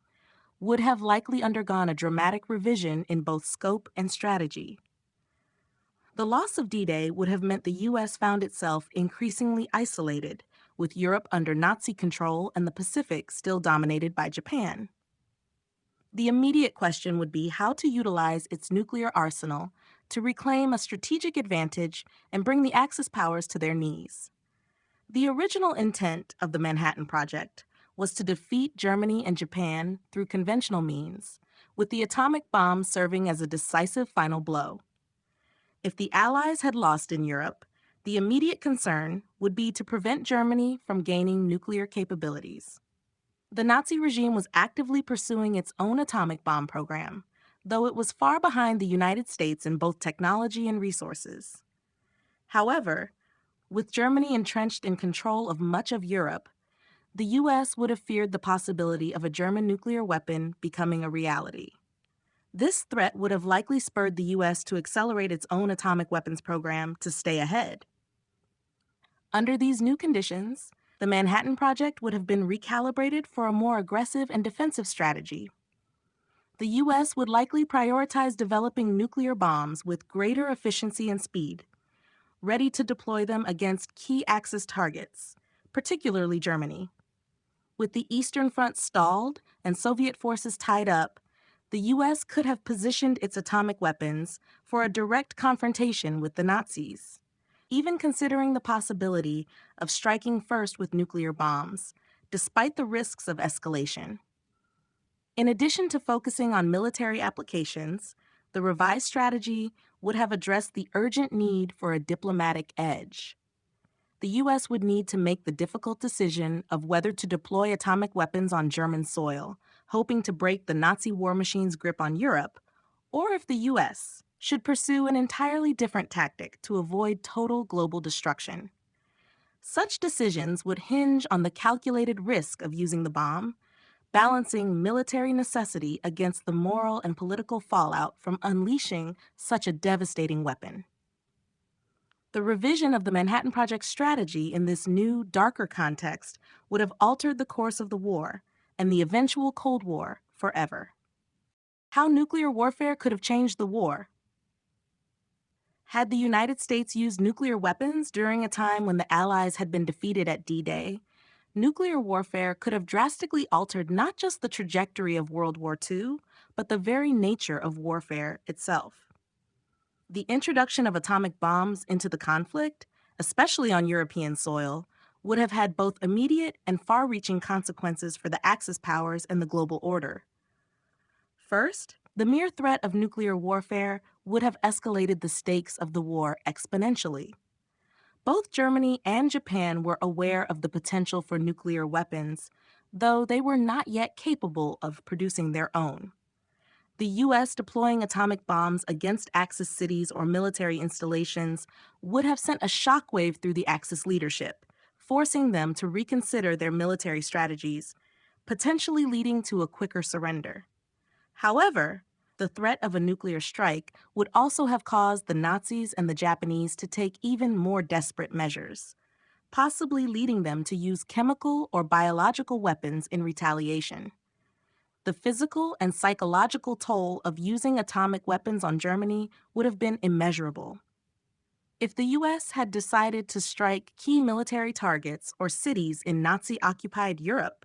would have likely undergone a dramatic revision in both scope and strategy. The loss of D-Day would have meant the U.S. found itself increasingly isolated, with Europe under Nazi control and the Pacific still dominated by Japan. The immediate question would be how to utilize its nuclear arsenal to reclaim a strategic advantage and bring the Axis powers to their knees. The original intent of the Manhattan Project was to defeat Germany and Japan through conventional means, with the atomic bomb serving as a decisive final blow. If the Allies had lost in Europe, the immediate concern would be to prevent Germany from gaining nuclear capabilities. The Nazi regime was actively pursuing its own atomic bomb program, though it was far behind the United States in both technology and resources. However, with Germany entrenched in control of much of Europe, the U.S. would have feared the possibility of a German nuclear weapon becoming a reality. This threat would have likely spurred the U.S. to accelerate its own atomic weapons program to stay ahead. Under these new conditions, the Manhattan Project would have been recalibrated for a more aggressive and defensive strategy. The U.S. would likely prioritize developing nuclear bombs with greater efficiency and speed, ready to deploy them against key Axis targets, particularly Germany. With the Eastern Front stalled and Soviet forces tied up, the U.S. could have positioned its atomic weapons for a direct confrontation with the Nazis, even considering the possibility of striking first with nuclear bombs, despite the risks of escalation. In addition to focusing on military applications, the revised strategy would have addressed the urgent need for a diplomatic edge. The U.S. would need to make the difficult decision of whether to deploy atomic weapons on German soil, hoping to break the Nazi war machine's grip on Europe, or if the U.S. should pursue an entirely different tactic to avoid total global destruction. Such decisions would hinge on the calculated risk of using the bomb, balancing military necessity against the moral and political fallout from unleashing such a devastating weapon. The revision of the Manhattan Project strategy in this new, darker context would have altered the course of the war and the eventual Cold War forever. How nuclear warfare could have changed the war. Had the United States used nuclear weapons during a time when the Allies had been defeated at D-Day, nuclear warfare could have drastically altered not just the trajectory of World War II, but the very nature of warfare itself. The introduction of atomic bombs into the conflict, especially on European soil, would have had both immediate and far-reaching consequences for the Axis powers and the global order. First, the mere threat of nuclear warfare would have escalated the stakes of the war exponentially. Both Germany and Japan were aware of the potential for nuclear weapons, though they were not yet capable of producing their own. The U.S. deploying atomic bombs against Axis cities or military installations would have sent a shockwave through the Axis leadership, forcing them to reconsider their military strategies, potentially leading to a quicker surrender. However, the threat of a nuclear strike would also have caused the Nazis and the Japanese to take even more desperate measures, possibly leading them to use chemical or biological weapons in retaliation. The physical and psychological toll of using atomic weapons on Germany would have been immeasurable. If the U.S. had decided to strike key military targets or cities in Nazi-occupied Europe,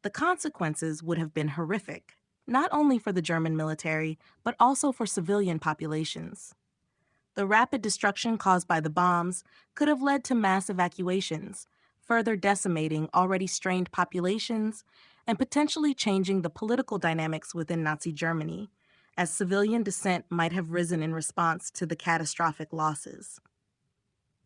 the consequences would have been horrific, not only for the German military, but also for civilian populations. The rapid destruction caused by the bombs could have led to mass evacuations, further decimating already strained populations and potentially changing the political dynamics within Nazi Germany, as civilian dissent might have risen in response to the catastrophic losses.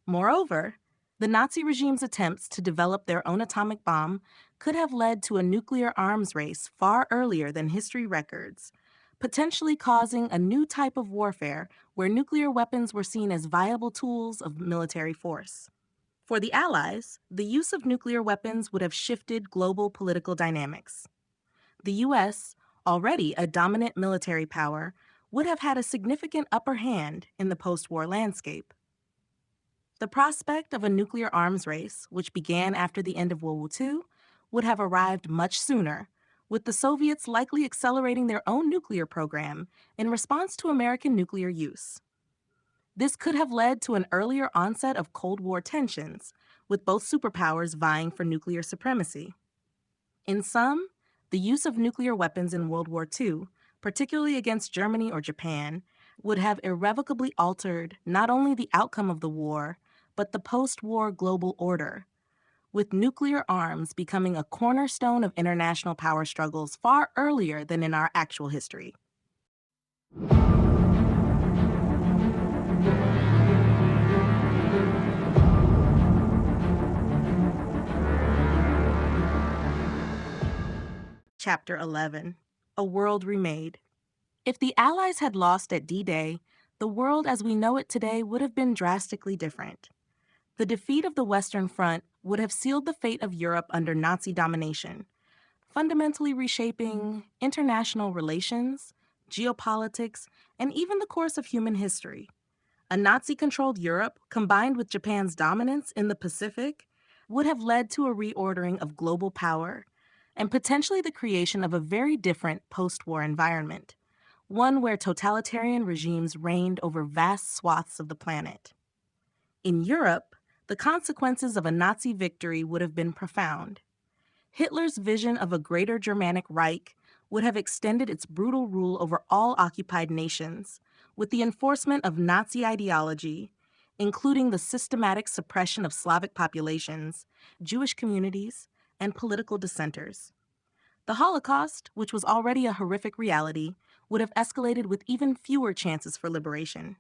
Moreover, the Nazi regime's attempts to develop their own atomic bomb could have led to a nuclear arms race far earlier than history records, potentially causing a new type of warfare where nuclear weapons were seen as viable tools of military force. For the Allies, the use of nuclear weapons would have shifted global political dynamics. The U.S., already a dominant military power, would have had a significant upper hand in the post-war landscape. The prospect of a nuclear arms race, which began after the end of World War II, would have arrived much sooner, with the Soviets likely accelerating their own nuclear program in response to American nuclear use. This could have led to an earlier onset of Cold War tensions, with both superpowers vying for nuclear supremacy. In sum, the use of nuclear weapons in World War II, particularly against Germany or Japan, would have irrevocably altered not only the outcome of the war, but the post-war global order, with nuclear arms becoming a cornerstone of international power struggles far earlier than in our actual history. Chapter 11. A World Remade. If the Allies had lost at D-Day, the world as we know it today would have been drastically different. The defeat of the Western Front would have sealed the fate of Europe under Nazi domination, fundamentally reshaping international relations, geopolitics, and even the course of human history. A Nazi-controlled Europe, combined with Japan's dominance in the Pacific, would have led to a reordering of global power and potentially the creation of a very different post-war environment, one where totalitarian regimes reigned over vast swaths of the planet. In Europe, the consequences of a Nazi victory would have been profound. Hitler's vision of a greater Germanic Reich would have extended its brutal rule over all occupied nations, with the enforcement of Nazi ideology, including the systematic suppression of Slavic populations, Jewish communities, and political dissenters. The Holocaust, which was already a horrific reality, would have escalated with even fewer chances for liberation.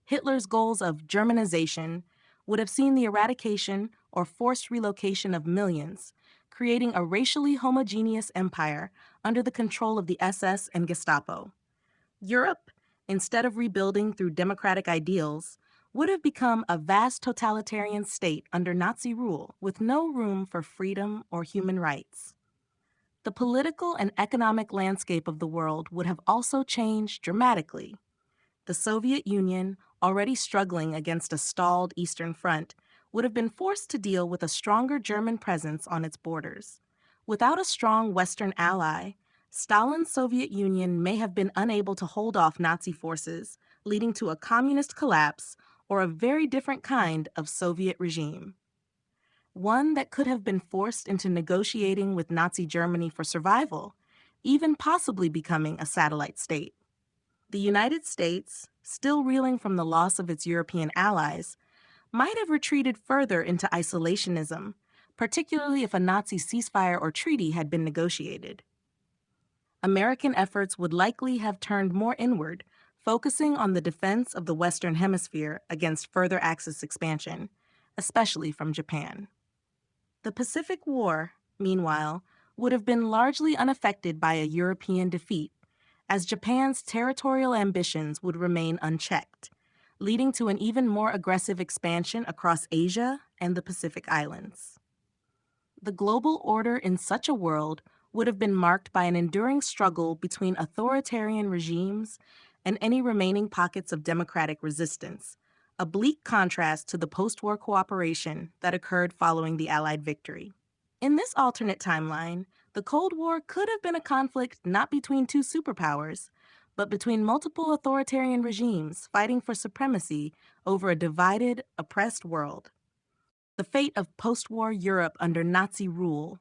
Hitler's goals of Germanization would have seen the eradication or forced relocation of millions, creating a racially homogeneous empire under the control of the SS and Gestapo. Europe, instead of rebuilding through democratic ideals, would have become a vast totalitarian state under Nazi rule with no room for freedom or human rights. The political and economic landscape of the world would have also changed dramatically. The Soviet Union, already struggling against a stalled Eastern Front, would have been forced to deal with a stronger German presence on its borders. Without a strong Western ally, Stalin's Soviet Union may have been unable to hold off Nazi forces, leading to a communist collapse or a very different kind of Soviet regime. One that could have been forced into negotiating with Nazi Germany for survival, even possibly becoming a satellite state. The United States, still reeling from the loss of its European allies, might have retreated further into isolationism, particularly if a Nazi ceasefire or treaty had been negotiated. American efforts would likely have turned more inward, focusing on the defense of the Western Hemisphere against further Axis expansion, especially from Japan. The Pacific War, meanwhile, would have been largely unaffected by a European defeat, as Japan's territorial ambitions would remain unchecked, leading to an even more aggressive expansion across Asia and the Pacific Islands. The global order in such a world would have been marked by an enduring struggle between authoritarian regimes and any remaining pockets of democratic resistance, a bleak contrast to the post-war cooperation that occurred following the Allied victory. In this alternate timeline, the Cold War could have been a conflict not between two superpowers, but between multiple authoritarian regimes fighting for supremacy over a divided, oppressed world. The fate of post-war Europe under Nazi rule.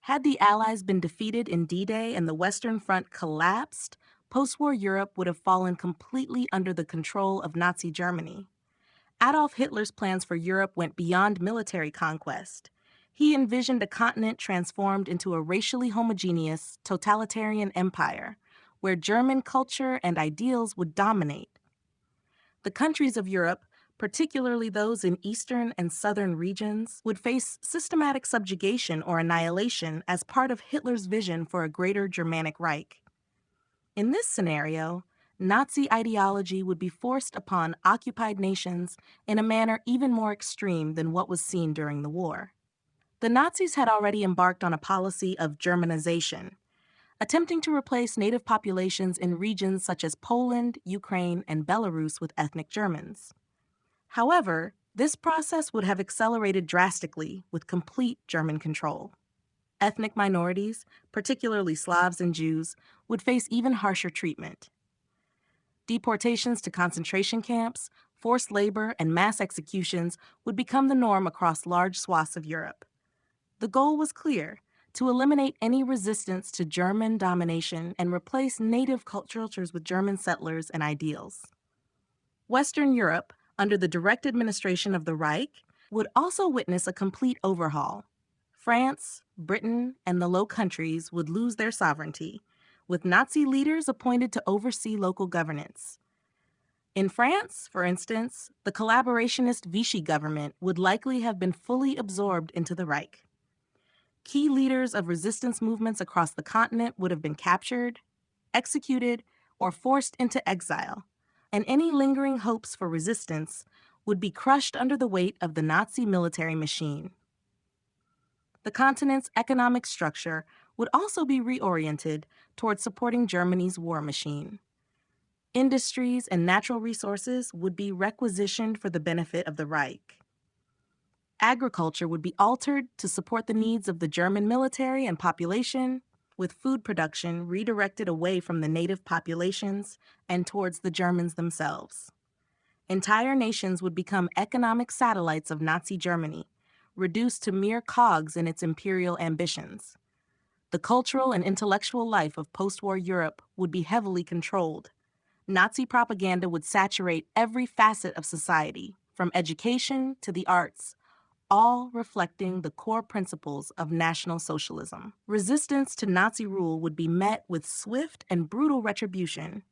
Had the Allies been defeated in D-Day and the Western Front collapsed, post-war Europe would have fallen completely under the control of Nazi Germany. Adolf Hitler's plans for Europe went beyond military conquest. He envisioned a continent transformed into a racially homogeneous, totalitarian empire, where German culture and ideals would dominate. The countries of Europe, particularly those in eastern and southern regions, would face systematic subjugation or annihilation as part of Hitler's vision for a greater Germanic Reich. In this scenario, Nazi ideology would be forced upon occupied nations in a manner even more extreme than what was seen during the war. The Nazis had already embarked on a policy of Germanization, attempting to replace native populations in regions such as Poland, Ukraine, and Belarus with ethnic Germans. However, this process would have accelerated drastically with complete German control. Ethnic minorities, particularly Slavs and Jews, would face even harsher treatment. Deportations to concentration camps, forced labor, and mass executions would become the norm across large swaths of Europe. The goal was clear: to eliminate any resistance to German domination and replace native cultures with German settlers and ideals. Western Europe, under the direct administration of the Reich, would also witness a complete overhaul. France, Britain, and the Low Countries would lose their sovereignty, with Nazi leaders appointed to oversee local governance. In France, for instance, the collaborationist Vichy government would likely have been fully absorbed into the Reich. Key leaders of resistance movements across the continent would have been captured, executed, or forced into exile, and any lingering hopes for resistance would be crushed under the weight of the Nazi military machine. The continent's economic structure would also be reoriented towards supporting Germany's war machine. Industries and natural resources would be requisitioned for the benefit of the Reich. Agriculture would be altered to support the needs of the German military and population, with food production redirected away from the native populations and towards the Germans themselves. Entire nations would become economic satellites of Nazi Germany, reduced to mere cogs in its imperial ambitions. The cultural and intellectual life of post-war Europe would be heavily controlled. Nazi propaganda would saturate every facet of society, from education to the arts, all reflecting the core principles of National Socialism. Resistance to Nazi rule would be met with swift and brutal retribution,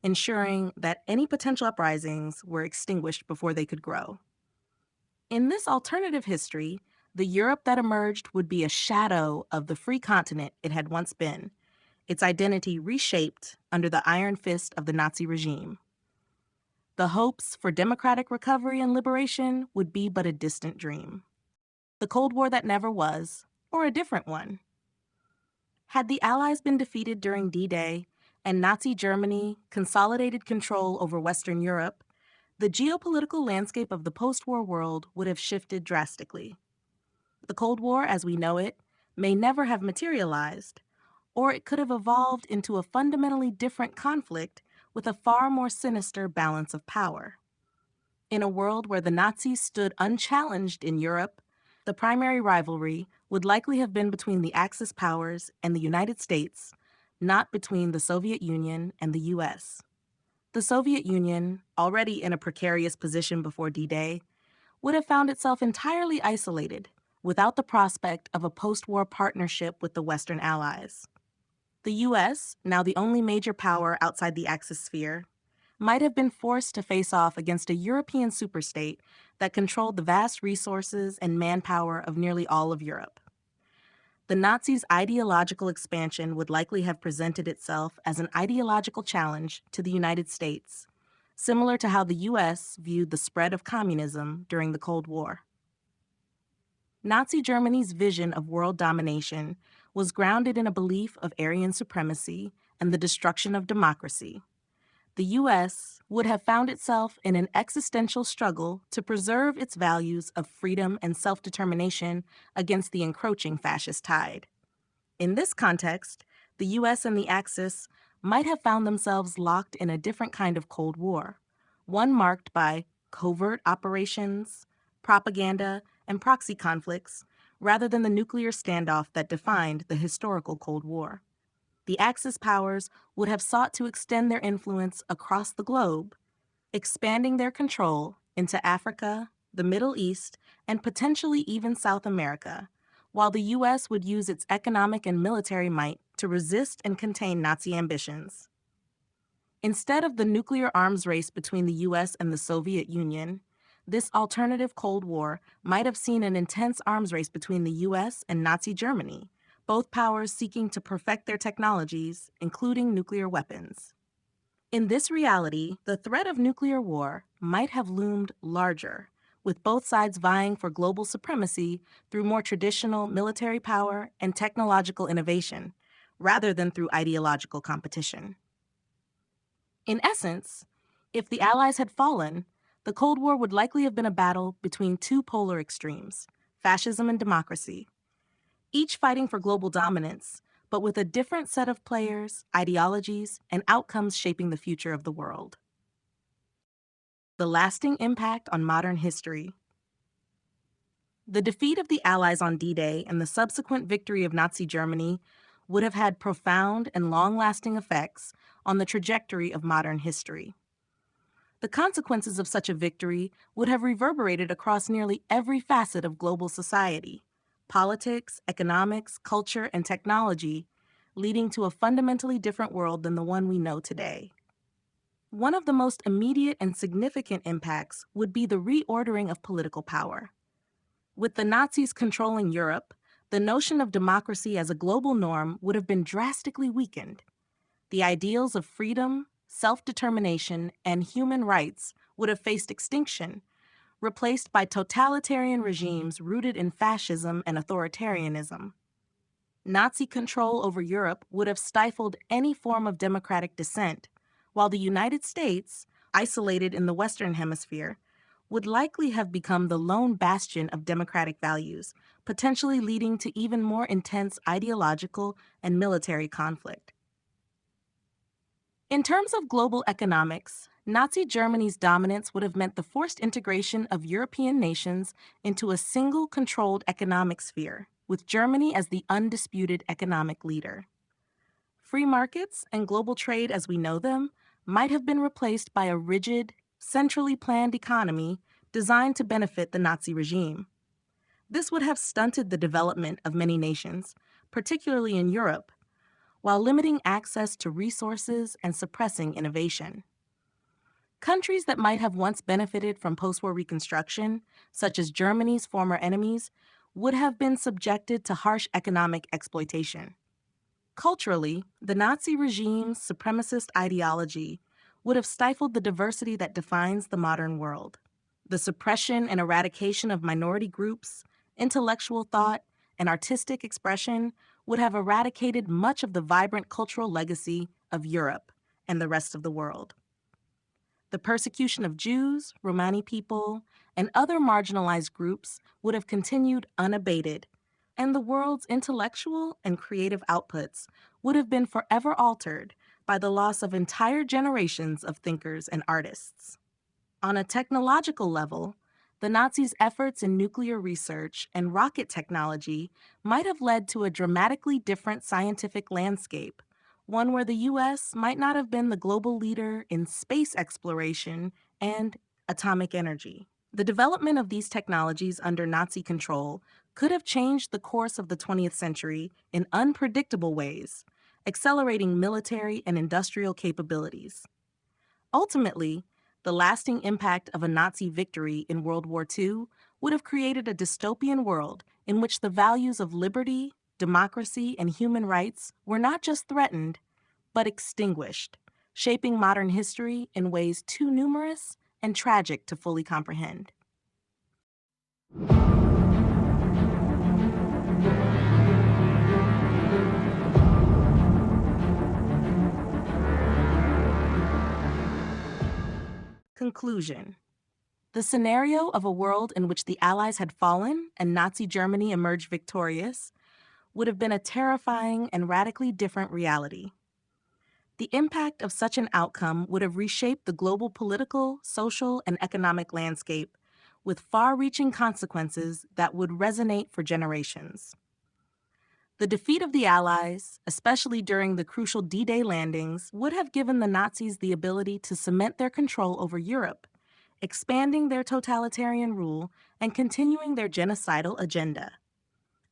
ensuring that any potential uprisings were extinguished before they could grow. In this alternative history, the Europe that emerged would be a shadow of the free continent it had once been, its identity reshaped under the iron fist of the Nazi regime. The hopes for democratic recovery and liberation would be but a distant dream. The Cold War that never was, or a different one. Had the Allies been defeated during D-Day and Nazi Germany consolidated control over Western Europe, the geopolitical landscape of the post-war world would have shifted drastically. The Cold War, as we know it, may never have materialized, or it could have evolved into a fundamentally different conflict with a far more sinister balance of power. In a world where the Nazis stood unchallenged in Europe, the primary rivalry would likely have been between the Axis powers and the United States, not between the Soviet Union and the US. The Soviet Union, already in a precarious position before D-Day, would have found itself entirely isolated, without the prospect of a post-war partnership with the Western Allies. The US, now the only major power outside the Axis sphere, might have been forced to face off against a European superstate that controlled the vast resources and manpower of nearly all of Europe. The Nazis' ideological expansion would likely have presented itself as an ideological challenge to the United States, similar to how the US viewed the spread of communism during the Cold War. Nazi Germany's vision of world domination was grounded in a belief of Aryan supremacy and the destruction of democracy. The U.S. would have found itself in an existential struggle to preserve its values of freedom and self-determination against the encroaching fascist tide. In this context, the U.S. and the Axis might have found themselves locked in a different kind of Cold War, one marked by covert operations, propaganda, and proxy conflicts, rather than the nuclear standoff that defined the historical Cold War. The Axis powers would have sought to extend their influence across the globe, expanding their control into Africa, the Middle East, and potentially even South America, while the U.S. would use its economic and military might to resist and contain Nazi ambitions. Instead of the nuclear arms race between the U.S. and the Soviet Union, this alternative Cold War might have seen an intense arms race between the U.S. and Nazi Germany, both powers seeking to perfect their technologies, including nuclear weapons. In this reality, the threat of nuclear war might have loomed larger, with both sides vying for global supremacy through more traditional military power and technological innovation, rather than through ideological competition. In essence, if the Allies had fallen, the Cold War would likely have been a battle between two polar extremes, fascism and democracy, each fighting for global dominance, but with a different set of players, ideologies, and outcomes shaping the future of the world. The lasting impact on modern history. The defeat of the Allies on D-Day and the subsequent victory of Nazi Germany would have had profound and long-lasting effects on the trajectory of modern history. The consequences of such a victory would have reverberated across nearly every facet of global society: politics, economics, culture, and technology, leading to a fundamentally different world than the one we know today. One of the most immediate and significant impacts would be the reordering of political power. With the Nazis controlling Europe, the notion of democracy as a global norm would have been drastically weakened. The ideals of freedom, self-determination, and human rights would have faced extinction, replaced by totalitarian regimes rooted in fascism and authoritarianism. Nazi control over Europe would have stifled any form of democratic dissent, while the United States, isolated in the Western Hemisphere, would likely have become the lone bastion of democratic values, potentially leading to even more intense ideological and military conflict. In terms of global economics, Nazi Germany's dominance would have meant the forced integration of European nations into a single controlled economic sphere, with Germany as the undisputed economic leader. Free markets and global trade as we know them might have been replaced by a rigid, centrally planned economy designed to benefit the Nazi regime. This would have stunted the development of many nations, particularly in Europe, while limiting access to resources and suppressing innovation. Countries that might have once benefited from post-war reconstruction, such as Germany's former enemies, would have been subjected to harsh economic exploitation. Culturally, the Nazi regime's supremacist ideology would have stifled the diversity that defines the modern world. The suppression and eradication of minority groups, intellectual thought, and artistic expression would have eradicated much of the vibrant cultural legacy of Europe and the rest of the world. The persecution of Jews, Romani people, and other marginalized groups would have continued unabated, and the world's intellectual and creative outputs would have been forever altered by the loss of entire generations of thinkers and artists. On a technological level, the Nazis' efforts in nuclear research and rocket technology might have led to a dramatically different scientific landscape, one where the U.S. might not have been the global leader in space exploration and atomic energy. The development of these technologies under Nazi control could have changed the course of the 20th century in unpredictable ways, accelerating military and industrial capabilities. Ultimately, the lasting impact of a Nazi victory in World War II would have created a dystopian world in which the values of liberty, democracy, and human rights were not just threatened, but extinguished, shaping modern history in ways too numerous and tragic to fully comprehend. Conclusion. The scenario of a world in which the Allies had fallen and Nazi Germany emerged victorious would have been a terrifying and radically different reality. The impact of such an outcome would have reshaped the global political, social, and economic landscape with far-reaching consequences that would resonate for generations. The defeat of the Allies, especially during the crucial D-Day landings, would have given the Nazis the ability to cement their control over Europe, expanding their totalitarian rule and continuing their genocidal agenda.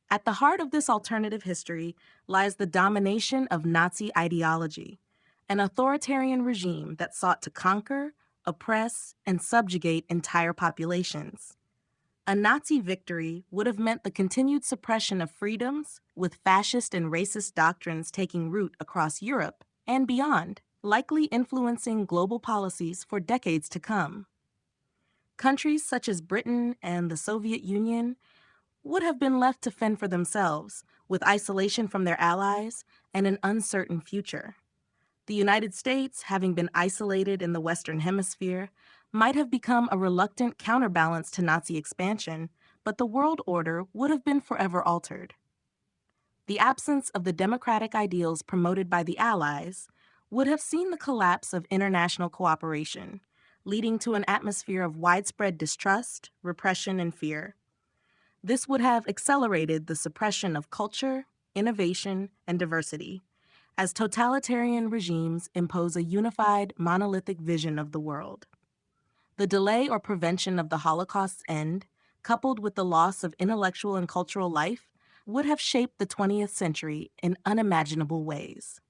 At the heart of this alternative history lies the domination of Nazi ideology, an authoritarian regime that sought to conquer, oppress, and subjugate entire populations. A Nazi victory would have meant the continued suppression of freedoms, with fascist and racist doctrines taking root across Europe and beyond, likely influencing global policies for decades to come. Countries such as Britain and the Soviet Union would have been left to fend for themselves, with isolation from their allies and an uncertain future. The United States, having been isolated in the Western Hemisphere, might have become a reluctant counterbalance to Nazi expansion, but the world order would have been forever altered. The absence of the democratic ideals promoted by the Allies would have seen the collapse of international cooperation, leading to an atmosphere of widespread distrust, repression, and fear. This would have accelerated the suppression of culture, innovation, and diversity, as totalitarian regimes impose a unified, monolithic vision of the world. The delay or prevention of the Holocaust's end, coupled with the loss of intellectual and cultural life, would have shaped the 20th century in unimaginable ways.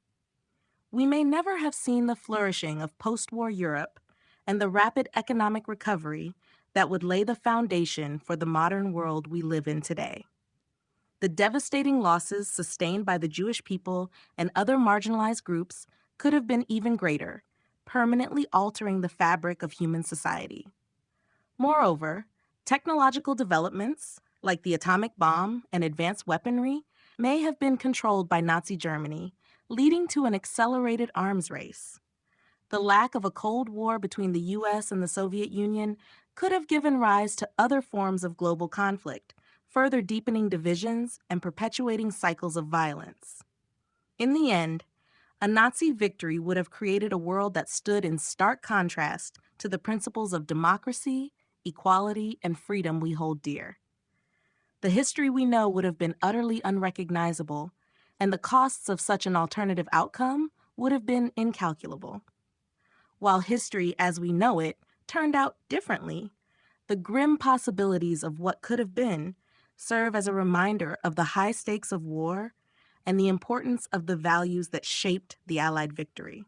We may never have seen the flourishing of post-war Europe and the rapid economic recovery that would lay the foundation for the modern world we live in today. The devastating losses sustained by the Jewish people and other marginalized groups could have been even greater, permanently altering the fabric of human society. Moreover, technological developments, like the atomic bomb and advanced weaponry, may have been controlled by Nazi Germany, leading to an accelerated arms race. The lack of a Cold War between the U.S. and the Soviet Union could have given rise to other forms of global conflict, further deepening divisions and perpetuating cycles of violence. In the end, a Nazi victory would have created a world that stood in stark contrast to the principles of democracy, equality, and freedom we hold dear. The history we know would have been utterly unrecognizable, and the costs of such an alternative outcome would have been incalculable. While history as we know it turned out differently, the grim possibilities of what could have been serve as a reminder of the high stakes of war and the importance of the values that shaped the Allied victory.